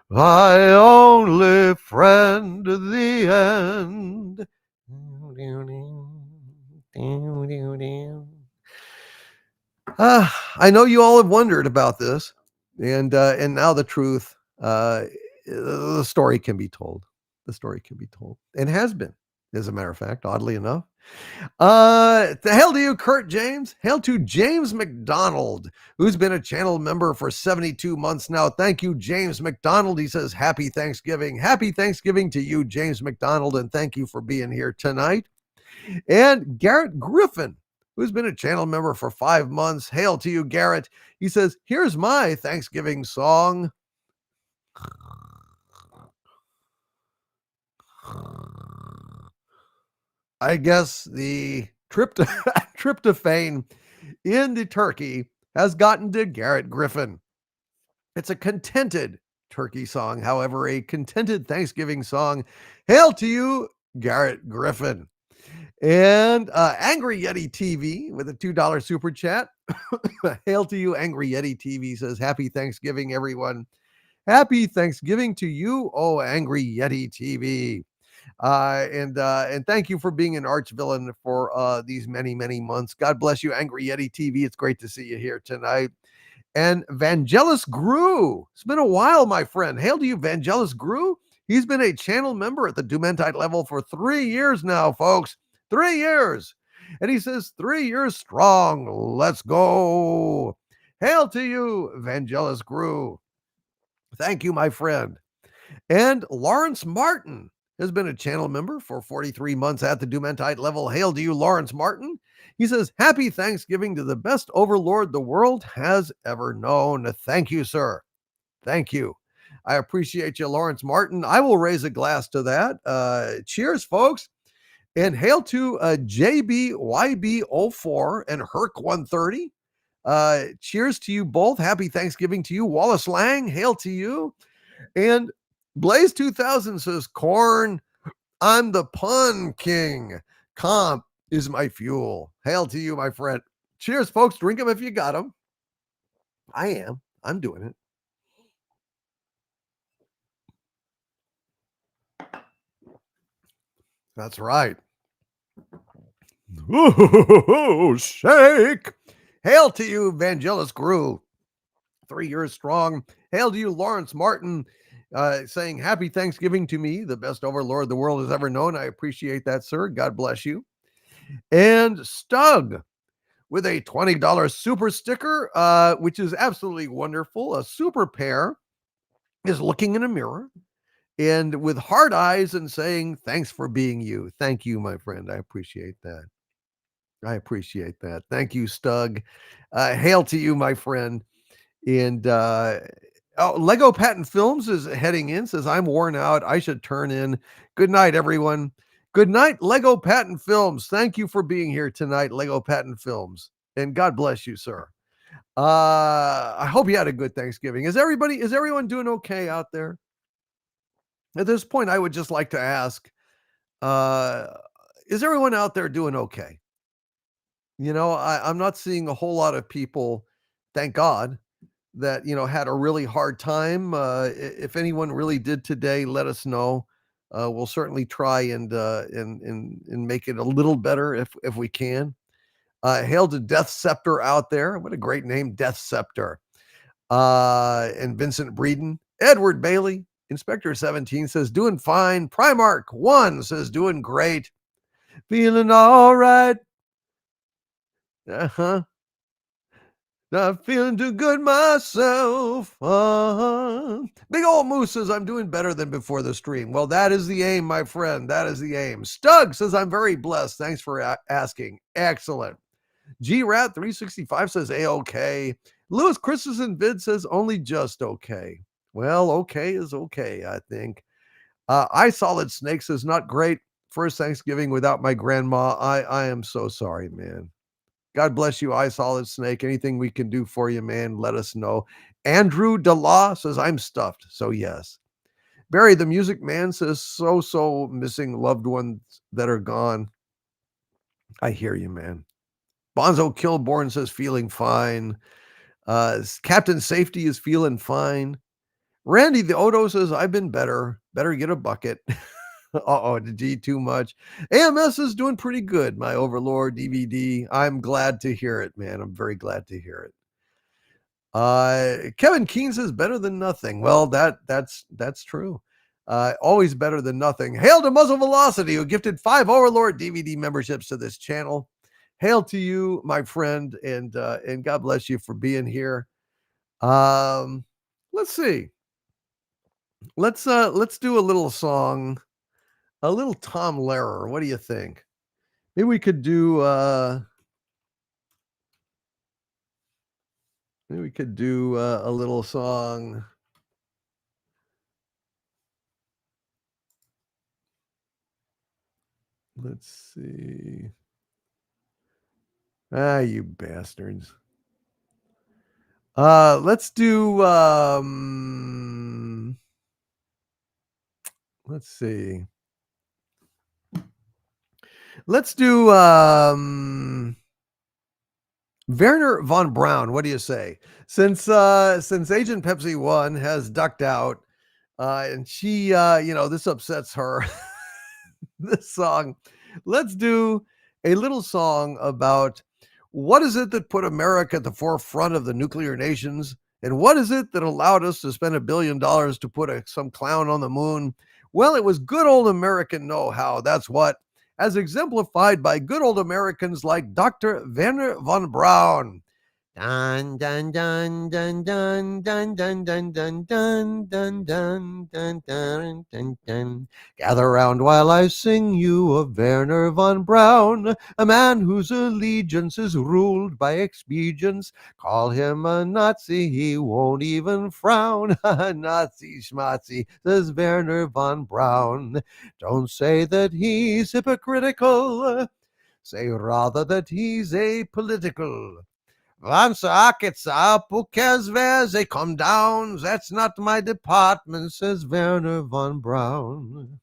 My only friend, the end. I know you all have wondered about this, and now the truth, the story can be told. The story can be told, and has been, as a matter of fact, oddly enough. The hail to you, Kurt James. Hail to James McDonald, who's been a channel member for 72 months now. Thank you, James McDonald. He says, happy Thanksgiving. Happy Thanksgiving to you, James McDonald, and thank you for being here tonight. And Garrett Griffin, who's been a channel member for 5 months. Hail to you, Garrett. He says, here's my Thanksgiving song. I guess the tryptophan in the turkey has gotten to Garrett Griffin. It's a contented turkey song, however, a contented Thanksgiving song. Hail to you, Garrett Griffin. And Angry Yeti TV with a $2 super chat. Hail to you, Angry Yeti TV says, happy Thanksgiving, everyone. Happy Thanksgiving to you, oh Angry Yeti TV. And thank you for being an arch villain for these many months. God bless you, Angry Yeti TV. It's great to see you here tonight. And Vangelis Grew, it's been a while, my friend. Hail to you, Vangelis Grew. He's been a channel member at the Dumentite level for 3 years now, folks. 3 years. And he says 3 years strong. Let's go. Hail to you, Vangelis Grew. Thank you, my friend. And Lawrence Martin has been a channel member for 43 months at the Dumentite level. Hail to you, Lawrence Martin. He says, happy Thanksgiving to the best overlord the world has ever known. Thank you, sir. Thank you. I appreciate you, Lawrence Martin. I will raise a glass to that. Cheers, folks. And hail to JBYB04 and Herc130. Cheers to you both. Happy Thanksgiving to you. Wallace Lang, hail to you. And Blaze 2000 says, corn, I'm the pun king. Comp is my fuel. Hail to you, my friend. Cheers, folks. Drink them if you got them. I am. I'm doing it. That's right. Ooh, shake. Hail to you, Vangelis Grew. 3 years strong. Hail to you, Lawrence Martin, saying happy Thanksgiving to me, the best overlord the world has ever known. I appreciate that, sir. God bless you. And Stug with a $20 super sticker, which is absolutely wonderful. A super pair is looking in a mirror and with hard eyes and saying, thanks for being you. Thank you, my friend. I appreciate that. I appreciate that. Thank you, Stug. Hail to you, my friend. And Oh, Lego Patent Films is heading in, says, I'm worn out. I should turn in. Good night, everyone. Good night, Lego Patent Films. Thank you for being here tonight, Lego Patent Films. And God bless you, sir. I hope you had a good Thanksgiving. Is everyone doing okay out there? At this point, I would just like to ask, uh, is everyone out there doing okay? I'm not seeing a whole lot of people, thank God, that had a really hard time. If anyone really did today, let us know. We'll certainly try and make it a little better if we can. Hail to Death Scepter out there. What a great name, Death Scepter. And Vincent Breeden, Edward Bailey, Inspector 17 says doing fine. Primark 1 says doing great. Feeling all right. Uh-huh. Not feeling too good myself. Big old Moose says, I'm doing better than before the stream. Well, that is the aim, my friend. That is the aim. Stug says, I'm very blessed. Thanks for asking. Excellent. G-Rat 365 says, A-OK. Lewis Christensen Vid says, only just okay. Well, okay is okay, I think. I Solid Snake says, not great. First Thanksgiving without my grandma. I am so sorry, man. God bless you, I Solid Snake. Anything we can do for you, man, let us know. Andrew DeLaw says, I'm stuffed. So, yes. Barry the Music Man says, so missing loved ones that are gone. I hear you, man. Bonzo Kilborn says, feeling fine. Captain Safety is feeling fine. Randy the Odo says, I've been better. Better get a bucket. Uh-oh, did you eat too much? AMS is doing pretty good, my Overlord DVD. I'm glad to hear it, man. I'm very glad to hear it. Kevin Keene says better than nothing. Well, that's true. Always better than nothing. Hail to Muzzle Velocity, who gifted 5 Overlord DVD memberships to this channel. Hail to you, my friend, and God bless you for being here. Let's see. Let's do a little song. A little Tom Lehrer. What do you think? Maybe we could do a little song. Let's see. You bastards. Let's do let's see. Let's do Werner von Braun. What do you say? Since Agent Pepsi 1 has ducked out, and she this upsets her. This song. Let's do a little song about what is it that put America at the forefront of the nuclear nations, and what is it that allowed us to spend $1 billion to put some clown on the moon? Well, it was good old American know-how. That's what, as exemplified by good old Americans like Dr. Werner von Braun. Dun dun dun dun dun dun dun dun dun dun dun dun dun dun dun dun. Gather round while I sing you of Werner von Braun, a man whose allegiance is ruled by expedience. Call him a Nazi, he won't even frown. Nazi schmatzi, says Werner von Braun. Don't say that he's hypocritical, say rather that he's apolitical. Once it's up, who cares where they come down? That's not my department, says Werner von Braun.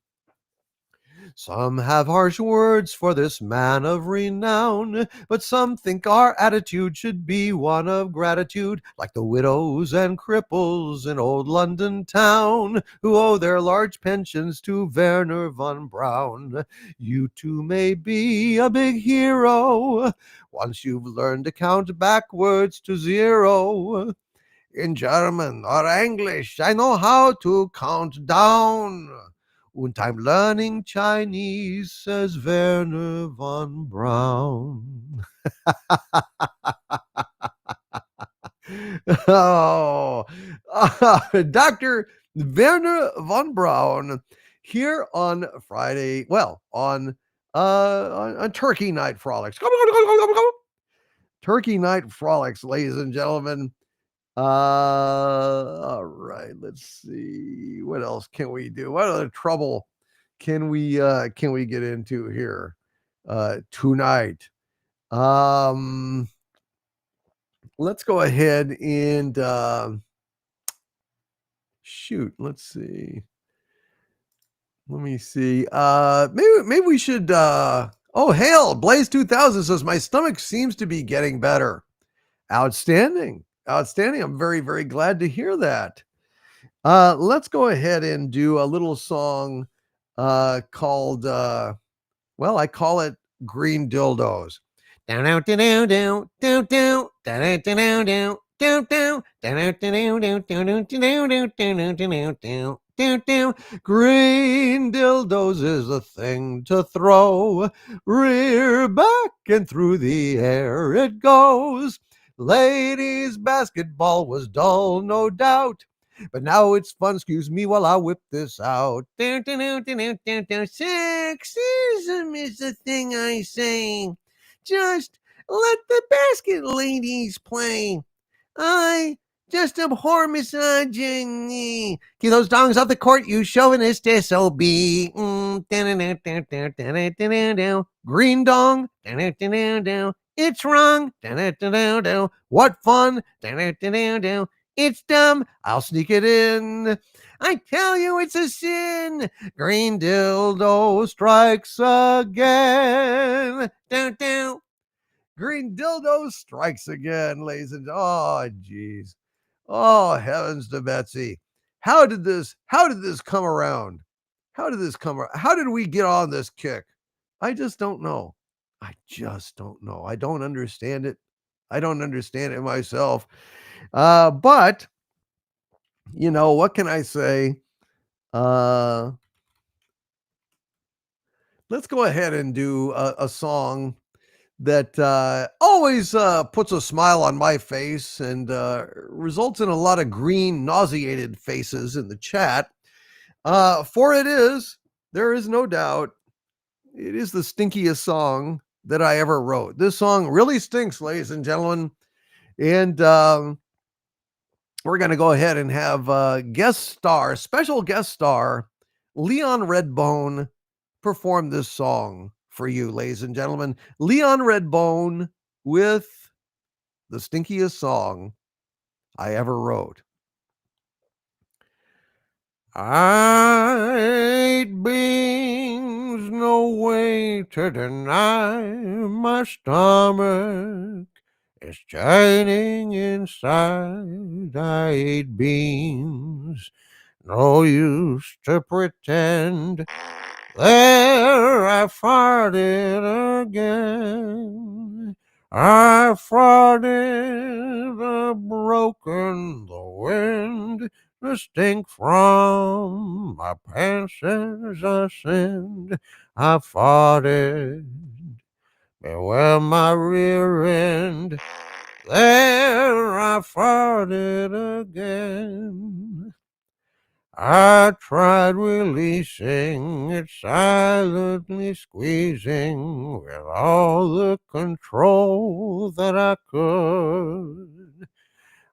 Some have harsh words for this man of renown, but some think our attitude should be one of gratitude, like the widows and cripples in old London town, who owe their large pensions to Werner von Braun. You too may be a big hero, once you've learned to count backwards to 0. In German or English, I know how to count down. Und I'm learning Chinese, says Werner von Braun. Oh, Dr. Werner von Braun here on Friday. Well, on Turkey Night Frolics. Turkey Night Frolics, ladies and gentlemen. All right, let's see. What else can we do? What other trouble can we get into here tonight? Let's go ahead and shoot, let's see. Let me see. Maybe we should oh hail, Blaze 2000 says my stomach seems to be getting better. Outstanding. Outstanding. I'm very, very glad to hear that. Let's go ahead and do a little song called well, I call it Green Dildos. Down down down down down down down down down down down down down. Green dildos is a thing to throw. Rear back and through the air it goes. Ladies basketball was dull, no doubt. But now it's fun, excuse me while I whip this out. Sexism is the thing I say. Just let the basket ladies play. I just abhor misogyny. Keep those dongs off the court, you chauvinist SOB. Green dong. It's wrong. What fun. It's dumb. I'll sneak it in. I tell you it's a sin. Green dildo strikes again. Green dildo strikes again, ladies and oh geez. Oh heavens to Betsy. How did this come around? How did this come around? How did we get on this kick? I just don't know. I just don't know. I don't understand it. I don't understand it myself. But you know, what can I say? Let's go ahead and do a song that always puts a smile on my face and results in a lot of green, nauseated faces in the chat. For there is no doubt, it is the stinkiest song that I ever wrote. This song really stinks, ladies and gentlemen. And we're going to go ahead and have special guest star, Leon Redbone, perform this song for you, ladies and gentlemen. Leon Redbone with the stinkiest song I ever wrote. I ate beans, no way to deny my stomach. It's churning inside. I ate beans. No use to pretend. There I farted again. I farted, broken the wind. The stink from my pants as I sinned. I farted. Beware my rear end. There I farted again. I tried releasing it, silently squeezing with all the control that I could.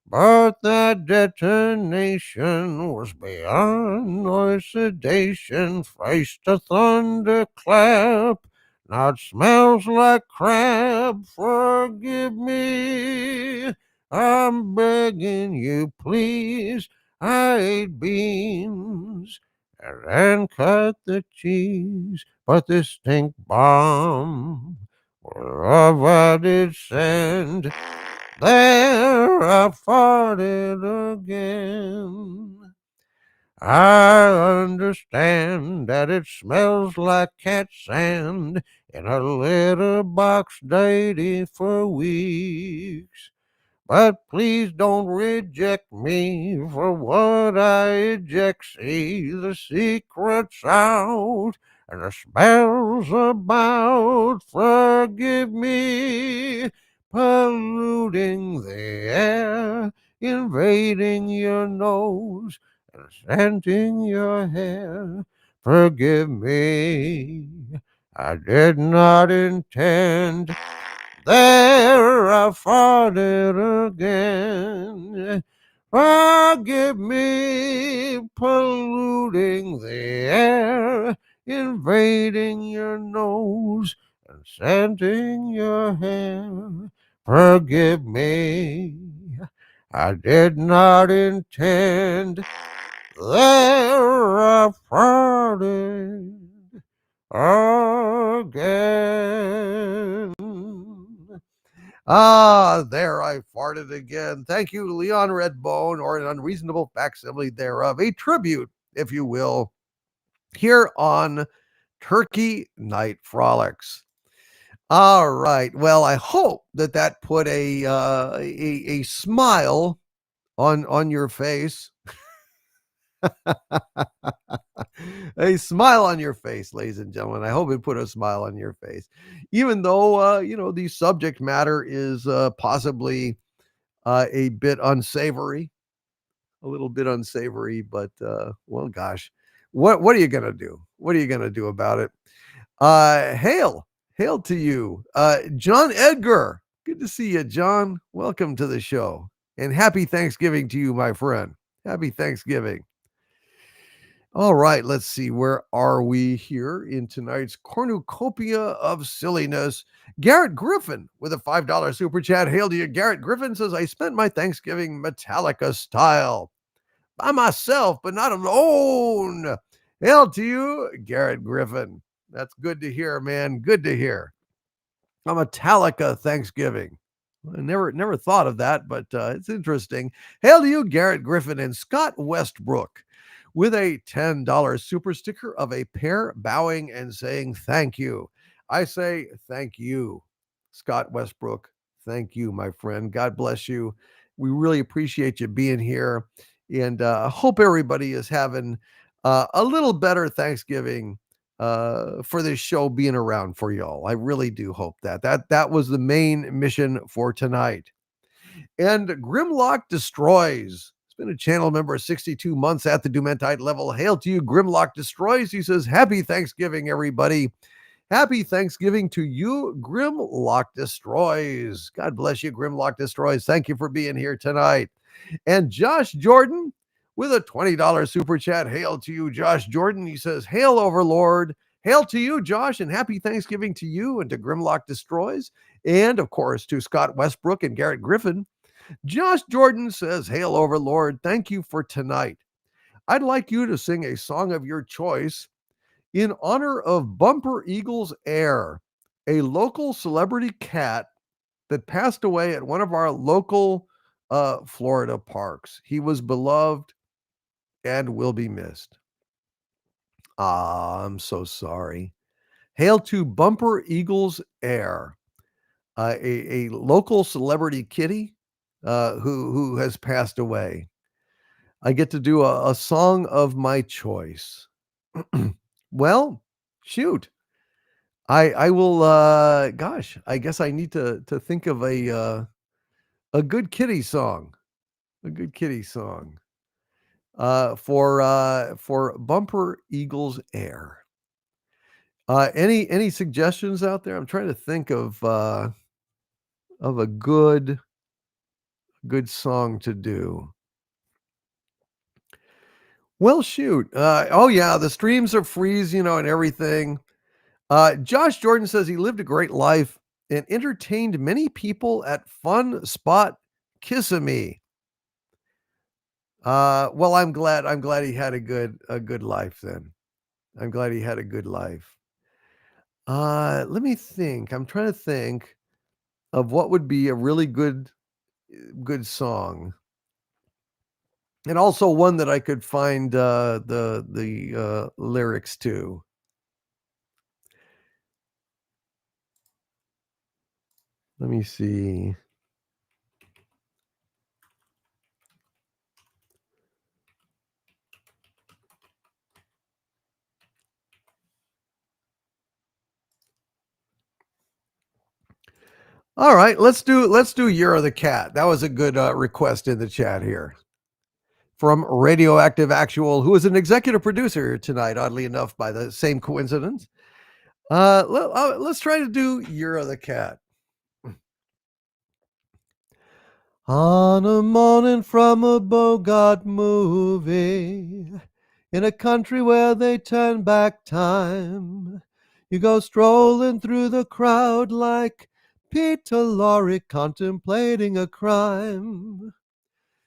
But that detonation was beyond noise sedation, faced a thunderclap. Now it smells like crap. Forgive me. I'm begging you, please. I ate beans and then cut the cheese. But this stink bomb, love I did send. There I farted again. I understand that it smells like cat sand in a litter box dated for weeks. But please don't reject me for what I eject. See, the secret's out and the spell's about. Forgive me, polluting the air, invading your nose and scenting your hair. Forgive me, I did not intend. There I farted again. Forgive me polluting the air, invading your nose and scenting your hair. Forgive me, I did not intend. There I farted again. Ah, there I farted again. Thank you, Leon Redbone, or an unreasonable facsimile thereof, a tribute, if you will, here on Turkey Night Frolics. All right. Well, I hope that that put a smile on your face. A smile on your face, ladies and gentlemen. I hope it put a smile on your face, even though the subject matter is possibly a bit unsavory, a little bit unsavory. But well, gosh, what are you gonna do? What are you gonna do about it? Hail to you, John Edgar. Good to see you, John. Welcome to the show, and happy Thanksgiving to you, my friend. Happy Thanksgiving. All right, let's see. Where are we here in tonight's cornucopia of silliness? Garrett Griffin with a $5 super chat. Hail to you. Garrett Griffin says, I spent my Thanksgiving Metallica style by myself, but not alone. Hail to you, Garrett Griffin. That's good to hear, man. Good to hear. A Metallica Thanksgiving. I never thought of that, but it's interesting. Hail to you, Garrett Griffin and Scott Westbrook, with a $10 super sticker of a pair bowing and saying thank you. I say thank you, Scott Westbrook. Thank you, my friend. God bless you. We really appreciate you being here, and hope everybody is having a little better Thanksgiving for this show being around for y'all. I really do hope that was the main mission for tonight. And Grimlock Destroys. It's been a channel member 62 months at the Dumentite level. Hail to you, Grimlock Destroys. He says, happy Thanksgiving, everybody. Happy Thanksgiving to you, Grimlock Destroys. God bless you, Grimlock Destroys. Thank you for being here tonight. And Josh Jordan with a $20 super chat. Hail to you, Josh Jordan. He says, hail, Overlord. Hail to you, Josh, and happy Thanksgiving to you and to Grimlock Destroys. And, of course, to Scott Westbrook and Garrett Griffin. Josh Jordan says, hail, Overlord. Thank you for tonight. I'd like you to sing a song of your choice in honor of Bumper Eagles Air, a local celebrity cat that passed away at one of our local Florida parks. He was beloved and will be missed. I'm so sorry. Hail to Bumper Eagles Air, a local celebrity kitty who has passed away. I get to do a song of my choice. Well, shoot. I will gosh, I guess I need to think of a good kitty song. A good kitty song. For Bumper Eagles Air. Any suggestions out there? I'm trying to think of a good song to do. Well, shoot. Oh yeah, the streams are freeze, and everything. Josh Jordan says he lived a great life and entertained many people at Fun Spot Kissimmee. Well, I'm glad he had a good life then. I'm glad he had a good life. Let me think. I'm trying to think of what would be a really good song. And also one that I could find the lyrics to. Let me see. All right, let's do Year of the Cat. That was a good request in the chat here. From Radioactive Actual, who is an executive producer tonight, oddly enough, by the same coincidence. Let's try to do Year of the Cat. On a morning from a Bogart movie, in a country where they turn back time, you go strolling through the crowd like Peter Lorre contemplating a crime.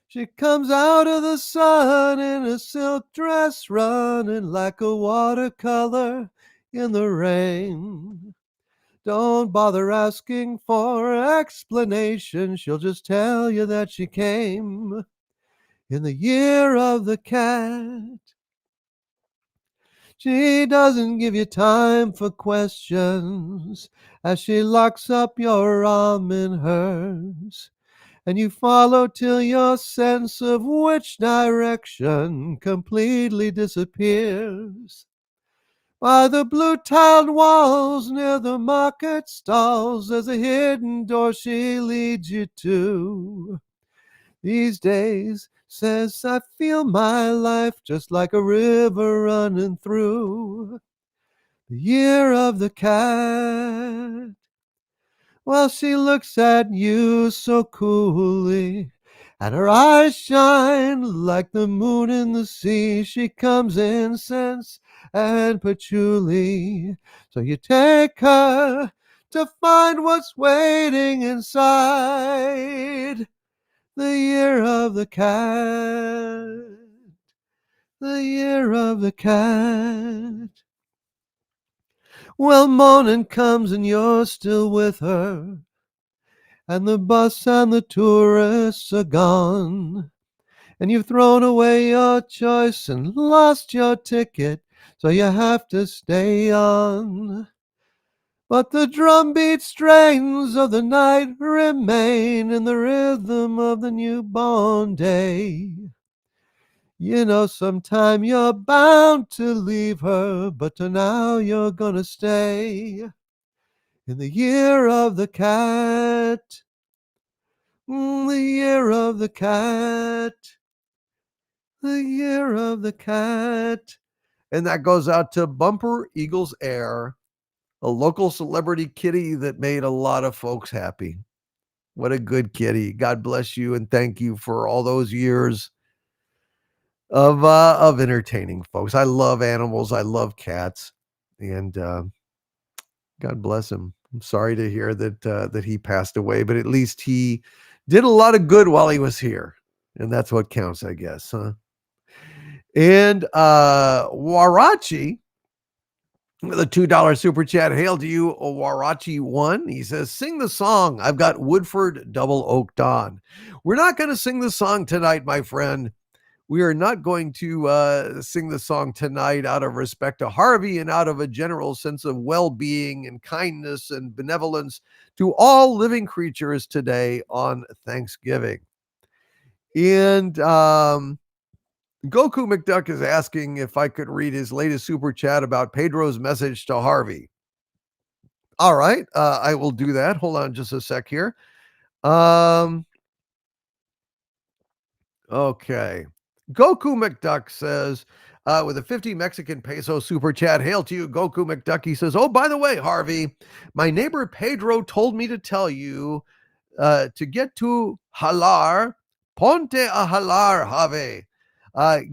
She comes out of the sun in a silk dress, running like a watercolor in the rain. Don't bother asking for explanation, she'll just tell you that she came in the year of the cat. She doesn't give you time for questions as she locks up your arm in hers, and you follow till your sense of which direction completely disappears. By the blue-tiled walls near the market stalls, there's a hidden door she leads you to. These days, says, I feel my life just like a river running through the year of the cat. While she looks at you so coolly, and her eyes shine like the moon in the sea. She comes in sense and patchouli, so you take her to find what's waiting inside the year of the cat. The year of the cat. Well, morning comes and you're still with her, and the bus and the tourists are gone, and you've thrown away your choice and lost your ticket, so you have to stay on. But the drumbeat strains of the night remain in the rhythm of the newborn day. You know sometime you're bound to leave her, but to now you're gonna stay in the year of the cat. The year of the cat. The year of the cat. And that goes out to Bumper Eagles Air, a local celebrity kitty that made a lot of folks happy. What a good kitty. God bless you and thank you for all those years of entertaining folks. I love animals. I love cats. And God bless him. I'm sorry to hear that he passed away, but at least he did a lot of good while he was here. And that's what counts, I guess, huh? And Warachi, with a $2 super chat. Hail to you, Warachi 1. He says, sing the song. I've got Woodford Double Oak Dawn. We're not going to sing the song tonight, my friend. We are not going to sing the song tonight out of respect to Harvey and out of a general sense of well-being and kindness and benevolence to all living creatures today on Thanksgiving. And Goku McDuck is asking if I could read his latest super chat about Pedro's message to Harvey. All right, I will do that. Hold on just a sec here. Okay. Goku McDuck says, with a 50 Mexican peso super chat, hail to you, Goku McDuck. He says, oh, by the way, Harvey, my neighbor Pedro told me to tell you to get to Halar, ponte a Halar, Harvey.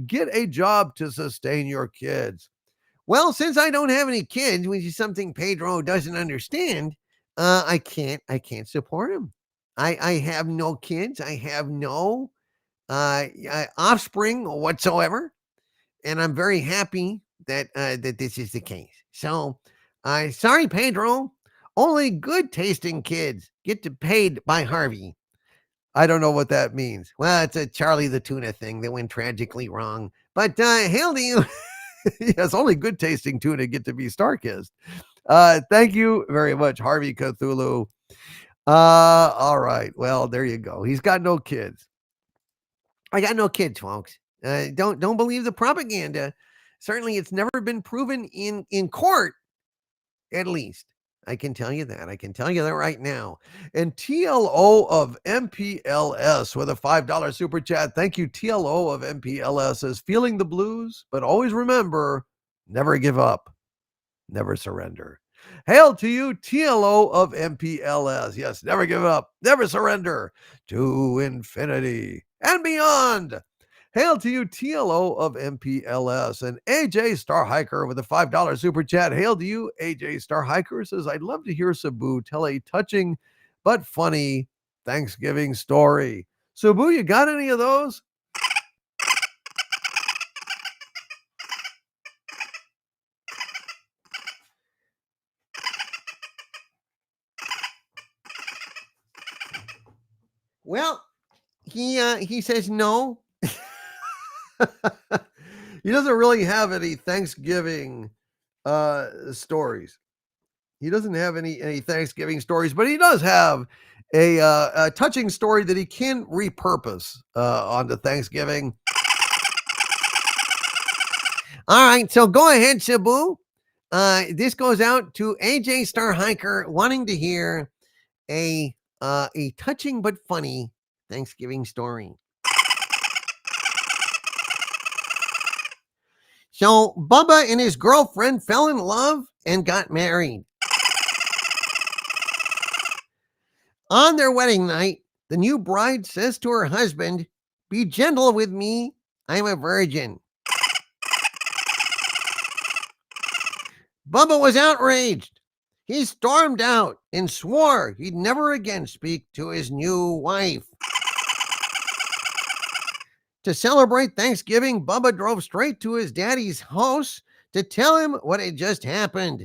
Get a job to sustain your kids. Well, since I don't have any kids, which is something Pedro doesn't understand, I can't support him. I have no kids. I have no offspring whatsoever, and I'm very happy that that this is the case. So, sorry, Pedro. Only good tasting kids get paid by Harvey. I don't know what that means. Well, it's a Charlie the Tuna thing that went tragically wrong. But hail to you. Yes, only good tasting tuna get to be Starkist. Thank you very much, Harvey Cthulhu. All right. Well, there you go. He's got no kids. I got no kids, folks. Don't believe the propaganda. Certainly, it's never been proven in court, at least. I can tell you that. I can tell you that right now. And TLO of MPLS with a $5 super chat. Thank you, TLO of MPLS, says feeling the blues, but always remember, never give up, never surrender. Hail to you, TLO of MPLS. Yes, never give up, never surrender to infinity and beyond. Hail to you, TLO of MPLS. And AJ Star Hiker with a $5 super chat. Hail to you, AJ Star Hiker says, I'd love to hear Sabu tell a touching but funny Thanksgiving story. Sabu, you got any of those? Well, he says no. He doesn't really have any Thanksgiving stories. He doesn't have any Thanksgiving stories, but he does have a touching story that he can repurpose onto Thanksgiving. All right, so go ahead, Sabu. This goes out to AJ Star Hiker wanting to hear a touching but funny Thanksgiving story. So Bubba and his girlfriend fell in love and got married. On their wedding night, the new bride says to her husband, "Be gentle with me, I'm a virgin." Bubba was outraged. He stormed out and swore he'd never again speak to his new wife. To celebrate Thanksgiving, Bubba drove straight to his daddy's house to tell him what had just happened.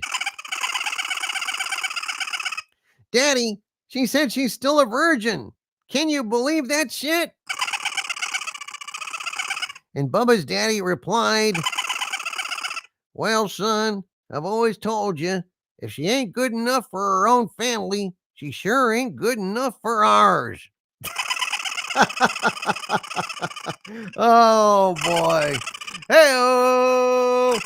"Daddy, she said she's still a virgin. Can you believe that shit?" And Bubba's daddy replied, "Well, son, I've always told you, if she ain't good enough for her own family, she sure ain't good enough for ours." Oh boy. Hey-oh.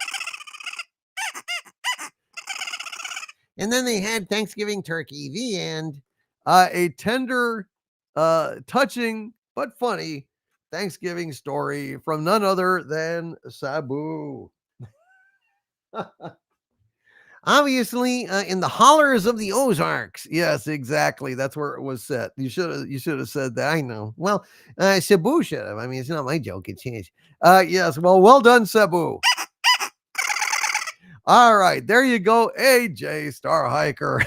And then they had Thanksgiving turkey. The end. A tender, touching, but funny Thanksgiving story from none other than Sabu. Obviously, in the hollers of the Ozarks. Yes, exactly. That's where it was set. You should have said that. I know. Well, Sabu should have. I mean, it's not my joke. It's his. Yes. Well done, Sabu. All right, there you go, AJ Star Hiker.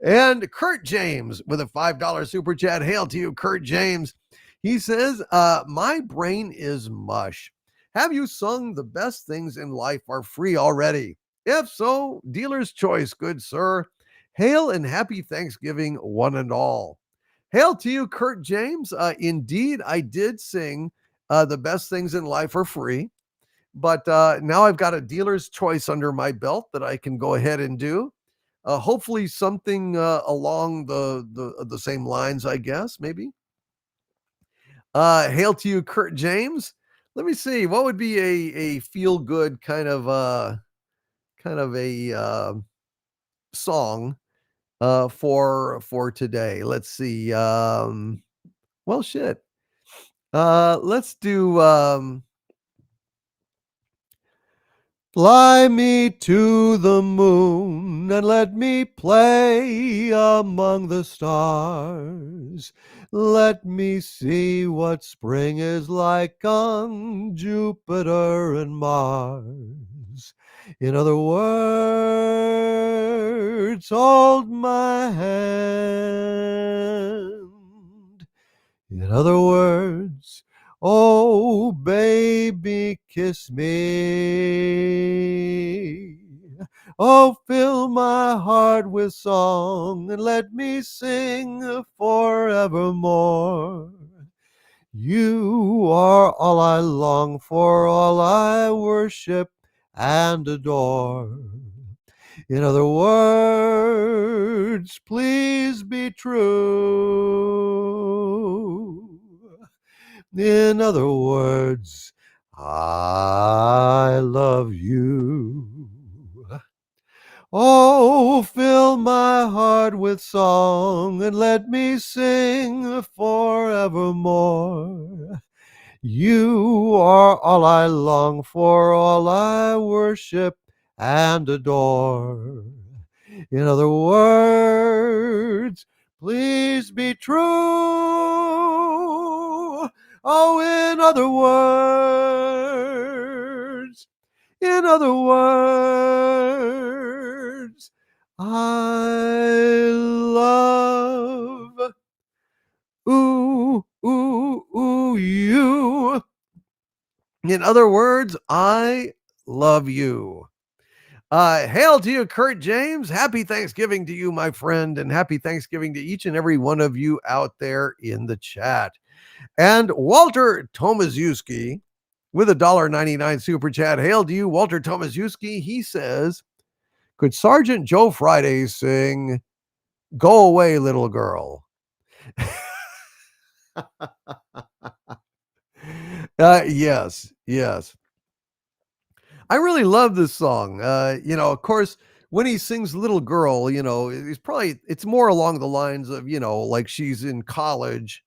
And Kurt James with a $5 super chat. Hail to you, Kurt James. He says, my brain is mush. Have you sung The Best Things in Life Are Free already? If so, dealer's choice, good sir. Hail and happy Thanksgiving, one and all. Hail to you, Kurt James. Indeed, I did sing The Best Things in Life Are Free, but now I've got a dealer's choice under my belt that I can go ahead and do. Hopefully something along the same lines, I guess, maybe. Hail to you, Kurt James. Let me see, what would be a feel good kind of a song for today. Let's see. Well, shit. Let's do Fly me to the moon and let me play among the stars. Let me see what spring is like on Jupiter and Mars. In other words, hold my hand. In other words, oh, baby, kiss me. Oh, fill my heart with song and let me sing forevermore. You are all I long for, all I worship and adore. In other words, please be true. In other words, I love you. Oh, fill my heart with song and let me sing forevermore. You are all I long for, all I worship and adore. In other words, please be true. Oh, in other words, I love you. In other words, I love you. Hail to you, Kurt James. Happy Thanksgiving to you, my friend, and happy Thanksgiving to each and every one of you out there in the chat. And Walter Tomaszewski with a $1.99 super chat. Hail to you, Walter Tomaszewski. He says, could Sergeant Joe Friday sing Go Away, Little Girl? Yes. I really love this song. Of course, when he sings Little Girl, it's more along the lines of, like she's in college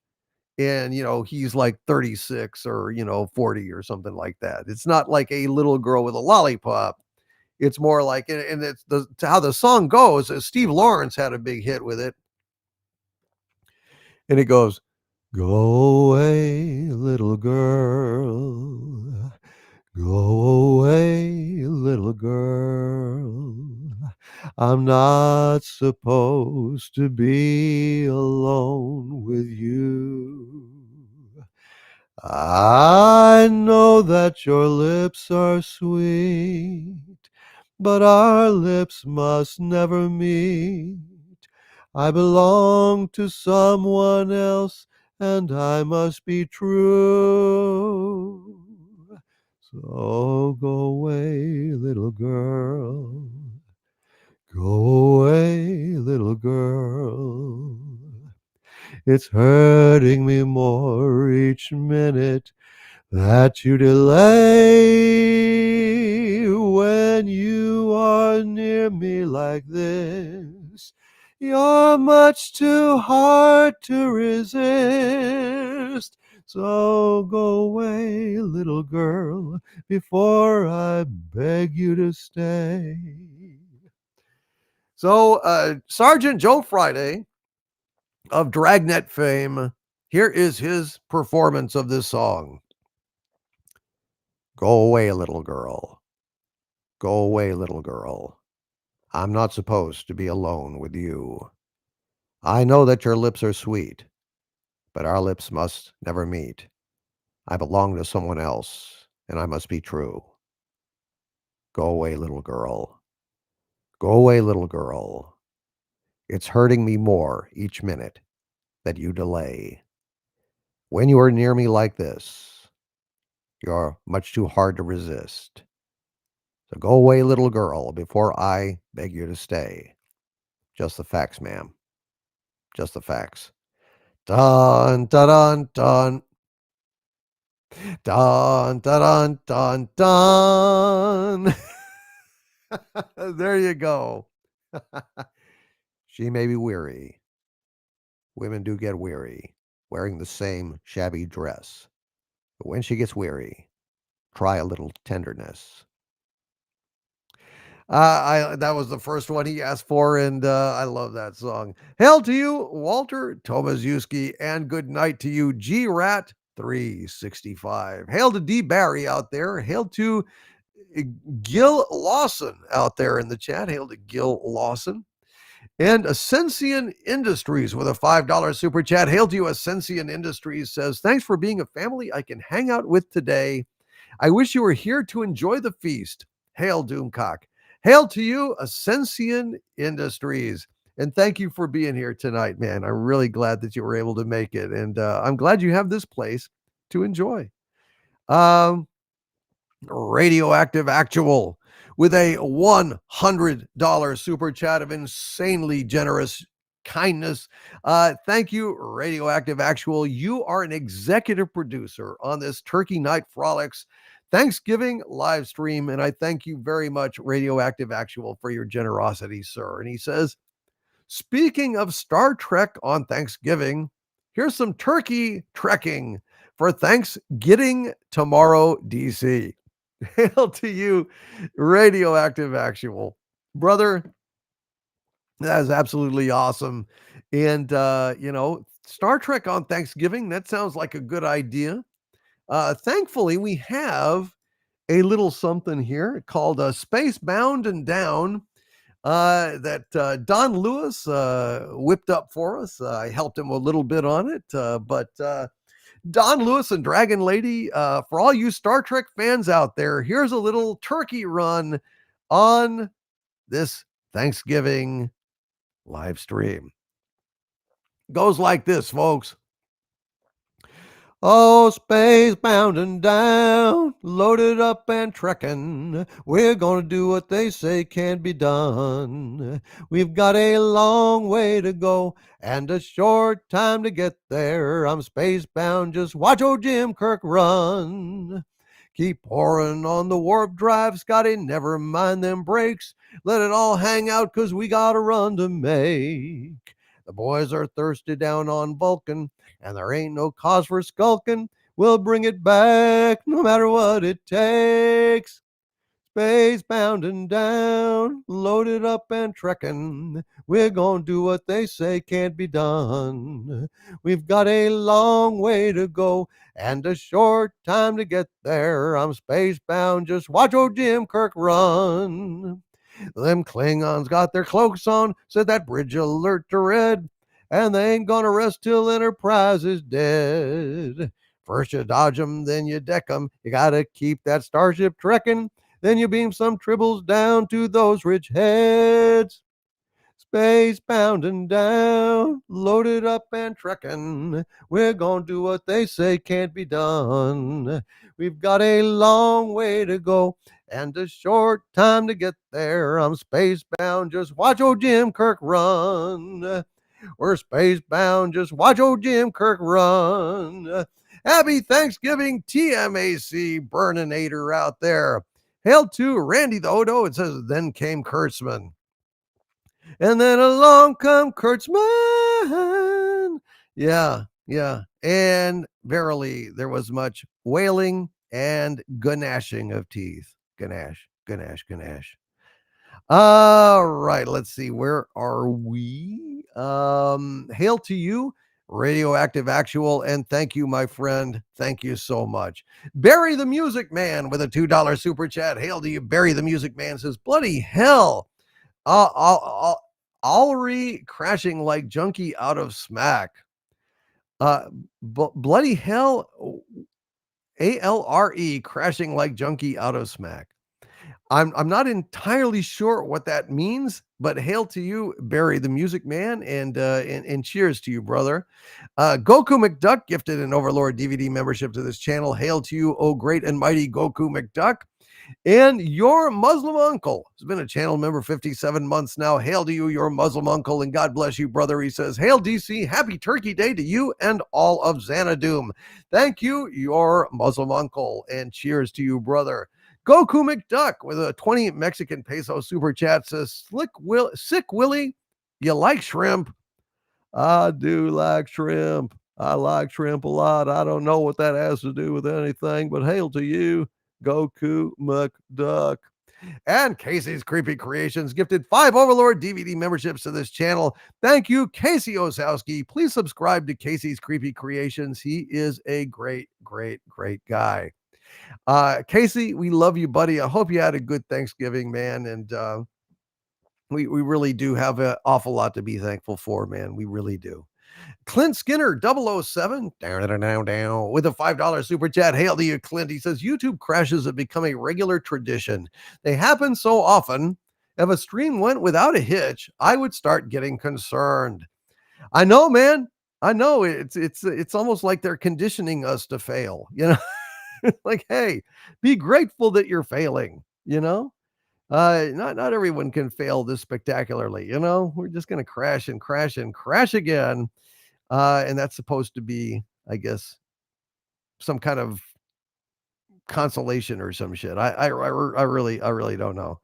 and, he's like 36 or, 40 or something like that. It's not like a little girl with a lollipop. It's more like, and it's how the song goes. Steve Lawrence had a big hit with it. And it goes, go away, little girl. Go away, little girl. I'm not supposed to be alone with you. I know that your lips are sweet, but our lips must never meet. I belong to someone else, and I must be true. So go away, little girl. Go away, little girl. It's hurting me more each minute that you delay. When you are near me like this, you're much too hard to resist. So go away, little girl, before I beg you to stay. So, Sergeant Joe Friday of Dragnet fame, here is his performance of this song. Go away, little girl. Go away, little girl. I'm not supposed to be alone with you. I know that your lips are sweet, but our lips must never meet. I belong to someone else, and I must be true. Go away, little girl. Go away, little girl. It's hurting me more each minute that you delay. When you are near me like this, you're much too hard to resist. So go away, little girl, before I beg you to stay. Just the facts, ma'am. Just the facts. Dun, dun, dun, dun. Dun, dun, dun, dun, dun. There you go. She may be weary. Women do get weary wearing the same shabby dress. But when she gets weary, try a little tenderness. That was the first one he asked for, and I love that song. Hail to you, Walter Tomaszewski, and good night to you, G-Rat 365. Hail to D. Barry out there. Hail to Gil Lawson out there in the chat. Hail to Gil Lawson. And Ascension Industries with a $5 super chat. Hail to you, Ascension Industries says, thanks for being a family I can hang out with today. I wish you were here to enjoy the feast. Hail, Doomcock. Hail to you, Ascension Industries. And thank you for being here tonight, man. I'm really glad that you were able to make it. And I'm glad you have this place to enjoy. Radioactive Actual with a $100 super chat of insanely generous kindness. Thank you, Radioactive Actual. You are an executive producer on this Turkey Night Frolics Thanksgiving live stream, and I thank you very much, Radioactive Actual, for your generosity, sir. And he says, speaking of Star Trek on Thanksgiving, here's some turkey trekking for Thanksgiving tomorrow, DC. Hail to you, Radioactive Actual. Brother, that is absolutely awesome. And, Star Trek on Thanksgiving, that sounds like a good idea. Thankfully, we have a little something here called Space Bound and Down that Don Lewis whipped up for us. I helped him a little bit on it, but Don Lewis and Dragon Lady, for all you Star Trek fans out there, here's a little turkey run on this Thanksgiving live stream. Goes like this, folks. Oh, space bound and down, loaded up and trekking. We're gonna do what they say can't be done. We've got a long way to go and a short time to get there. I'm space bound, just watch old Jim Kirk run. Keep pouring on the warp drive, Scotty, never mind them brakes. Let it all hang out, 'cause we got a run to make. The boys are thirsty down on Vulcan, and there ain't no cause for skulking. We'll bring it back no matter what it takes. Space bound and down, loaded up and trekking. We're gonna do what they say can't be done. We've got a long way to go and a short time to get there. I'm space bound, just watch old Jim Kirk run. Them Klingons got their cloaks on, said that bridge alert to red, and they ain't gonna rest till Enterprise is dead. First you dodge 'em, then you deck 'em. You gotta keep that starship trekking. Then you beam some tribbles down to those rich heads. Space bound and down, loaded up and trekking. We're gonna do what they say can't be done. We've got a long way to go and a short time to get there. I'm space bound, just watch old Jim Kirk run. We're space bound, just watch old Jim Kirk run. Happy Thanksgiving, TMAC Burninator out there. Hail to Randy the Odo. It says, then came Kurtzman. And then along come Kurtzman. Yeah. And verily, there was much wailing and gnashing of teeth. Ganache. All right, let's see. Where are we? Hail to you, Radioactive Actual, and thank you, my friend. Thank you so much. Barry the Music Man with a $2 super chat. Hail to you, Barry the Music Man. Says, bloody hell. Alri crashing like junkie out of smack. Bloody hell. ALRE crashing like junkie out of smack. I'm not entirely sure what that means, but hail to you, Barry the Music Man, and cheers to you, brother. Goku McDuck gifted an Overlord DVD membership to this channel. Hail to you, oh great and mighty Goku McDuck. And your Muslim uncle has been a channel member 57 months now. Hail to you, your Muslim uncle, and God bless you, brother. He says, hail DC, happy Turkey Day to you and all of Xanadoom. Thank you, your Muslim uncle, and cheers to you, brother. Goku McDuck with a 20 Mexican peso super chat says, Sick Willie, you like shrimp? I do like shrimp. I like shrimp a lot. I don't know what that has to do with anything, but hail to you, Goku McDuck. And Casey's Creepy Creations gifted 5 Overlord DVD memberships to this channel. Thank you, Casey Osowski. Please subscribe to Casey's Creepy Creations. He is a great guy. Casey, we love you, buddy. I hope you had a good Thanksgiving, man. And we really do have an awful lot to be thankful for, man. We really do. Clint Skinner 007 down with a $5 super chat. Hail to you, Clint. He says YouTube crashes have become a regular tradition. They happen so often. If a stream went without a hitch, I would start getting concerned. I know, man. I know it's almost like they're conditioning us to fail, you know. Like, hey, be grateful that you're failing, you know. Not everyone can fail this spectacularly, you know. We're just gonna crash again. And that's supposed to be, I guess, some kind of consolation or some shit. I really don't know.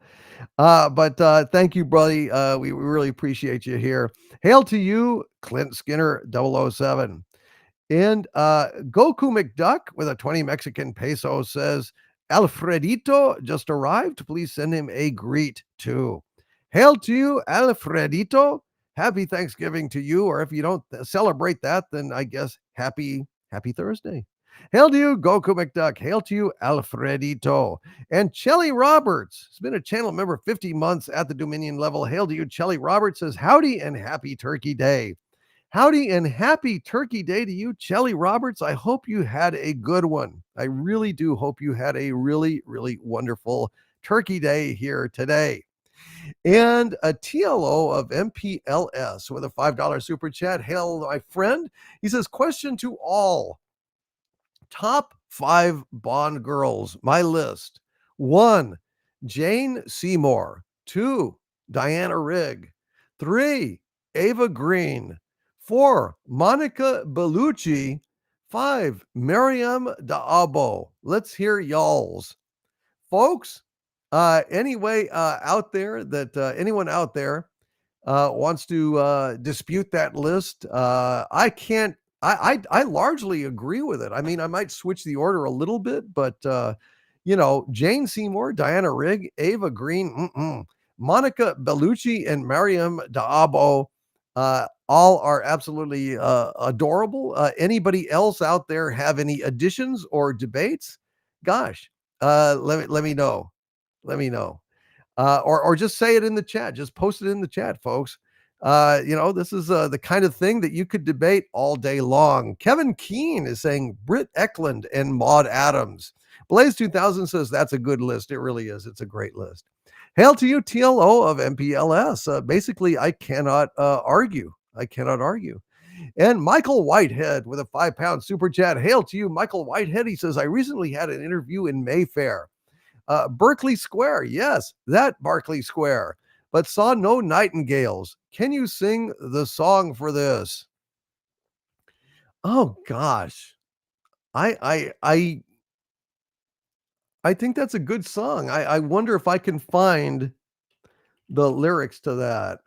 But thank you, buddy. We really appreciate you here. Hail to you, Clint Skinner 007. And Goku McDuck with a 20 Mexican peso says, Alfredito just arrived. Please send him a greet too. Hail to you, Alfredito. Happy Thanksgiving to you. Or if you don't celebrate that, then I guess happy Thursday. Hail to you, Goku McDuck. Hail to you, Alfredito. And Chelly Roberts has been a channel member 50 months at the Dominion level. Hail to you, Chelly Roberts says, howdy and happy Turkey Day. Howdy and happy Turkey Day to you, Chelly Roberts. I hope you had a good one. I really do hope you had a really, really wonderful Turkey Day here today. And a TLO of MPLS with a $5 super chat. Hail, my friend. He says, question to all. Top 5 Bond girls. My list. 1, Jane Seymour. 2, Diana Rigg. 3, Ava Green. 4, Monica Bellucci. 5, Miriam D'Abo. Let's hear y'all's. Folks, anyone out there wants to dispute that list, I can't. I largely agree with it. I mean, I might switch the order a little bit, but Jane Seymour, Diana Rigg, Ava Green, Monica Bellucci, and Miriam D'Abo, all are absolutely adorable. Anybody else out there have any additions or debates? Gosh, let me know. Let me know. Or just say it in the chat. Just post it in the chat, folks. This is the kind of thing that you could debate all day long. Kevin Keene is saying Britt Eklund and Maud Adams. Blaze 2000 says that's a good list. It really is. It's a great list. Hail to you, TLO of MPLS. Basically, I cannot argue. I cannot argue. And Michael Whitehead with a £5 super chat. Hail to you, Michael Whitehead. He says, I recently had an interview in Mayfair. Berkeley Square. Yes, that Berkeley Square. But saw no nightingales. Can you sing the song for this? Oh gosh. I think that's a good song. I wonder if I can find the lyrics to that.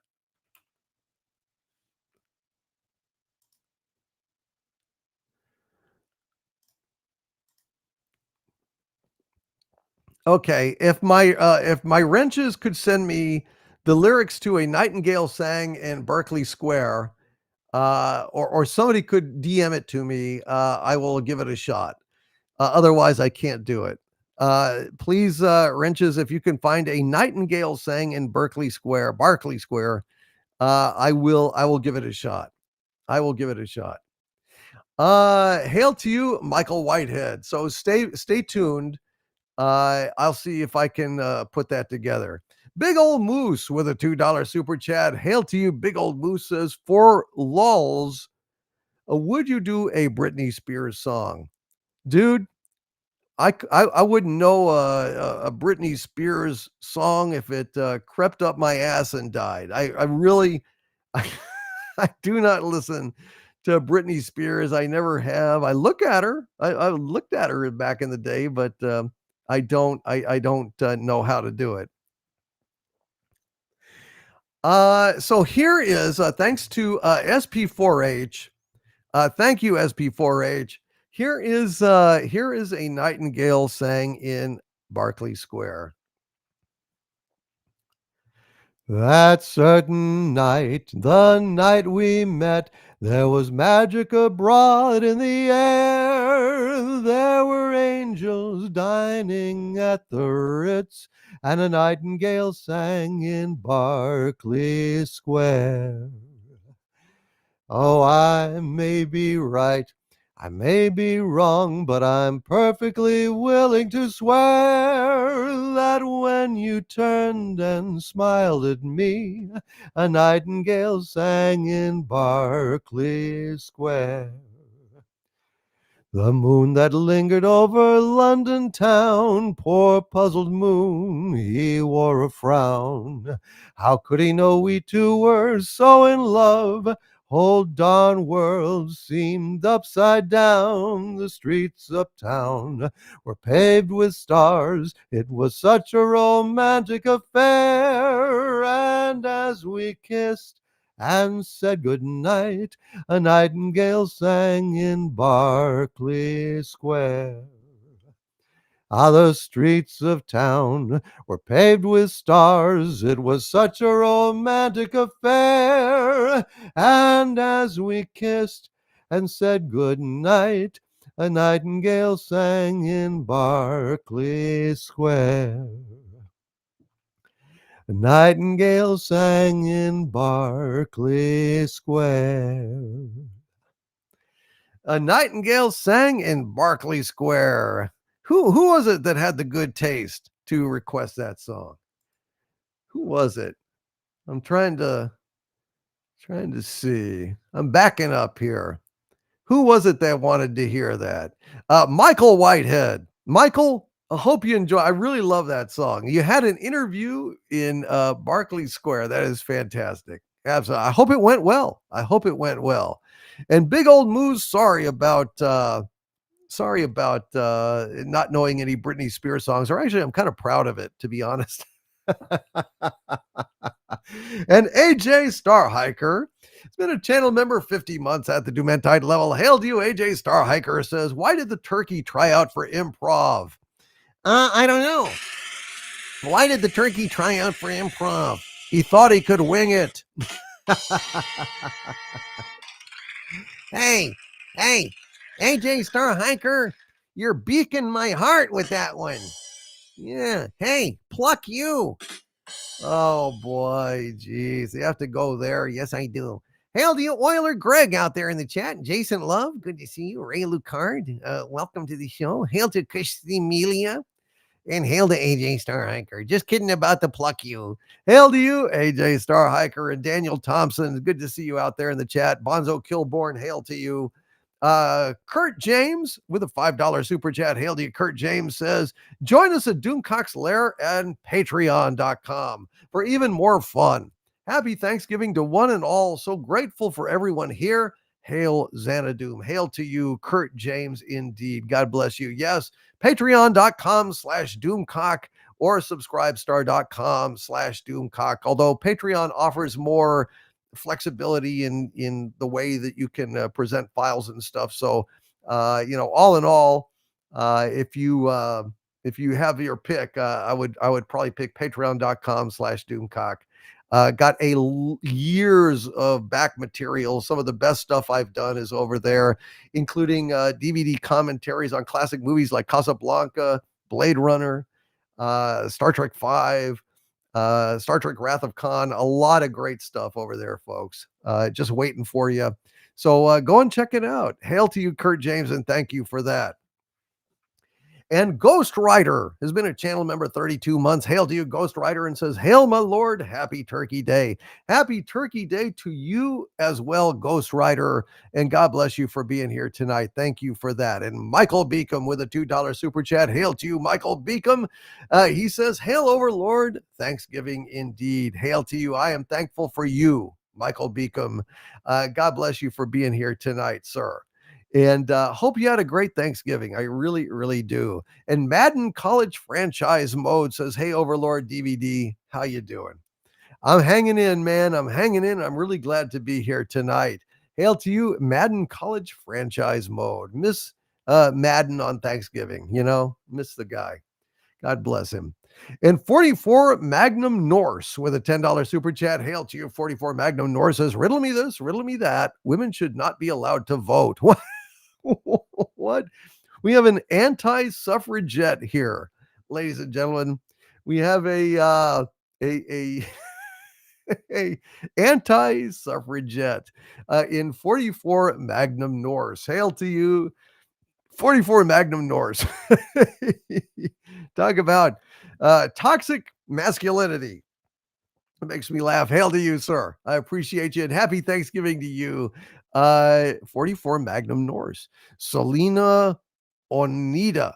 Okay, if my wrenches could send me the lyrics to A Nightingale Sang in Berkeley Square, or somebody could DM it to me, I will give it a shot. Otherwise, I can't do it. Please, wrenches, if you can find A Nightingale Sang in Berkeley Square, I will give it a shot. I will give it a shot. Hail to you, Michael Whitehead. So stay tuned. I'll see if I can put that together. Big Old Moose with a $2 super chat. Hail to you, Big Old Moose says, for lulz, would you do a Britney Spears song? Dude, I wouldn't know a Britney Spears song if it crept up my ass and died. I really, I do not listen to Britney Spears. I never have. I look at her. I looked at her back in the day, but I don't know how to do it. So here is thanks to SP4H. Thank you, SP4H. Here is A Nightingale Sang in Berkeley Square. That certain night, the night we met, there was magic abroad in the air. There were angels dining at the Ritz, and a nightingale sang in Berkeley Square. Oh, I may be right, I may be wrong, but I'm perfectly willing to swear that when you turned and smiled at me, a nightingale sang in Berkeley Square. The moon that lingered over London town, poor puzzled moon, he wore a frown. How could he know we two were so in love? Whole darn world seemed upside down. The streets uptown were paved with stars. It was such a romantic affair. And as we kissed and said good night. A nightingale sang in Berkeley Square. Ah, the streets of town were paved with stars. It was such a romantic affair. And as we kissed and said good night, a nightingale sang in Berkeley Square. A nightingale sang in Berkeley Square. A nightingale sang in Berkeley Square. Who was it that had the good taste to request that song? Who was it? I'm trying to see. I'm backing up here. Who was it that wanted to hear that? Michael Whitehead. Michael, I hope you enjoy. I really love that song. You had an interview in Berkeley Square. That is fantastic. Absolutely. I hope it went well. I hope it went well. And Big Old Moose, sorry about not knowing any Britney Spears songs. Or actually, I'm kind of proud of it, to be honest. And AJ Starhiker, it's been a channel member 50 months at the Dumentide level. Hail to you, AJ Starhiker says, why did the turkey try out for improv? I don't know. Why did the turkey try out for improv? He thought he could wing it. Hey, AJ Star Hiker, you're beaking my heart with that one. Yeah, hey, pluck you. Oh boy, geez, you have to go there. Yes, I do. Hail to you, Oiler Greg out there in the chat. Jason Love, good to see you. Ray Lucard, welcome to the show. Hail to Emilia. And hail to AJ Star Hiker. Just kidding about the pluck you. Hail to you, AJ Star Hiker and Daniel Thompson. Good to see you out there in the chat. Bonzo Kilborn, hail to you. Kurt James with a $5 super chat. Hail to you, Kurt James says, join us at Doomcock's Lair and patreon.com for even more fun. Happy Thanksgiving to one and all. So grateful for everyone here. Hail Xanadoom. Hail to you, Kurt James, indeed. God bless you. Yes, patreon.com/Doomcock or subscribestar.com/Doomcock. Although Patreon offers more flexibility in the way that you can present files and stuff. So, all in all, if you have your pick, I would probably pick patreon.com/Doomcock. Got years of back material. Some of the best stuff I've done is over there, including DVD commentaries on classic movies like Casablanca, Blade Runner, Star Trek V, Star Trek Wrath of Khan. A lot of great stuff over there, folks. Just waiting for you. So go and check it out. Hail to you, Kurt James, and thank you for that. And Ghost Rider has been a channel member 32 months. Hail to you, Ghost Rider, and says, hail, my lord, happy Turkey Day. Happy Turkey Day to you as well, Ghost Rider, and God bless you for being here tonight. Thank you for that. And Michael Beacom with a $2 super chat. Hail to you, Michael Beacom. He says, hail, Overlord, Thanksgiving indeed. Hail to you. I am thankful for you, Michael Beacom. God bless you for being here tonight, sir. And hope you had a great Thanksgiving. I really, really do. And Madden College Franchise Mode says, hey, Overlord DVD, how you doing? I'm hanging in, man. I'm hanging in. I'm really glad to be here tonight. Hail to you, Madden College Franchise Mode. Miss Madden on Thanksgiving, miss the guy. God bless him. And 44 Magnum Norse with a $10 super chat. Hail to you, 44 Magnum Norse says, riddle me this, riddle me that. Women should not be allowed to vote. What? What? We have an anti-suffragette here, ladies and gentlemen. We have a anti-suffragette in 44 Magnum Norse. Hail to you, 44 Magnum Norse. Talk about toxic masculinity. It makes me laugh. Hail to you, sir. I appreciate you, and happy Thanksgiving to you. 44 Magnum Norse. Celine Onida,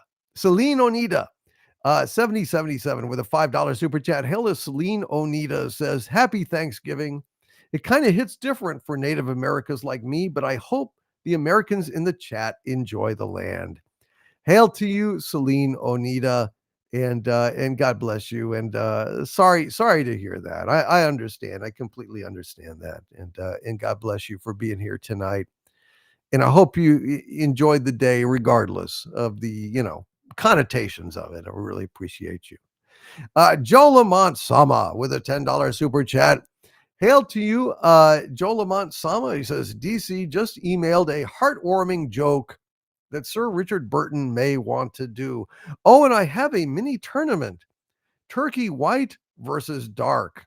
7077 with a $5 super chat. Hail to Celine Onida says, happy Thanksgiving. It kind of hits different for Native Americans like me, but I hope the Americans in the chat enjoy the land. Hail to you, Celine Onida. And God bless you. And sorry to hear that. I understand. I completely understand that. And God bless you for being here tonight. And I hope you enjoyed the day, regardless of the connotations of it. I really appreciate you. Joe Lamont Sama with a $10 super chat. Hail to you, Joe Lamont Sama. He says, DC just emailed a heartwarming joke that Sir Richard Burton may want to do. Oh, and I have a mini tournament. Turkey white versus dark.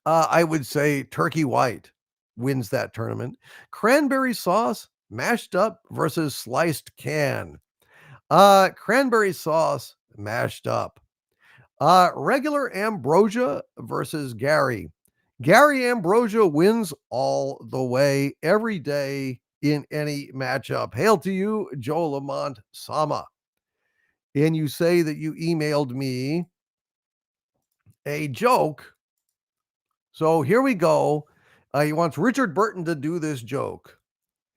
I would say turkey white wins that tournament. Cranberry sauce mashed up versus sliced can. Cranberry sauce mashed up. Regular ambrosia versus Gary. Gary Ambrosia wins all the way every day in any matchup. Hail to you, Joe Lamont Sama. And you say that you emailed me a joke. So here we go. He wants Richard Burton to do this joke.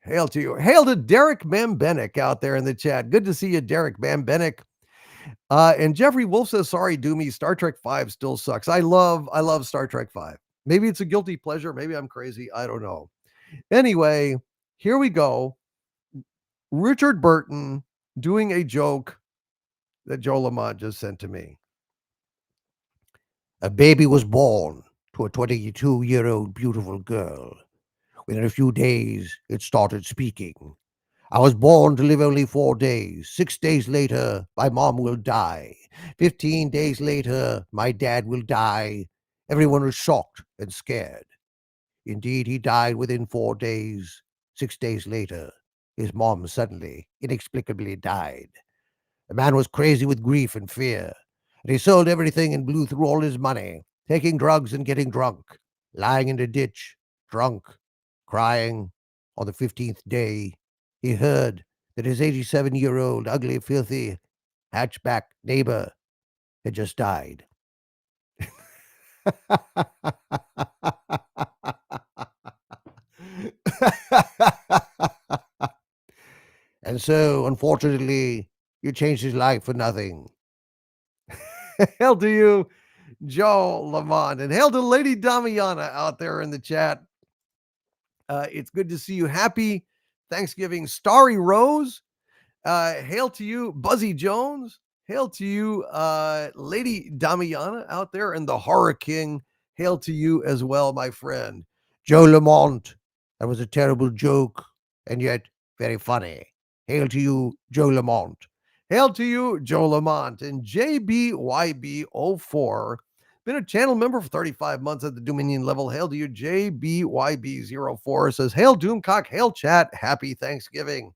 Hail to you. Hail to Derek Bambenek out there in the chat. Good to see you, Derek Bambenek. And Jeffrey Wolf says, sorry, Doomy, Star Trek 5 still sucks. I love Star Trek 5. Maybe it's a guilty pleasure. Maybe I'm crazy. I don't know. Anyway, here we go. Richard Burton doing a joke that Joe Lamont just sent to me. A baby was born to a 22-year-old beautiful girl. Within a few days, it started speaking. I was born to live only 4 days. 6 days later, my mom will die. 15 days later, my dad will die. Everyone was shocked and scared. Indeed, he died within 4 days. 6 days later, his mom suddenly, inexplicably died. The man was crazy with grief and fear, and he sold everything and blew through all his money, taking drugs and getting drunk, lying in the ditch, drunk, crying. On the 15th day, he heard that his 87-year-old, ugly, filthy, hatchback neighbor had just died. And so, unfortunately, you changed his life for nothing. Hail to you, Joe Lamont, and hail to Lady Damiana out there in the chat. It's good to see you. Happy Thanksgiving, Starry Rose. Hail to you, Buzzy Jones. Hail to you, Lady Damiana out there, and the Horror King. Hail to you as well, my friend. Joe Lamont. That was a terrible joke, and yet very funny. Hail to you, Joe Lamont. Hail to you, Joe Lamont. And JBYB04, been a channel member for 35 months at the Dominion level. Hail to you, JBYB04, says, hail Doomcock, hail chat, happy Thanksgiving.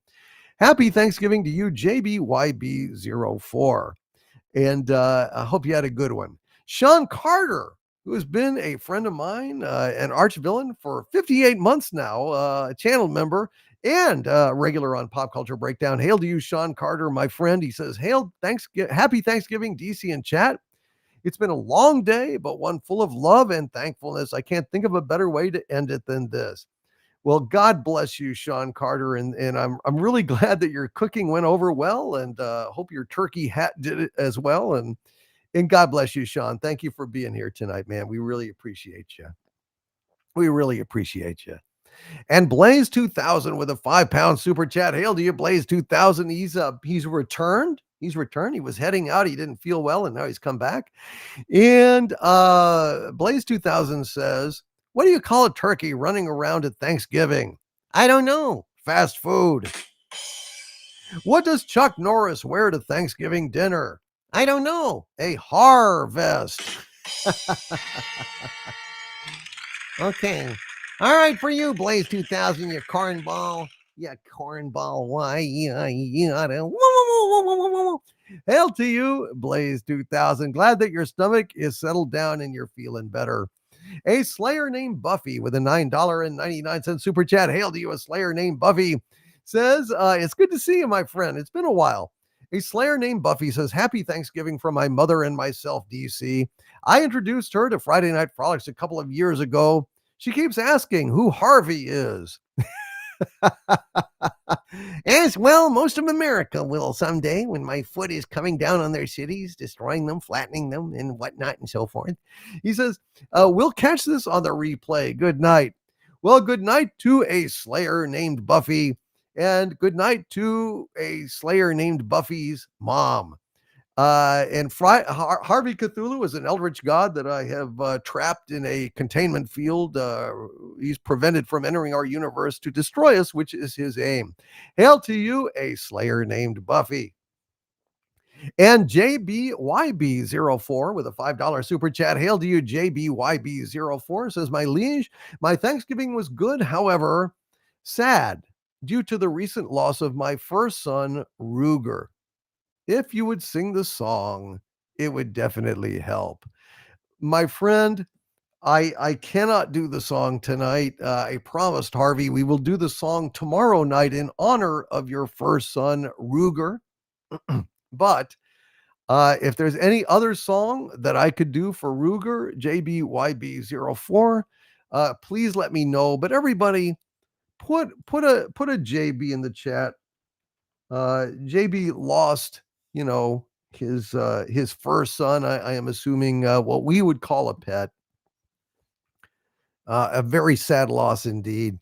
Happy Thanksgiving to you, JBYB04. And I hope you had a good one. Sean Carter, who has been a friend of mine, an arch villain for 58 months now, a channel member and regular on Pop Culture Breakdown. Hail to you, Sean Carter, my friend. He says, happy Thanksgiving, DC and chat. It's been a long day, but one full of love and thankfulness. I can't think of a better way to end it than this. Well, God bless you, Sean Carter, and I'm really glad that your cooking went over well, and hope your turkey hat did it as well. And God bless you, Sean. Thank you for being here tonight, man. We really appreciate you. We really appreciate you. And Blaze 2000 with a £5 super chat. Hail to you, Blaze 2000. He's returned. He's returned. He was heading out. He didn't feel well, and now he's come back. And Blaze 2000 says, what do you call a turkey running around at Thanksgiving? I don't know. Fast food. What does Chuck Norris wear to Thanksgiving dinner? I don't know. A harvest. Okay. All right, for you, Blaze 2000, you cornball. Yeah, cornball. Why? Hail to you, Blaze 2000. Glad that your stomach is settled down and you're feeling better. A Slayer named Buffy with a $9.99 super chat. Hail to you, a Slayer named Buffy. Says, it's good to see you, my friend. It's been a while. A Slayer named Buffy says, happy Thanksgiving from my mother and myself, DC. I introduced her to Friday Night Frolics a couple of years ago. She keeps asking who Harvey is. As well, most of America will someday when my foot is coming down on their cities, destroying them, flattening them, and whatnot and so forth. He says, we'll catch this on the replay. Good night. Well, good night to a slayer named Buffy, and good night to a slayer named Buffy's mom. And Harvey Cthulhu is an eldritch god that I have trapped in a containment field. He's prevented from entering our universe to destroy us, which is his aim. Hail to you, a slayer named Buffy. And JBYB04 with a $5 super chat. Hail to you, JBYB04, says, my liege, my Thanksgiving was good, however, sad due to the recent loss of my first son, Ruger. If you would sing the song, it would definitely help. My friend, I cannot do the song tonight. I promised Harvey we will do the song tomorrow night in honor of your first son, Ruger. But if there's any other song that I could do for Ruger, JBYB04, please let me know. But everybody, put a JB in the chat. JB lost, his first son. I am assuming what we would call a pet. A very sad loss indeed.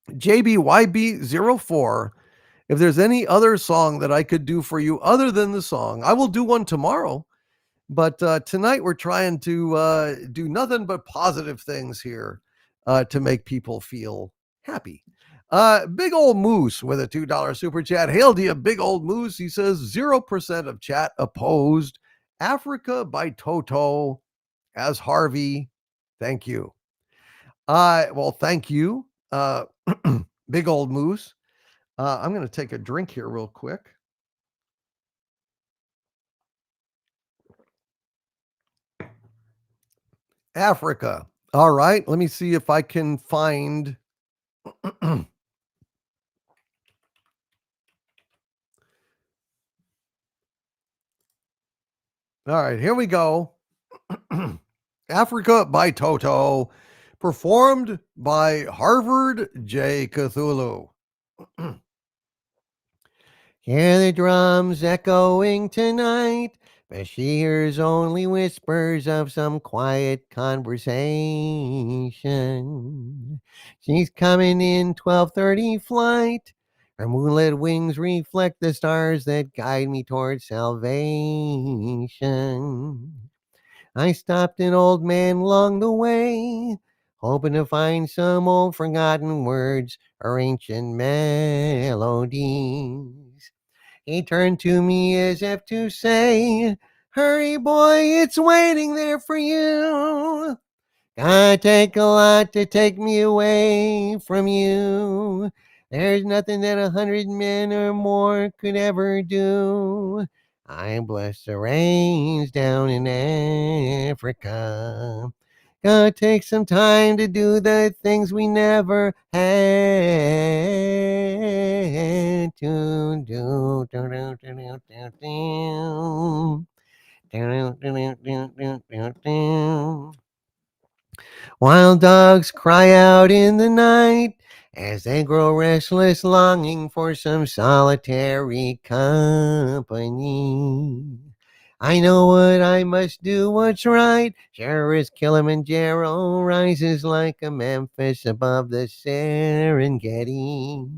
JBYB04, if there's any other song that I could do for you other than the song, I will do one tomorrow. But tonight we're trying to do nothing but positive things here to make people feel happy. Big old Moose with a $2 super chat. Hail to you, Big old Moose. He says 0% of chat opposed Africa by Toto as Harvey. Thank you. Well, thank you, Big old Moose. I'm going to take a drink here real quick. Africa. All right. Let me see if I can find. All right, here we go. Africa by Toto, performed by Harvard J. Cthulhu. Hear the drums echoing tonight, but she hears only whispers of some quiet conversation. She's coming in 12:30 flight. Her moonlit wings reflect the stars that guide me towards salvation. I stopped an old man along the way, hoping to find some old forgotten words or ancient melodies. He turned to me as if to say, hurry, boy, it's waiting there for you. Gotta take a lot to take me away from you. There's nothing that 100 men or more could ever do. I bless the rains down in Africa. Gotta take some time to do the things we never had to do. Wild dogs cry out in the night as they grow restless, longing for some solitary company. I know what I must do, what's right. Sure as Kilimanjaro rises like a Memphis above the Serengeti.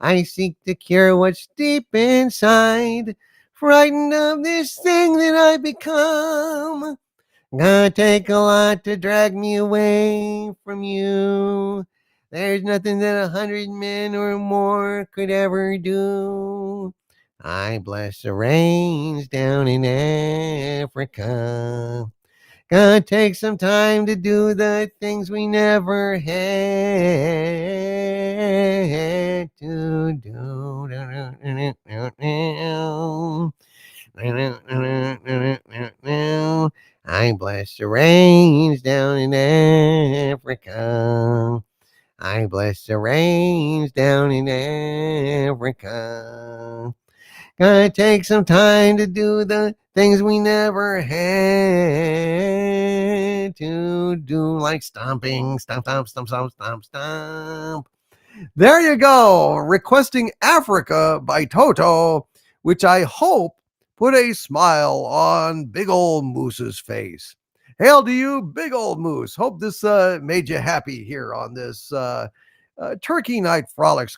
I seek to cure what's deep inside, frightened of this thing that I become. Gonna take a lot to drag me away from you. There's nothing that 100 men or more could ever do. I bless the rains down in Africa. Gonna take some time to do the things we never had to do. I bless the rains down in Africa. I bless the rains down in Africa. Gonna take some time to do the things we never had to do, like stomping, stomp, stomp, stomp, stomp, stomp, stomp. There you go. Requesting Africa by Toto, which I hope put a smile on Big Old Moose's face. Hail to you, Big Old Moose. Hope this made you happy here on this Turkey Night Frolics.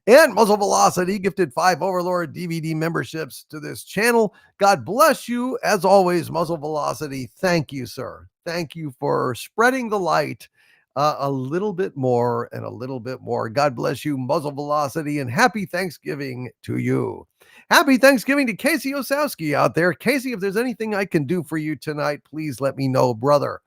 And Muzzle Velocity gifted 5 Overlord DVD memberships to this channel. God bless you. As always, Muzzle Velocity, thank you, sir. Thank you for spreading the light a little bit more and a little bit more. God bless you, Muzzle Velocity, and happy Thanksgiving to you. Happy Thanksgiving to Casey Osowski out there. Casey, if there's anything I can do for you tonight, please let me know, brother.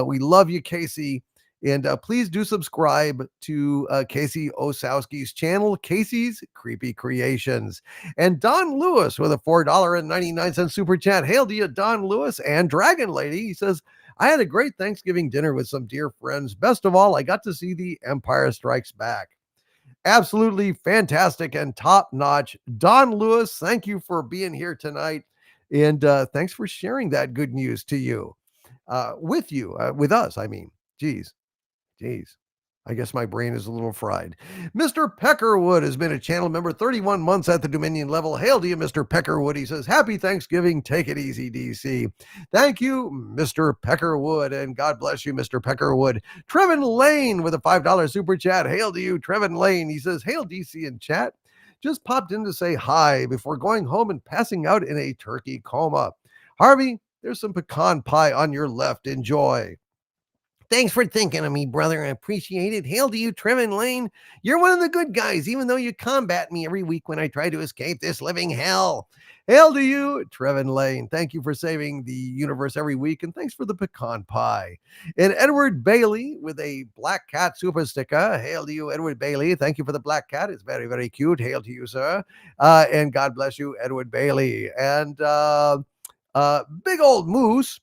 We love you, Casey. And please do subscribe to Casey Osowski's channel, Casey's Creepy Creations. And Don Lewis with a $4.99 super chat. Hail to you, Don Lewis. And Dragon Lady, he says, I had a great Thanksgiving dinner with some dear friends. Best of all, I got to see The Empire Strikes Back. Absolutely fantastic and top notch. Don Lewis, thank you for being here tonight. And thanks for sharing that good news to you, with us. I mean, geez. I guess my brain is a little fried. Mr. Peckerwood has been a channel member 31 months at the Dominion level. Hail to you, Mr. Peckerwood. He says, happy Thanksgiving. Take it easy, DC. Thank you, Mr. Peckerwood. And God bless you, Mr. Peckerwood. Trevin Lane with a $5 super chat. Hail to you, Trevin Lane. He says, hail, DC in chat. Just popped in to say hi before going home and passing out in a turkey coma. Harvey, there's some pecan pie on your left. Enjoy. Thanks for thinking of me, brother. I appreciate it. Hail to you, Trevin Lane. You're one of the good guys, even though you combat me every week when I try to escape this living hell. Hail to you, Trevin Lane. Thank you for saving the universe every week, and thanks for the pecan pie. And Edward Bailey with a Black Cat super sticker. Hail to you, Edward Bailey. Thank you for the Black Cat. It's very, very cute. Hail to you, sir. And God bless you, Edward Bailey. And Big Old Moose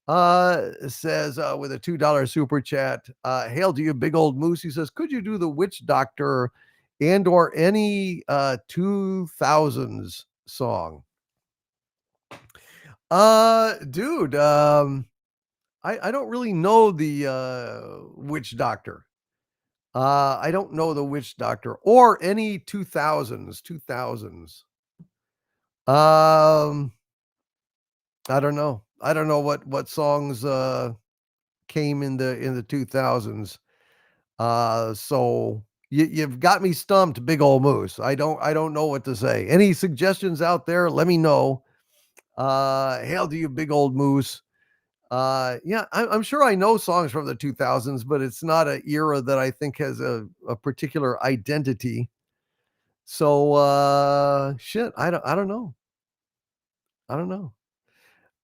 says with a $2 super chat, hail to you, Big Old Moose. He says, could you do the Witch Doctor and or any 2000s song? Dude, I don't really know the Witch Doctor. I don't know the Witch Doctor or any 2000s. I don't know. I don't know what songs came in the 2000s. So you've got me stumped, Big Old Moose. I don't know what to say. Any suggestions out there? Let me know. Hail to you, Big Old Moose. Yeah, I'm sure I know songs from the 2000s, but it's not an era that I think has a particular identity. So shit, I don't know.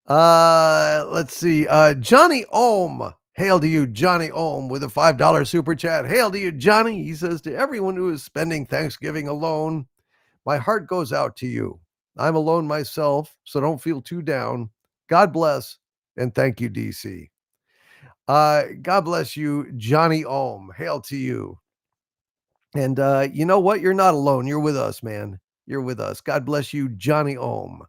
Let's see. Johnny Ohm. Hail to you, Johnny Ohm, with a $5 super chat. Hail to you, Johnny. He says, to everyone who is spending Thanksgiving alone, my heart goes out to you. I'm alone myself, so don't feel too down. God bless, and thank you, DC. God bless you, Johnny Ohm. Hail to you. And you know what? You're not alone. You're with us, man. You're with us. God bless you, Johnny Ohm.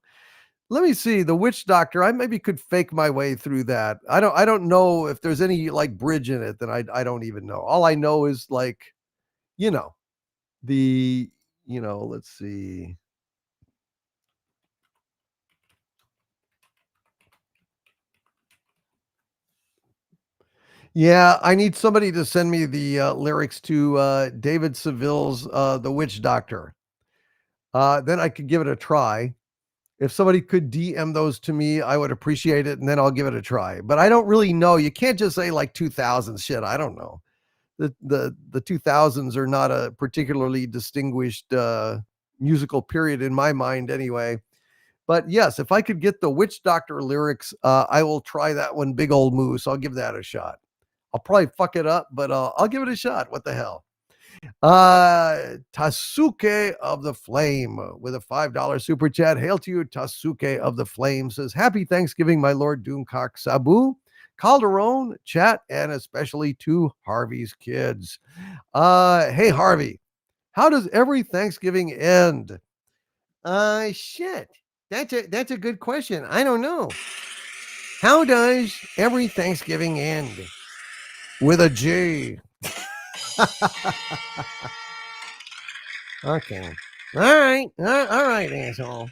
Let me see, the Witch Doctor. I maybe could fake my way through that. I don't know if there's any like bridge in it. Then I don't even know. All I know is like, let's see. Yeah, I need somebody to send me the lyrics to David Seville's The Witch Doctor. Then I could give it a try. If somebody could DM those to me, I would appreciate it, and then I'll give it a try. But I don't really know. You can't just say like 2000s shit. I don't know. The 2000s are not a particularly distinguished musical period in my mind anyway. But yes, if I could get the Witch Doctor lyrics, I will try that one, Big Old Moose. I'll give that a shot. I'll probably fuck it up, but I'll give it a shot. What the hell? Tasuke of the Flame with a $5 super chat. Hail to you, Tasuke of the Flame. Says, happy Thanksgiving, my Lord Doomcock Sabu, Calderon, chat, and especially to Harvey's kids. Hey, Harvey, how does every Thanksgiving end? Shit. That's a good question. I don't know. How does every Thanksgiving end? With a G. Okay. All right, asshole.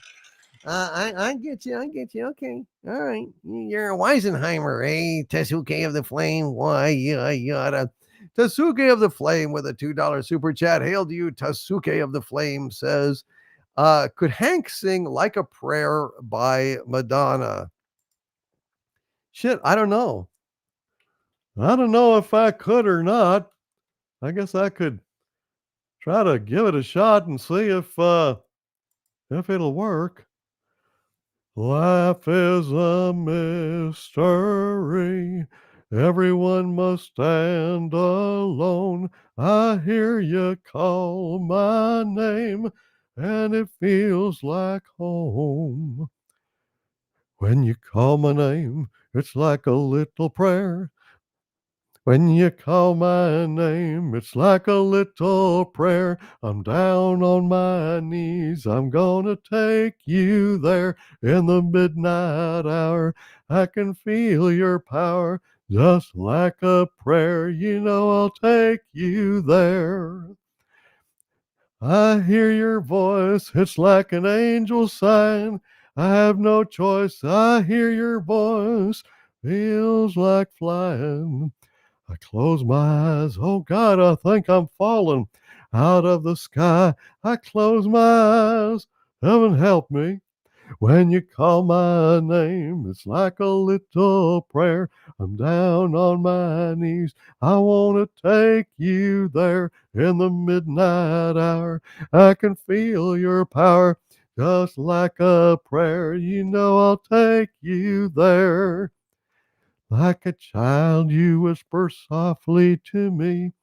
I get you. I get you. Okay. All right. You're a Weisenheimer, eh? Tesuke of the Flame. Why, yada. Tasuke of the Flame with a $2 super chat. Hail to you, Tasuke of the Flame says, could Hank sing Like a Prayer by Madonna? Shit, I don't know. I don't know if I could or not. I guess I could try to give it a shot and see if it'll work. Life is a mystery. Everyone must stand alone. I hear you call my name, and it feels like home. When you call my name, it's like a little prayer. When you call my name, it's like a little prayer. I'm down on my knees. I'm gonna take you there in the midnight hour. I can feel your power just like a prayer. You know I'll take you there. I hear your voice. It's like an angel sign. I have no choice. I hear your voice. Feels like flying. I close my eyes. Oh God, I think I'm falling out of the sky. I close my eyes. Heaven help me. When you call my name, it's like a little prayer. I'm down on my knees. I want to take you there in the midnight hour. I can feel your power just like a prayer. You know I'll take you there. Like a child, you whisper softly to me.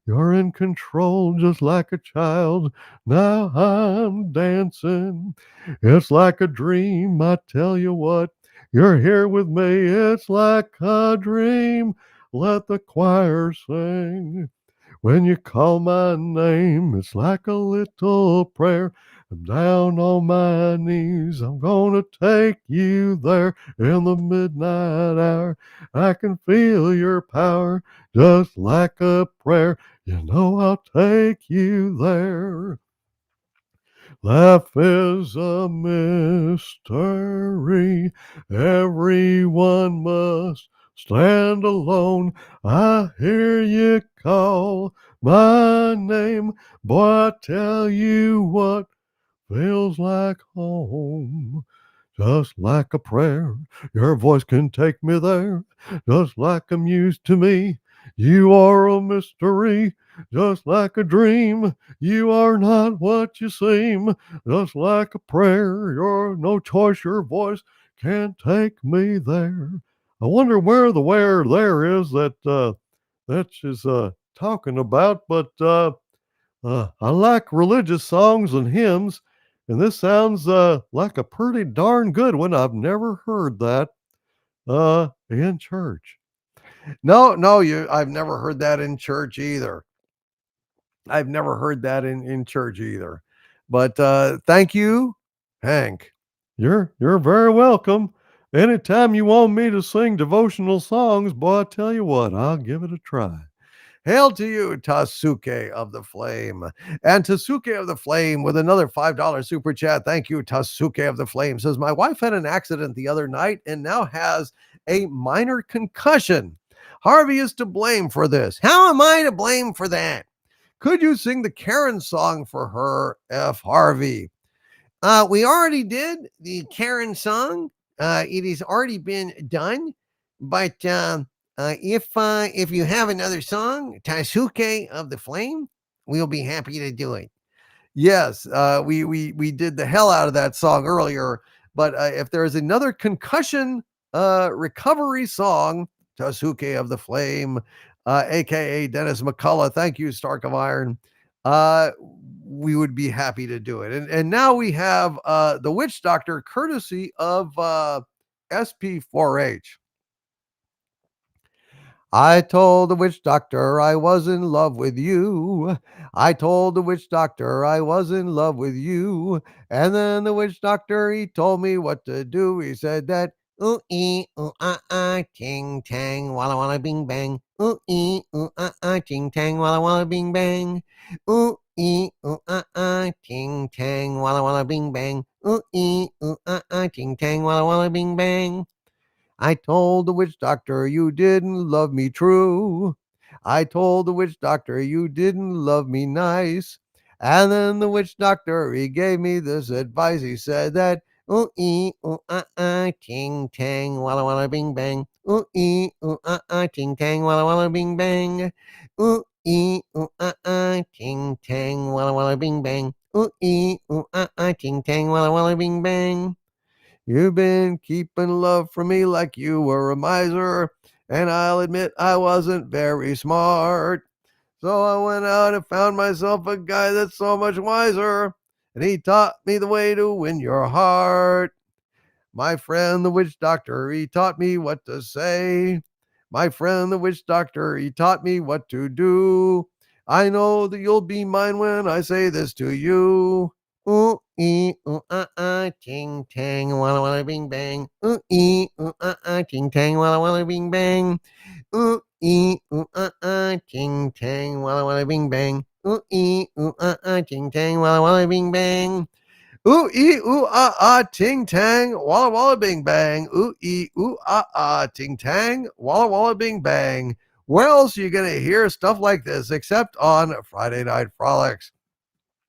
You're in control just like a child. Now I'm dancing. It's like a dream, I tell you what. You're here with me. It's like a dream. Let the choir sing. When you call my name, it's like a little prayer. I'm down on my knees. I'm gonna take you there in the midnight hour. I can feel your power just like a prayer. You know I'll take you there. Life is a mystery. Everyone must stand alone. I hear you call my name. Boy, I tell you what feels like home. Just like a prayer, your voice can take me there. Just like a muse to me, you are a mystery. Just like a dream, you are not what you seem. Just like a prayer, you're no choice, your voice can take me there. I wonder where there is that she's talking about, but I like religious songs and hymns, and this sounds like a pretty darn good one. I've never heard that in church. No, I've never heard that in church either. I've never heard that in church either. But thank you, Hank. You're very welcome. Anytime you want me to sing devotional songs, boy, I tell you what, I'll give it a try. Hail to you, Tasuke of the Flame. And Tasuke of the Flame with another $5 super chat. Thank you, Tasuke of the Flame. Says, my wife had an accident the other night and now has a minor concussion. Harvey is to blame for this. How am I to blame for that? Could you sing the Karen song for her, F. Harvey? We already did the Karen song. It has already been done. But if you have another song, Tasuke of the Flame, we'll be happy to do it. Yes, we did the hell out of that song earlier. But if there is another concussion recovery song, Tasuke of the Flame, aka Dennis McCullough, thank you, Stark of Iron. We would be happy to do it. And now we have the Witch Doctor, courtesy of SP4H. I told the witch doctor I was in love with you. I told the witch doctor I was in love with you. And then the witch doctor, he told me what to do. He said that Ooh ee ooh ting tang walla walla bing bang. Ooh ee ooh ting tang walla walla bing bang. Ooh ee ooh ting tang walla walla bing bang. Ooh ee ooh ting tang walla walla bing bang. I told the witch doctor you didn't love me true. I told the witch doctor you didn't love me nice. And then the witch doctor, he gave me this advice. He said that, ooh ee, ooh ting tang, walla walla bing bang. Ooh ee, ooh ting tang, walla walla bing bang. Ooh ee, ooh ting tang, walla walla bing bang. Ooh ee, ooh ting tang, walla walla bing bang. You've been keeping love from me like you were a miser, and I'll admit I wasn't very smart. So I went out and found myself a guy that's so much wiser, and he taught me the way to win your heart. My friend, the witch doctor, he taught me what to say. My friend, the witch doctor, he taught me what to do. I know that you'll be mine when I say this to you. Ooh ee ooh ting tang walla walla bing bang. Ooh ee ooh ting tang walla walla bing bang. Ooh ee ooh ting tang walla walla bing bang. Ooh ee ooh ting tang walla walla bing bang. Ooh ee ooh ting tang walla walla bing bang. Ooh ee ooh ting tang walla walla bing bang. Where else are you gonna hear stuff like this except on Friday Night Frolics?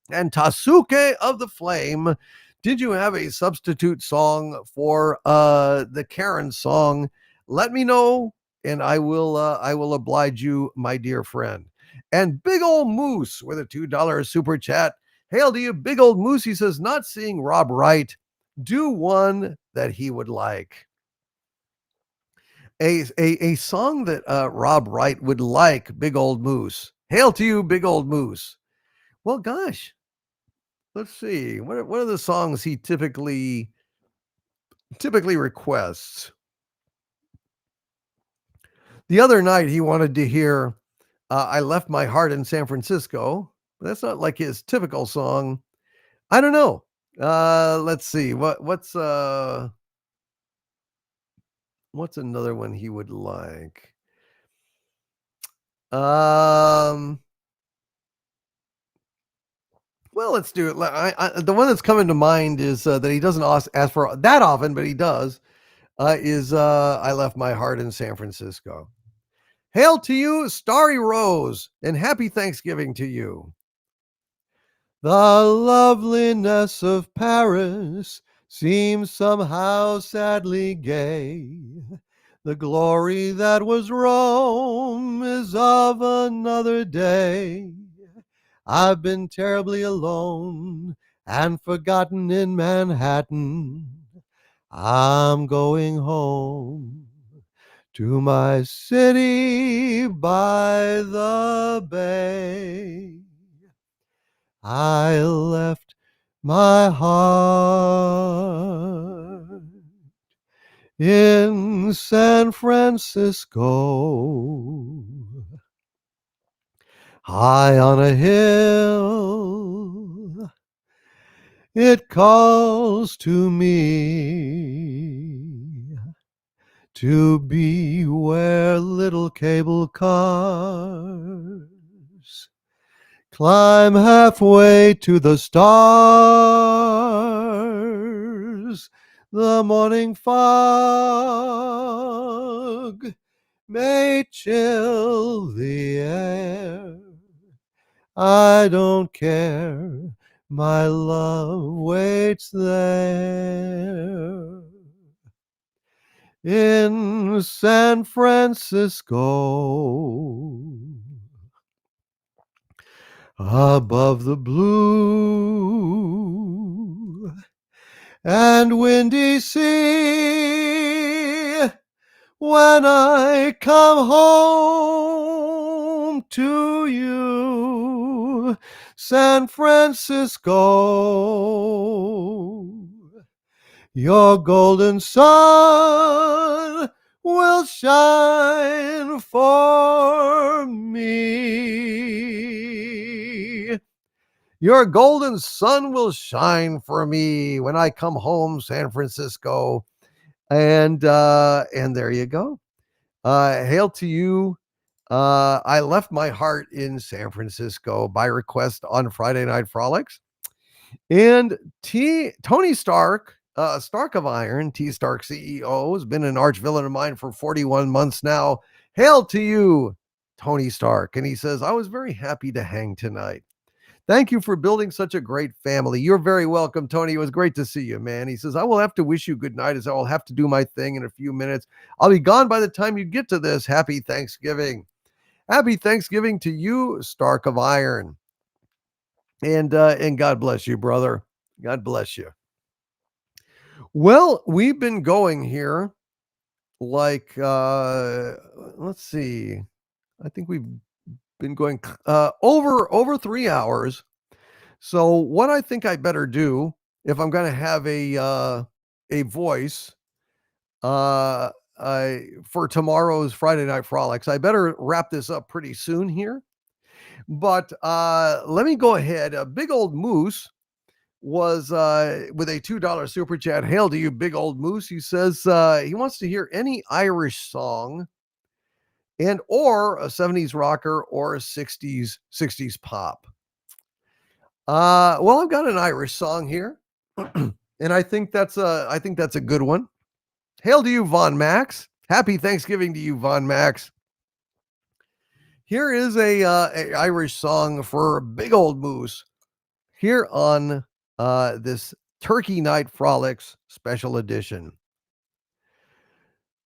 And Tasuke of the Flame, did you have a substitute song for the Karen song? Let me know, and I will oblige you, my dear friend. And Big Old Moose with a $2 super chat. Hail to you, Big Old Moose. He says, not seeing Rob Wright, do one that he would like. A song that Rob Wright would like, Big Old Moose. Hail to you, Big Old Moose. Well, gosh, let's see. What are the songs he typically requests? The other night he wanted to hear I Left My Heart in San Francisco. But that's not like his typical song. I don't know. Let's see. What's another one he would like? Well, let's do it. The one that's coming to mind is that he doesn't ask for that often, but he does. Is I Left My Heart in San Francisco. Hail to you, Starry Rose, and happy Thanksgiving to you. The loveliness of Paris seems somehow sadly gay. The glory that was Rome is of another day. I've been terribly alone and forgotten in Manhattan. I'm going home to my city by the bay. I left my heart in San Francisco, high on a hill. It calls to me to be where little cable cars climb halfway to the stars. The morning fog may chill the air. I don't care, my love waits there. In San Francisco, above the blue and windy sea, when I come home to you, San Francisco, your golden sun will shine for me. Your golden sun will shine for me when I come home, San Francisco. And there you go. Hail to you. I left my heart in San Francisco by request on Friday Night Frolics. And Tony Stark, Stark of Iron, T Stark CEO, has been an arch villain of mine for 41 months now. Hail to you, Tony Stark. And he says, I was very happy to hang tonight. Thank you for building such a great family. You're very welcome, Tony. It was great to see you, man. He says, I will have to wish you good night as I will have to do my thing in a few minutes. I'll be gone by the time you get to this. Happy Thanksgiving. Happy Thanksgiving to you, Stark of Iron. And God bless you, brother. God bless you. Well, we've been going here like let's see. I think we've been going over 3 hours. So what I think I better do if I'm going to have a voice for tomorrow's Friday Night Frolics, I better wrap this up pretty soon here. But let me go ahead. A Big Old Moose was with a $2 super chat. Hail to you, Big Old Moose. He says he wants to hear any Irish song and or a 70s rocker or a 60s pop. Well, I've got an Irish song here, and I think that's a good one. Hail to you, Von Max. Happy Thanksgiving to you, Von Max. Here is a Irish song for Big Old Moose here on this Turkey Night Frolics special edition.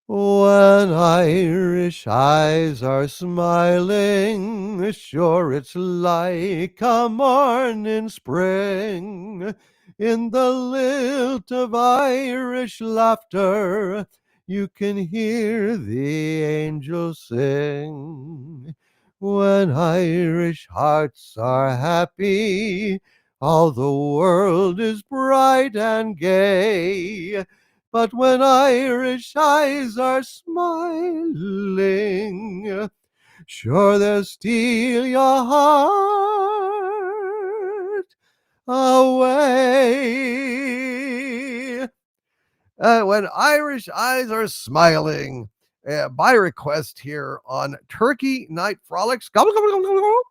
When Irish eyes are smiling, sure it's like a morning spring. In the lilt of Irish laughter, you can hear the angels sing. When Irish hearts are happy, all the world is bright and gay. But when Irish eyes are smiling, sure they'll steal your heart away. When Irish eyes are smiling, by request here on Turkey Night Frolics. Gobble, gobble, gobble, gobble.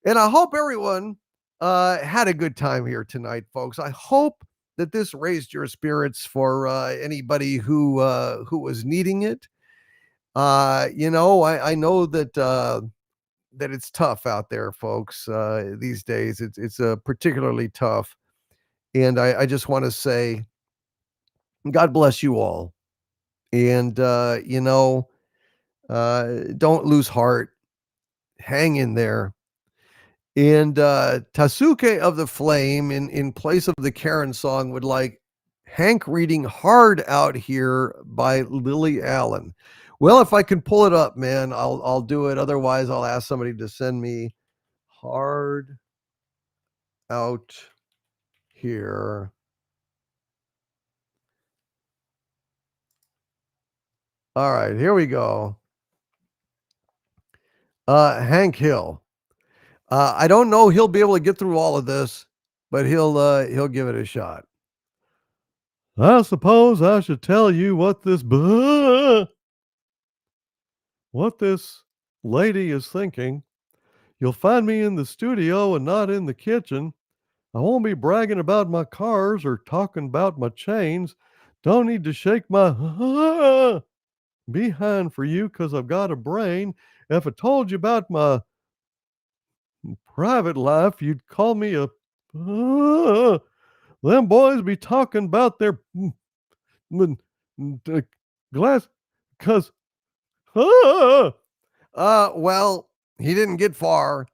And I hope everyone had a good time here tonight, folks. I hope that this raised your spirits for anybody who was needing it. I know that that it's tough out there, folks. These days, it's particularly tough, and I just want to say, God bless you all, and don't lose heart. Hang in there. And Tasuke of the Flame, in place of the Karen song, would like Hank reading Hard Out Here by Lily Allen. Well, if I can pull it up, man, I'll do it. Otherwise, I'll ask somebody to send me Hard Out Here. All right, here we go. Hank Hill. I don't know he'll be able to get through all of this, but he'll give it a shot. I suppose I should tell you what this lady is thinking. You'll find me in the studio and not in the kitchen. I won't be bragging about my cars or talking about my chains. Don't need to shake my behind for you because I've got a brain. If I told you about my private life, you'd call me a them boys be talking about their glass because well, he didn't get far.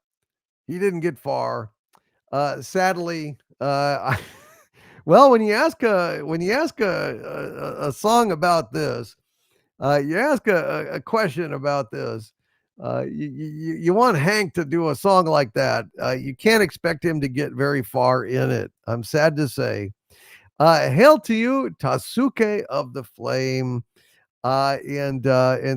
Sadly, well, when you ask a song about this, you ask a question about this. You want Hank to do a song like that. You can't expect him to get very far in it. I'm sad to say. Hail to you, Tasuke of the Flame. And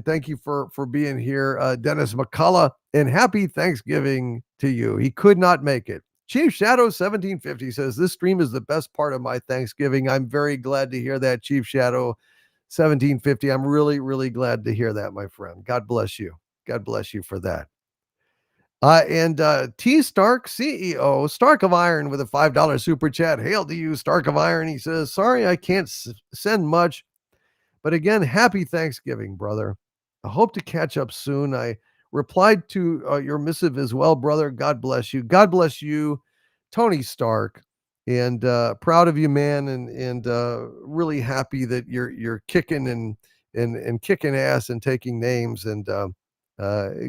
thank you for being here, Dennis McCullough, and happy Thanksgiving to you. He could not make it. Chief Shadow 1750 says this stream is the best part of my Thanksgiving. I'm very glad to hear that, Chief Shadow 1750. I'm really, really glad to hear that, my friend. God bless you. God bless you for that. And T Stark, CEO, Stark of Iron, with a $5 super chat. Hail to you, Stark of Iron. He says, sorry, I can't send much, but again, happy Thanksgiving, brother. I hope to catch up soon. I replied to your missive as well, brother. God bless you. God bless you, Tony Stark. And proud of you, man, and really happy that you're kicking and kicking ass and taking names. And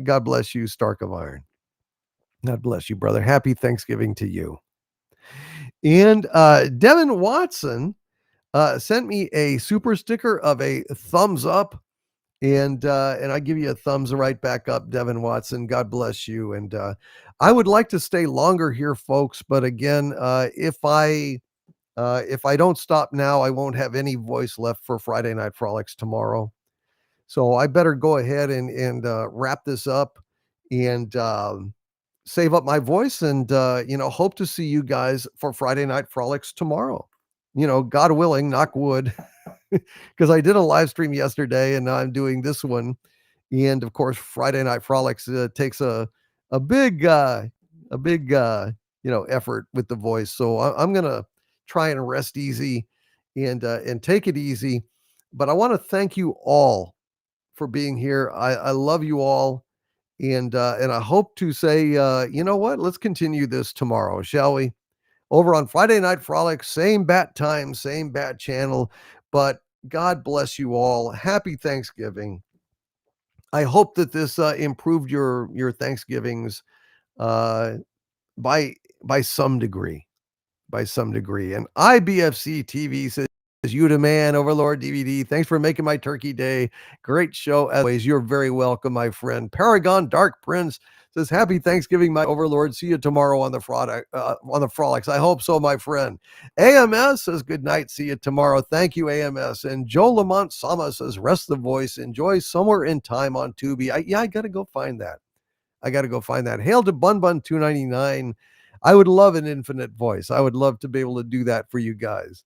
God bless you, Stark of Iron. God bless you, brother. Happy Thanksgiving to you. And Devin Watson sent me a super sticker of a thumbs up. And I give you a thumbs right back up, Devin Watson. God bless you. And I would like to stay longer here, folks. But again, if I don't stop now, I won't have any voice left for Friday Night Frolics tomorrow. So I better go ahead and wrap this up and save up my voice and hope to see you guys for Friday Night Frolics tomorrow. God willing, knock wood, because I did a live stream yesterday and now I'm doing this one. And of course, Friday Night Frolics takes a big effort with the voice. So I'm gonna try and rest easy and take it easy. But I want to thank you all for being here. I love you all. And I hope to say, you know what? Let's continue this tomorrow, shall we? Over on Friday Night Frolic, same bat time, same bat channel. But God bless you all. Happy Thanksgiving. I hope that this improved your Thanksgivings uh, by some degree. And IBFC TV says, you the man, Overlord DVD. Thanks for making my turkey day. Great show as always. You're very welcome, my friend. Paragon Dark Prince says, happy Thanksgiving, my Overlord. See you tomorrow on the Frolics. I hope so, my friend. AMS says, good night. See you tomorrow. Thank you, AMS. And Joe Lamont Sama says, rest the voice. Enjoy Somewhere in Time on Tubi. I got to go find that. Hail to Bun Bun 299. I would love an infinite voice. I would love to be able to do that for you guys.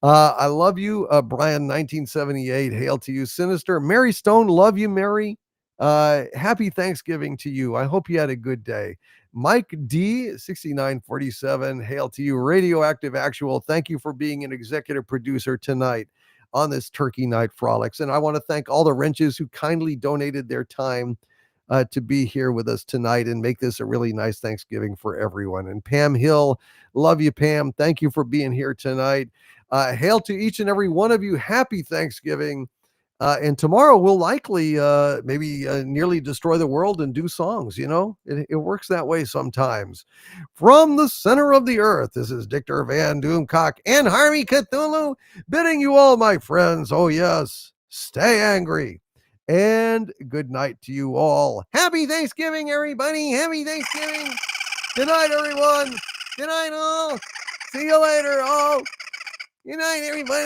I love you, Brian 1978. Hail to you, Sinister. Mary Stone, love you, Mary. Happy Thanksgiving to you. I hope you had a good day. Mike D 6947. Hail to you, Radioactive Actual. Thank you for being an executive producer tonight on this Turkey Night Frolics. And I want to thank all the wrenches who kindly donated their time to be here with us tonight and make this a really nice Thanksgiving for everyone. And Pam Hill, love you, Pam. Thank you for being here tonight. Hail to each and every one of you. Happy Thanksgiving. And tomorrow we'll likely maybe nearly destroy the world and do songs. It works that way sometimes. From the center of the earth, this is Dictor Van Doomcock and Harvey Cthulhu bidding you all, my friends. Oh, yes, stay angry. And good night to you all. Happy Thanksgiving, everybody. Happy Thanksgiving. Good night, everyone. Good night, all. See you later, all. Good night, everybody.